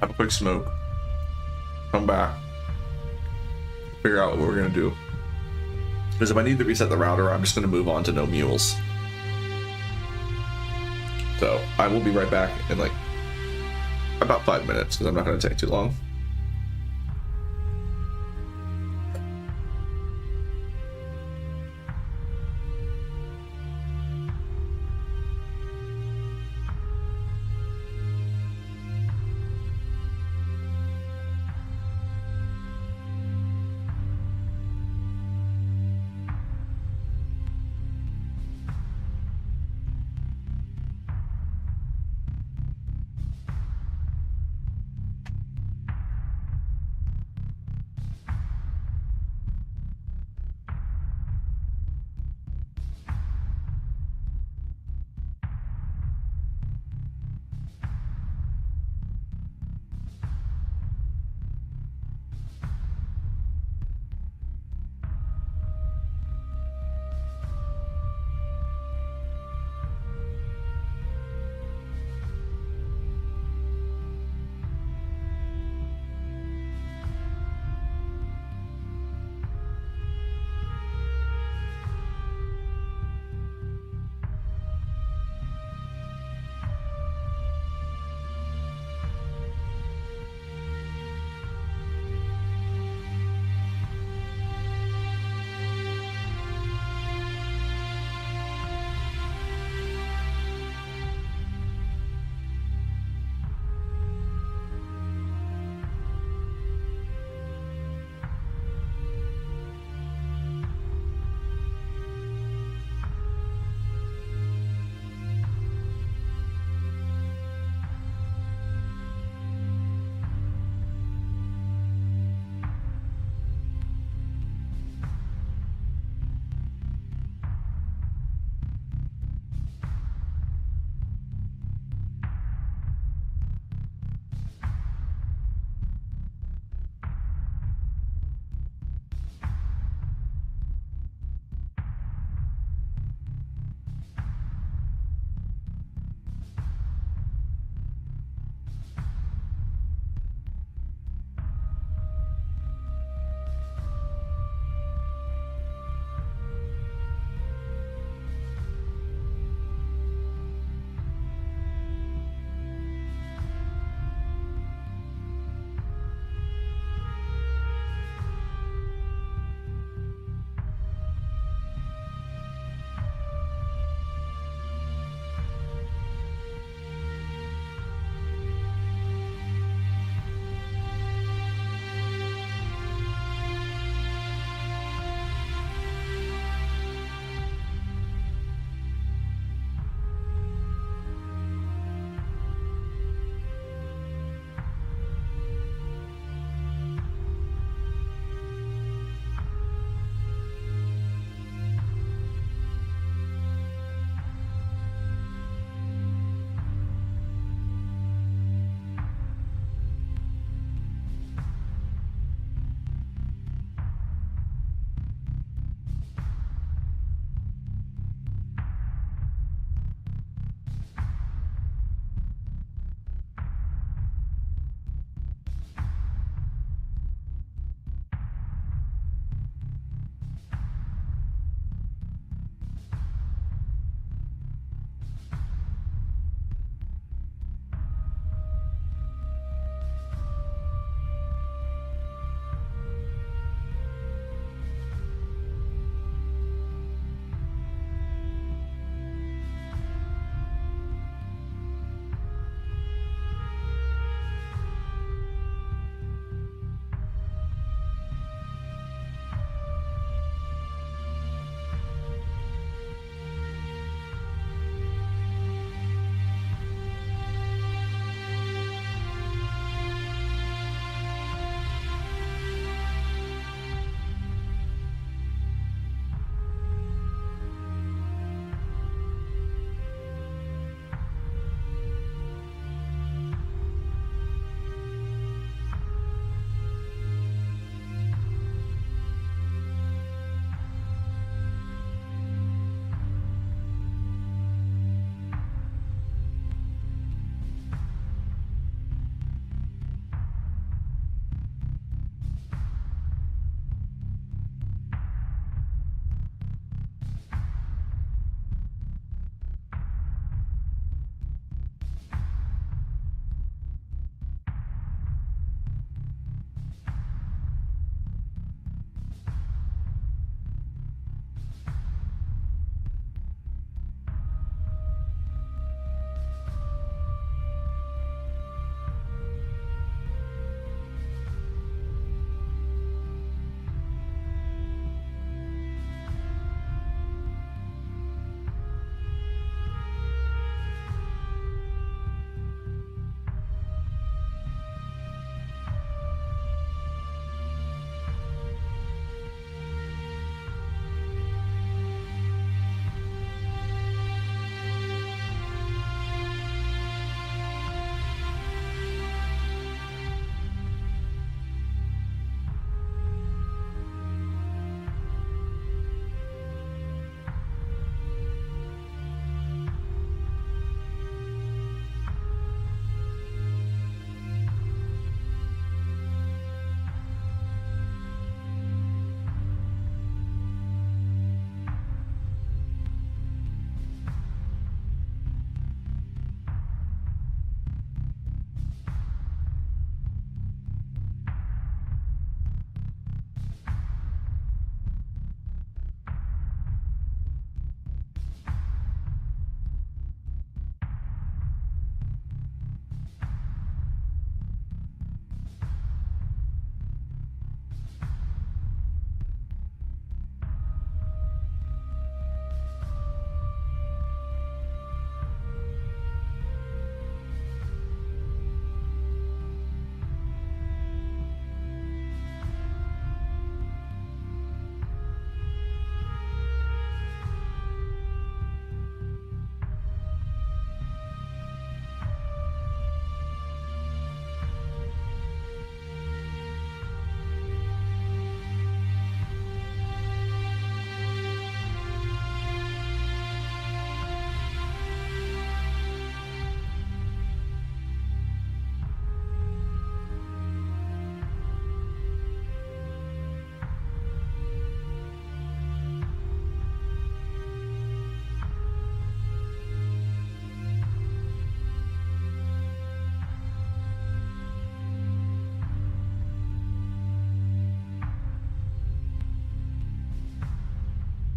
S1: have a quick smoke, come back, figure out what we're going to do. Because if I need to reset the router, I'm just going to move on to no mules. So I will be right back in like about 5 minutes, because I'm not going to take too long.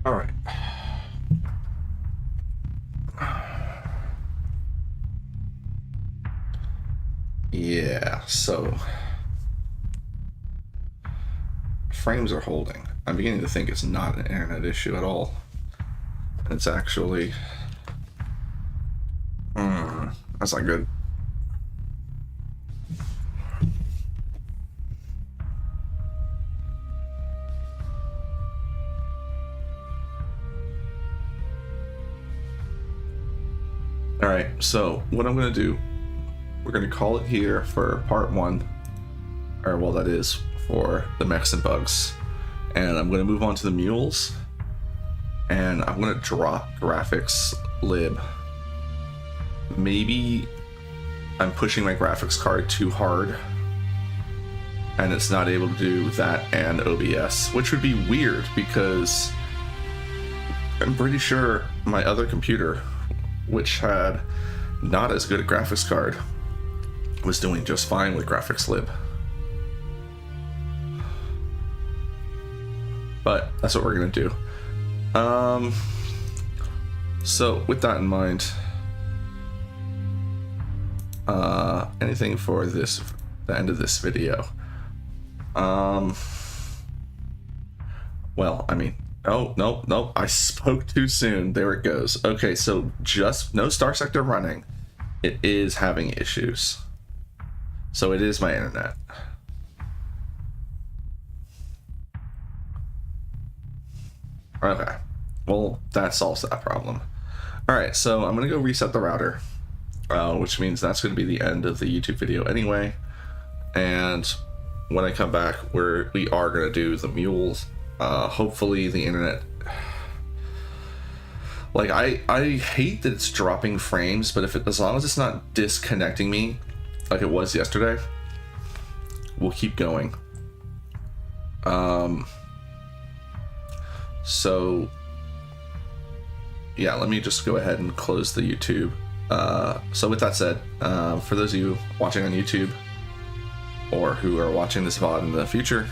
S1: All right. Yeah, so frames are holding. I'm beginning to think it's not an internet issue at all. It's actually that's not good. All right, so what I'm gonna do, we're gonna call it here for part 1, or well, that is for the mechs and bugs, and I'm gonna move on to the mules, and I'm gonna drop GRAPHICSLIB. Maybe I'm pushing my graphics card too hard and it's not able to do that and OBS, which would be weird because I'm pretty sure my other computer, which had not as good a graphics card, was doing just fine with GRAPHICSLIB. But that's what we're gonna do. So with that in mind, anything for this, the end of this video? Well, I mean, oh, nope, I spoke too soon. There it goes. Okay, so just no Starsector running. It is having issues. So it is my internet. Okay, well, that solves that problem. All right, so I'm gonna go reset the router, which means that's gonna be the end of the YouTube video anyway. And when I come back, we are gonna do the mules. Hopefully the internet, like I hate that it's dropping frames, but as long as it's not disconnecting me like it was yesterday, we'll keep going. So yeah, let me just go ahead and close the YouTube. So with that said, for those of you watching on YouTube or who are watching this VOD in the future,